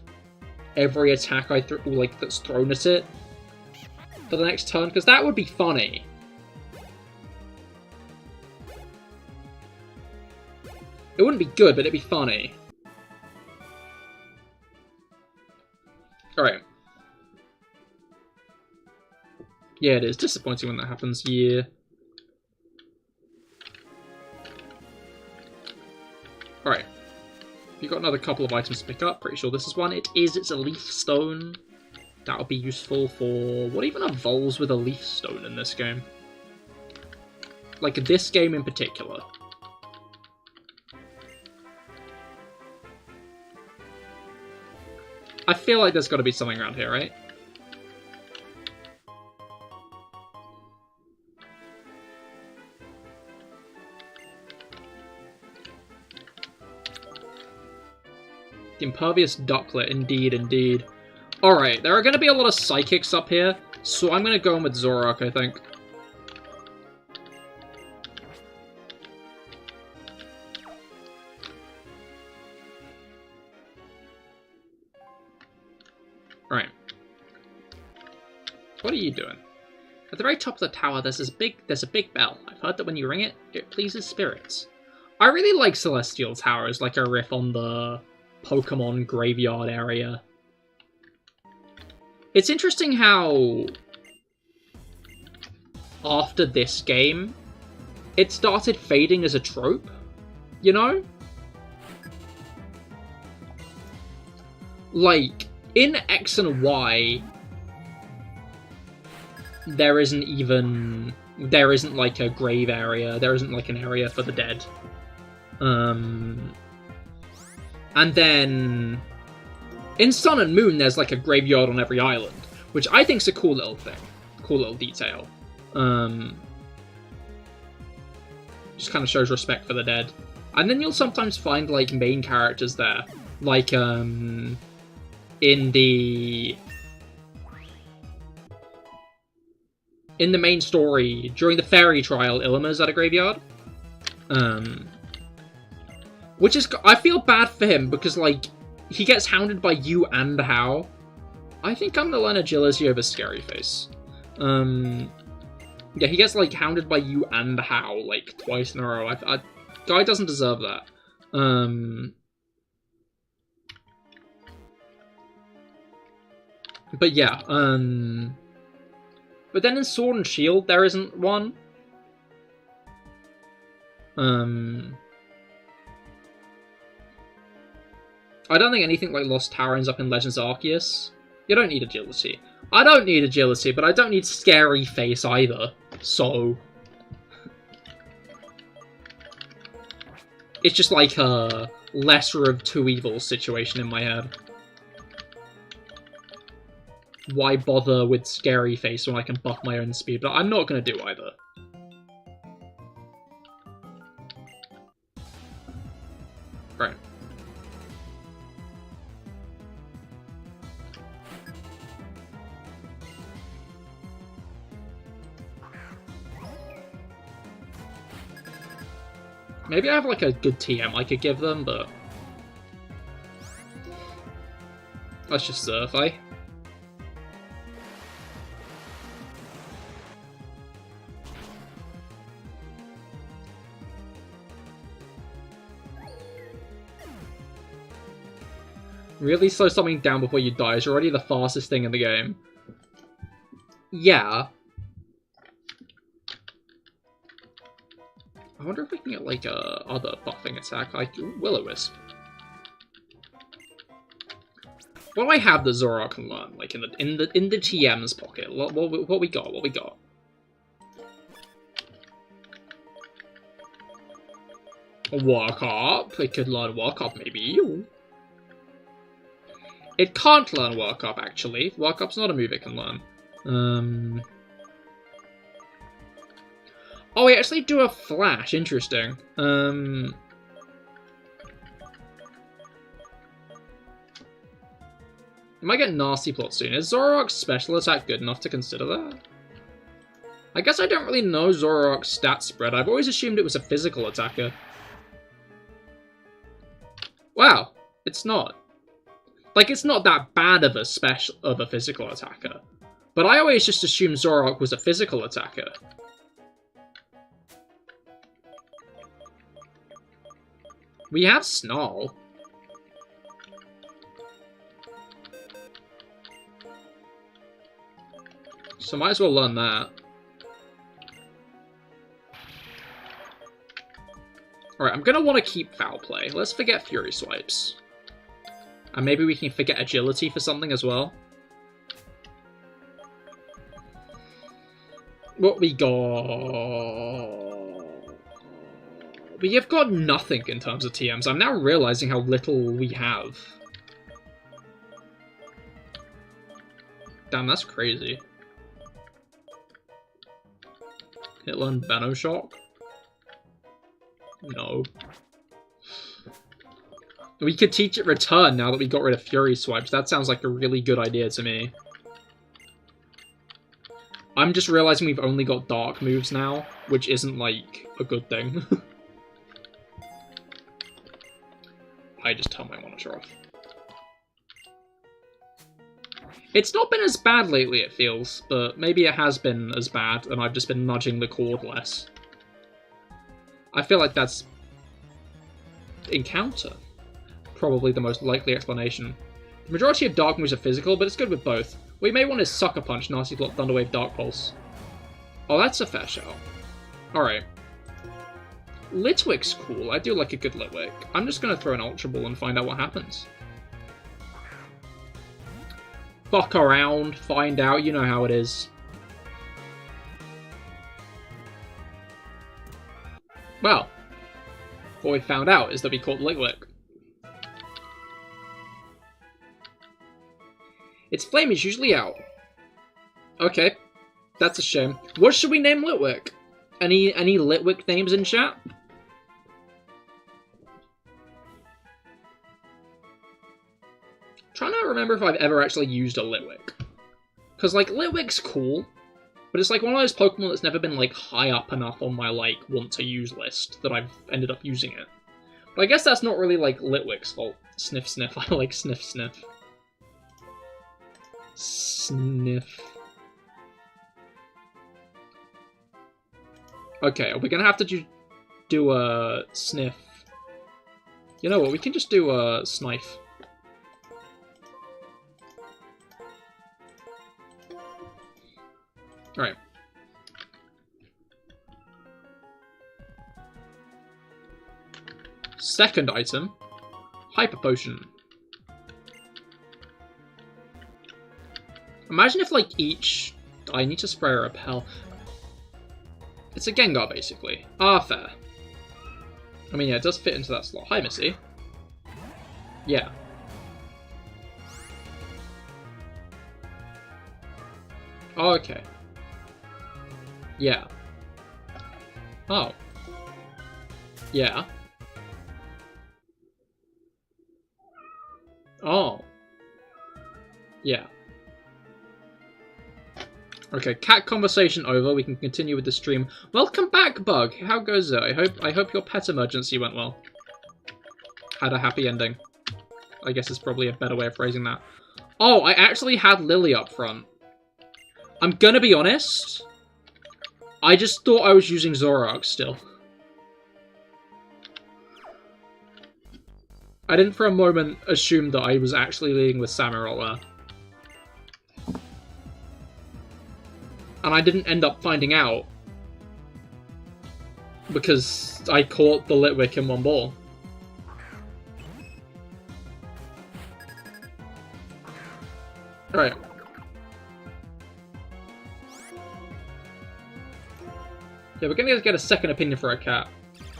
every attack that's thrown at it for the next turn? Because that would be funny. It wouldn't be good, but it'd be funny. Alright. Yeah, it is. Disappointing when that happens. Yeah. Alright. You've got another couple of items to pick up. Pretty sure this is one. It's a leaf stone. That'll be useful for... what even evolves with a leaf stone in this game? Like, this game in particular. I feel like there's got to be something around here, right? The Impervious Ducklet, indeed, indeed. Alright, there are going to be a lot of Psychics up here, so I'm going to go in with Zorak, I think. Alright. What are you doing? At the very top of the tower, there's a big bell. I've heard that when you ring it, it pleases spirits. I really like Celestial Tower as like a riff on the Pokemon graveyard area. It's interesting how after this game, it started fading as a trope, you know? Like, in X and Y, there isn't like a grave area, there isn't like an area for the dead. And then in Sun and Moon, there's like a graveyard on every island, which I think's a cool little thing, cool little detail. Just kind of shows respect for the dead. And then you'll sometimes find, like, main characters there. Like, in the main story, during the fairy trial, Illima's at a graveyard. Which is... I feel bad for him, because, like, he gets hounded by you and How. I think I'm gonna learn Agility over Scary Face. Yeah, he gets, like, hounded by you and How, like, twice in a row. Guy doesn't deserve that. But yeah, but then in Sword and Shield, there isn't one. I don't think anything like Lost Tower ends up in Legends Arceus. You don't need Agility. I don't need Agility, but I don't need Scary Face either. So... it's just like a lesser of two evils situation in my head. Why bother with Scary Face when I can buff my own speed? But I'm not going to do either. Right. Maybe I have, like, a good TM I could give them, but... let's just surf, eh? Really slow something down before you die is already the fastest thing in the game. Yeah. I wonder if we can get, like, a other buffing attack, like Will-O-Wisp. What do I have that Zoroark can learn? Like, in the TM's pocket? What we got? What we got? Work Up. It could learn Work Up, maybe. It can't learn Work Up, actually. Work Up's not a move it can learn. Oh, we actually do a flash. Interesting. It might get Nasty Plot soon. Is Zoroark's special attack good enough to consider that? I guess I don't really know Zoroark's stat spread. I've always assumed it was a physical attacker. Wow, it's not. Like, it's not that bad of a physical attacker. But I always just assumed Zoroark was a physical attacker. We have Snarl. So might as well learn that. Alright, I'm gonna want to keep Foul Play. Let's forget Fury Swipes. And maybe we can forget Agility for something as well. What we got... we have got nothing in terms of TMs. I'm now realizing how little we have. Damn, that's crazy. Can it learn Venoshock? No. We could teach it Return now that we got rid of Fury Swipes. That sounds like a really good idea to me. I'm just realizing we've only got Dark moves now, which isn't, like, a good thing. I just turned my monitor off. It's not been as bad lately, it feels, but maybe it has been as bad, and I've just been nudging the cord less. I feel like that's... Encounter. Probably the most likely explanation. The majority of Dark moves are physical, but it's good with both. What you may want is Sucker Punch, Nasty Plot, Thunderwave, Dark Pulse. Oh, that's a fair shout. Alright. Litwick's cool. I do like a good Litwick. I'm just gonna throw an Ultra Ball and find out what happens. Fuck around, find out, you know how it is. Well, what we found out is that we caught Litwick. Its flame is usually out. Okay, that's a shame. What should we name Litwick? Any Litwick names in chat? Trying to remember if I've ever actually used a Litwick. Because, like, Litwick's cool, but it's like one of those Pokemon that's never been, like, high up enough on my, like, want-to-use list that I've ended up using it. But I guess that's not really, like, Litwick's fault. Sniff, sniff. I like sniff, sniff. Sniff. Okay, are we gonna have to do a sniff? You know what, we can just do a snife. Alright. Second item, Hyper Potion. Imagine if, like, each... I need to spray a repel. It's a Gengar, basically. Ah, fair. I mean, yeah, it does fit into that slot. Hi, Missy. Yeah. Oh, okay. Yeah. Oh. Yeah. Oh. Yeah. Okay, cat conversation over. We can continue with the stream. Welcome back, Bug. How goes it? I hope your pet emergency went well. Had a happy ending. I guess is probably a better way of phrasing that. Oh, I actually had Lily up front. I'm gonna be honest. I just thought I was using Zoroark still. I didn't for a moment assume that I was actually leading with Samurott there. And I didn't end up finding out. Because I caught the Litwick in one ball. Alright. Yeah, we're gonna get a second opinion for our cat.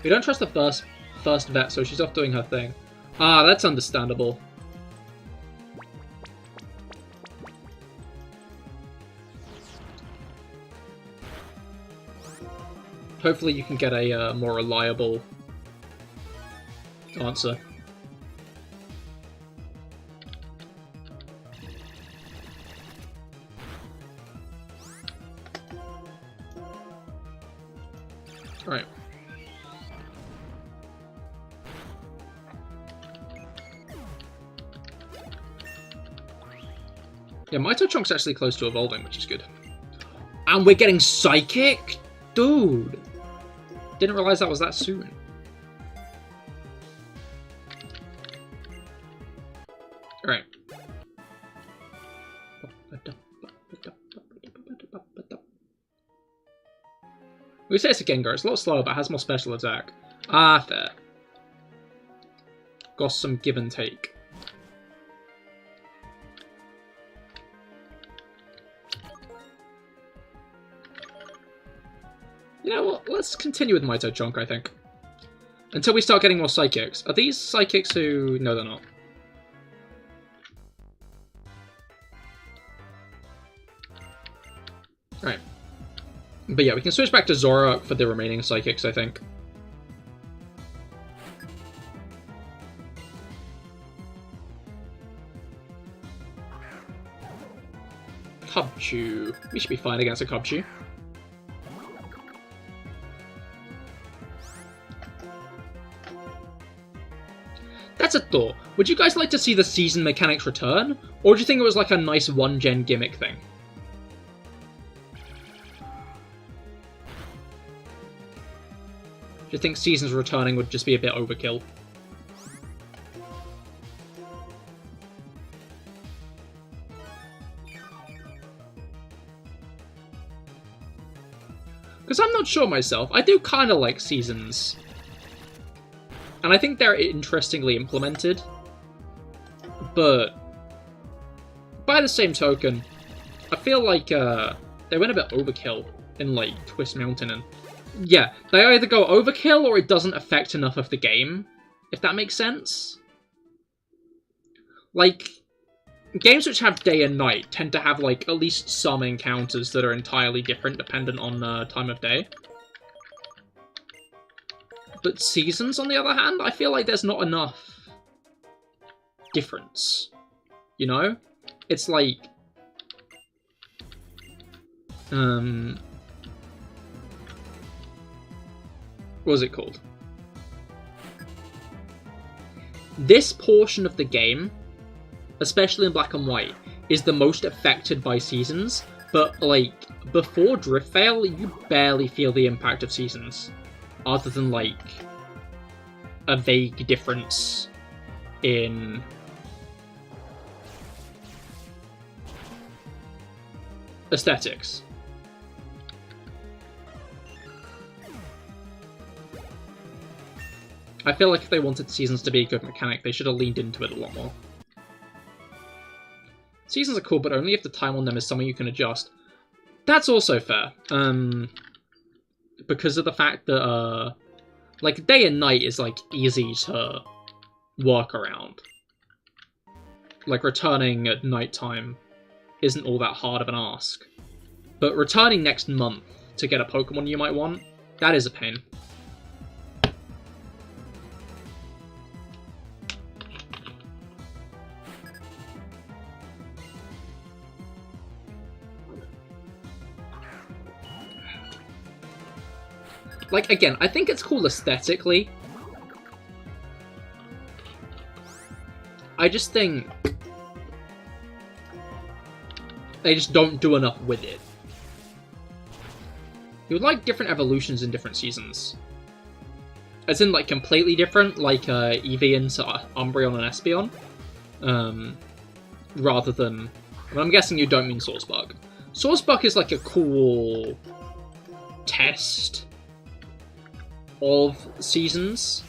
We don't trust the first vet, so she's off doing her thing. Ah, that's understandable. Hopefully you can get a more reliable answer. Alright. Yeah, Mitochunk's actually close to evolving, which is good. And we're getting Psychic? Dude! Didn't realize that was that soon. Alright. We say it's a Gengar. It's a lot slower, but has more special attack. Ah, fair. Got some give and take. You know what? Let's continue with Mitochunk, I think. Until we start getting more Psychics. Are these Psychics who... No, they're not. Alright. But yeah, we can switch back to Zoroark for the remaining Psychics, I think. Cubchoo. We should be fine against a Cubchoo. That's a thought. Would you guys like to see the season mechanics return? Or do you think it was like a nice one-gen gimmick thing? Do you think seasons returning would just be a bit overkill? Because I'm not sure myself. I do kind of like seasons. And I think they're interestingly implemented. But by the same token, I feel like they went a bit overkill in like Twist Mountain, and yeah, they either go overkill or it doesn't affect enough of the game, if that makes sense. Like, games which have day and night tend to have like at least some encounters that are entirely different dependent on time of day. But seasons, on the other hand, I feel like there's not enough difference. You know? It's like... what was it called? This portion of the game, especially in Black and White, is the most affected by seasons, but, like, before Drift Veil, you barely feel the impact of seasons, other than, like, a vague difference in aesthetics. I feel like if they wanted seasons to be a good mechanic, they should have leaned into it a lot more. Seasons are cool, but only if the time on them is something you can adjust. That's also fair. Because of the fact that, like, day and night is, like, easy to work around. Like, returning at nighttime isn't all that hard of an ask. But returning next month to get a Pokemon you might want, that is a pain. Like, again, I think it's cool aesthetically. I just think they just don't do enough with it. You would like different evolutions in different seasons. As in, like, completely different, like Eevee into Umbreon and Espeon. Rather than... Well, I'm guessing you don't mean Sourcebuck. Sourcebuck is, like, a cool test of seasons,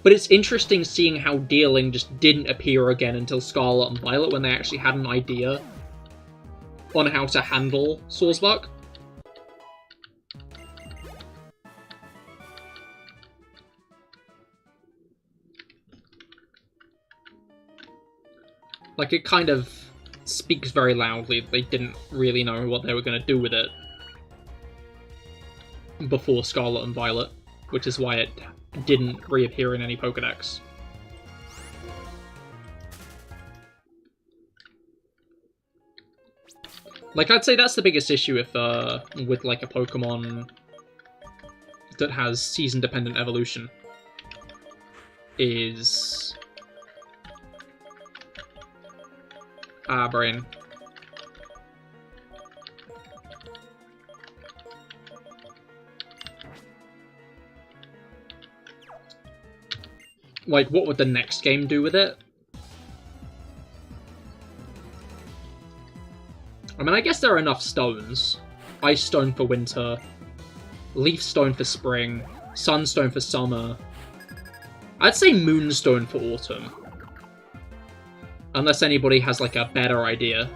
but it's interesting seeing how Dealing just didn't appear again until Scarlet and Violet, when they actually had an idea on how to handle Sourcebuck. Like, it kind of speaks very loudly. They didn't really know what they were going to do with it before Scarlet and Violet, which is why it didn't reappear in any Pokédex. Like, I'd say that's the biggest issue if, with, like, a Pokemon that has season-dependent evolution, is... brain. Like, what would the next game do with it? I mean, I guess there are enough stones. Ice Stone for winter, Leaf Stone for spring, Sunstone for summer. I'd say Moonstone for autumn. Unless anybody has, like, a better idea.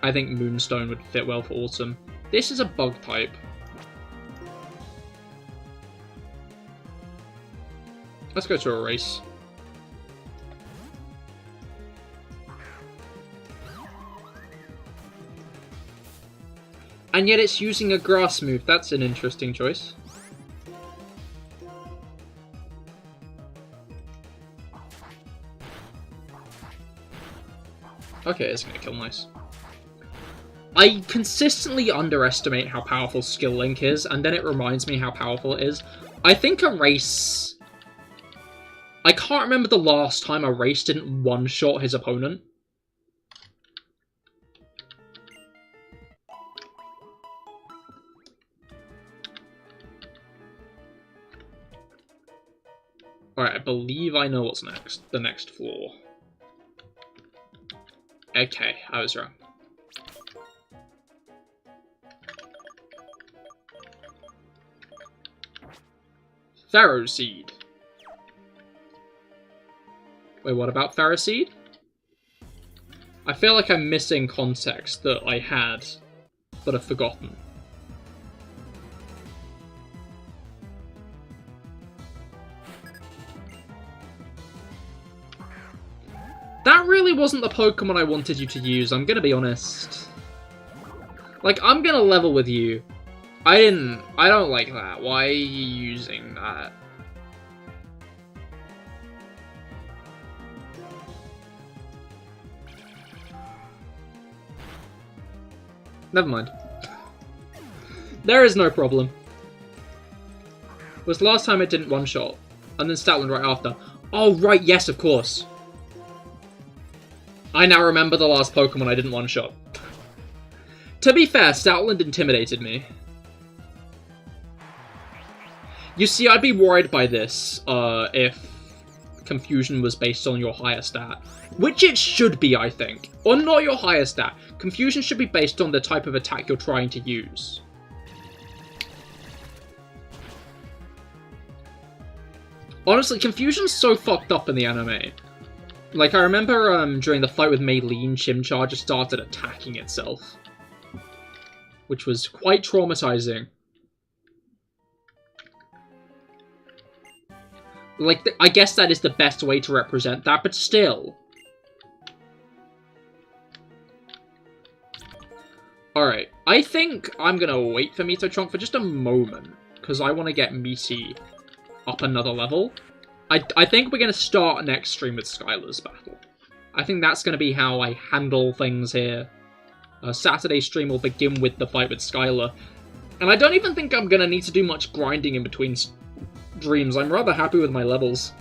I think Moonstone would fit well for autumn. This is a bug type. Let's go to a race. And yet it's using a grass move. That's an interesting choice. Okay, it's gonna kill nice. I consistently underestimate how powerful Skill Link is, and then it reminds me how powerful it is. I think a race... I can't remember the last time a race didn't one-shot his opponent. Alright, I believe I know what's next. The next floor. Okay, I was wrong. Ferroseed. Wait, what about Ferroseed? I feel like I'm missing context that I had, but I've forgotten. That really wasn't the Pokemon I wanted you to use, I'm gonna be honest. Like, I'm gonna level with you. I don't like that. Why are you using that? Never mind. There is no problem. It was the last time it didn't one-shot. And then Statland right after. Oh, right, yes, of course. I now remember the last Pokemon I didn't one-shot. To be fair, Statland intimidated me. You see, I'd be worried by this if Confusion was based on your higher stat. Which it should be, I think. Or not your higher stat. Confusion should be based on the type of attack you're trying to use. Honestly, Confusion's so fucked up in the anime. Like, I remember during the fight with Maylene, Chimchar just started attacking itself. Which was quite traumatizing. Like, I guess that is the best way to represent that, but still. Alright, I think I'm gonna wait for Mitochonk for just a moment, because I want to get Meaty up another level. I think we're going to start next stream with Skylar's battle. I think that's going to be how I handle things here. Saturday stream will begin with the fight with Skylar. And I don't even think I'm going to need to do much grinding in between streams. I'm rather happy with my levels.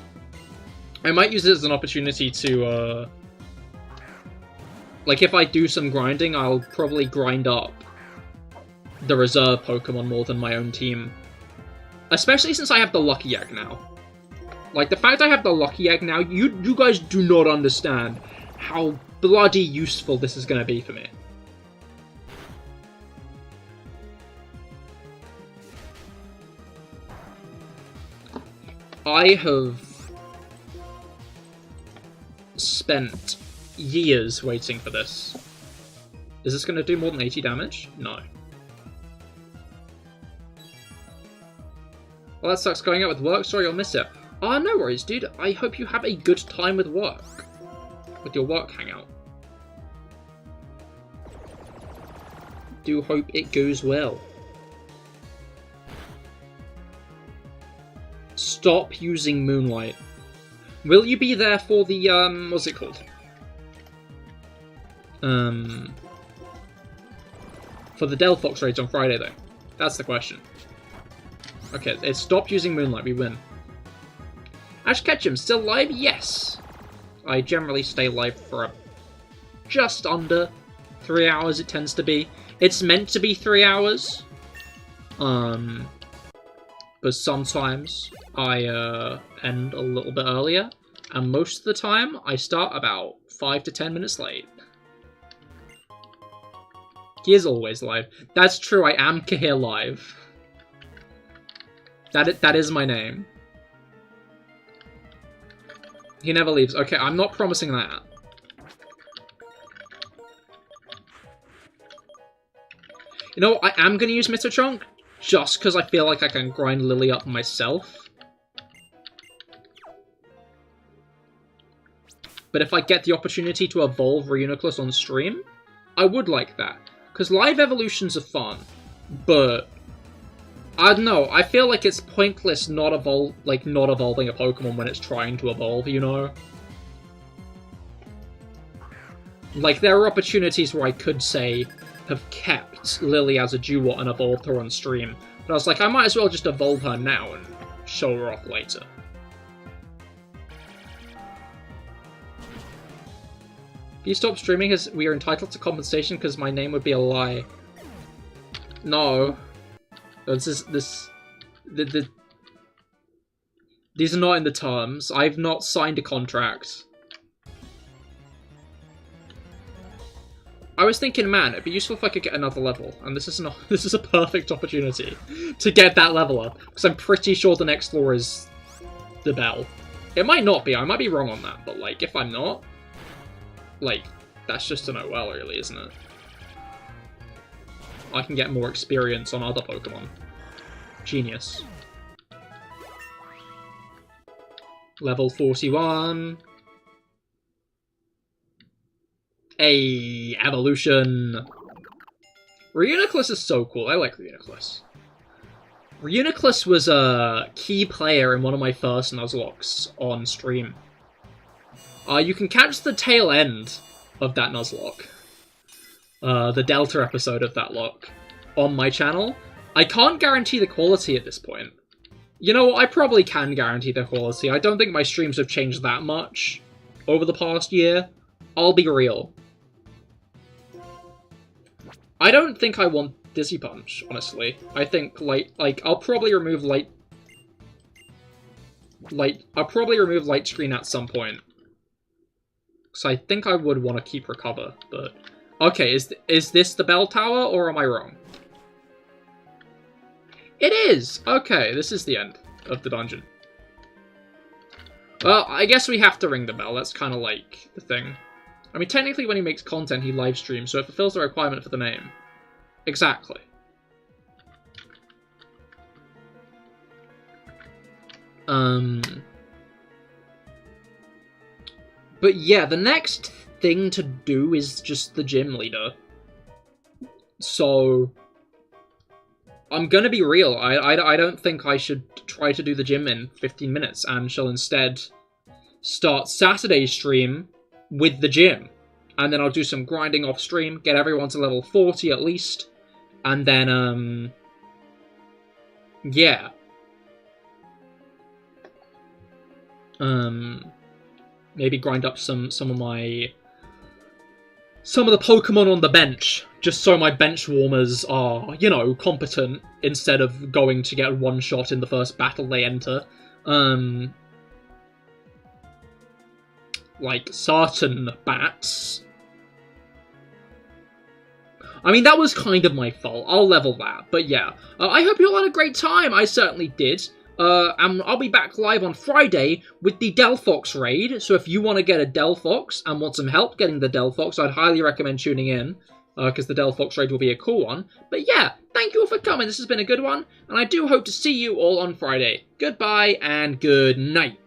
I might use it as an opportunity to, like, if I do some grinding, I'll probably grind up the reserve Pokemon more than my own team. Especially since I have the Lucky Egg now. Like, the fact I have the Lucky Egg now, you guys do not understand how bloody useful this is going to be for me. I have spent years waiting for this. Is this going to do more than 80 damage? No. Well, that sucks going out with work. Sorry, you'll miss it. Ah, no worries, dude. I hope you have a good time with work. With your work hangout. Do hope it goes well. Stop using Moonlight. Will you be there for the, what's it called? For the Delphox raids on Friday, though? That's the question. Okay, it's stop using Moonlight, we win. Ash Ketchum, still live? Yes! I generally stay live for just under 3 hours, it tends to be. It's meant to be 3 hours. But sometimes I end a little bit earlier. And most of the time, I start about 5 to 10 minutes late. He is always live. That's true, I am CahirLIVE. That is my name. He never leaves. Okay, I'm not promising that. You know, I am going to use Mitochonk, just because I feel like I can grind Lily up myself. But if I get the opportunity to evolve Reuniclus on stream, I would like that. Because live evolutions are fun, but I don't know, I feel like it's pointless not evolving a Pokemon when it's trying to evolve, you know? Like, there are opportunities where I could, say, have kept Lily as a Dewott and evolved her on stream. But I was like, I might as well just evolve her now and show her off later. If you stop streaming, we are entitled to compensation because my name would be a lie. No. These are not in the terms. I've not signed a contract. I was thinking, man, it'd be useful if I could get another level, and this is a perfect opportunity to get that level up, because I'm pretty sure the next floor is the bell. It might not be, I might be wrong on that, but like, if I'm not, like, that's just an OL really, isn't it? I can get more experience on other Pokemon. Genius. Level 41. Hey, evolution. Reuniclus is so cool. I like Reuniclus. Reuniclus was a key player in one of my first Nuzlockes on stream. You can catch the tail end of that Nuzlocke. The Delta episode of that lock on my channel. I can't guarantee the quality at this point. You know what? I probably can guarantee the quality. I don't think my streams have changed that much over the past year. I'll be real. I don't think I want Dizzy Punch, honestly. I think, like, I'll probably remove I'll probably remove Light Screen at some point. So I think I would want to keep Recover, but... Okay, is this the bell tower, or am I wrong? It is! Okay, this is the end of the dungeon. Well, I guess we have to ring the bell. That's kind of like the thing. I mean, technically when he makes content, he live streams, so it fulfills the requirement for the name. Exactly. But yeah, the next thing to do is just the gym leader. So... I'm gonna be real, I don't think I should try to do the gym in 15 minutes, and shall instead start Saturday's stream with the gym. And then I'll do some grinding off stream, get everyone to level 40 at least, and then, yeah. Maybe grind up some of the Pokemon on the bench, just so my bench warmers are, you know, competent, instead of going to get one shot in the first battle they enter. Like, certain bats. I mean, that was kind of my fault. I'll level that, but yeah. I hope you all had a great time. I certainly did. And I'll be back live on Friday with the Delphox raid, so if you want to get a Delphox and want some help getting the Delphox, I'd highly recommend tuning in, because the Delphox raid will be a cool one. But yeah, thank you all for coming, this has been a good one, and I do hope to see you all on Friday. Goodbye, and good night.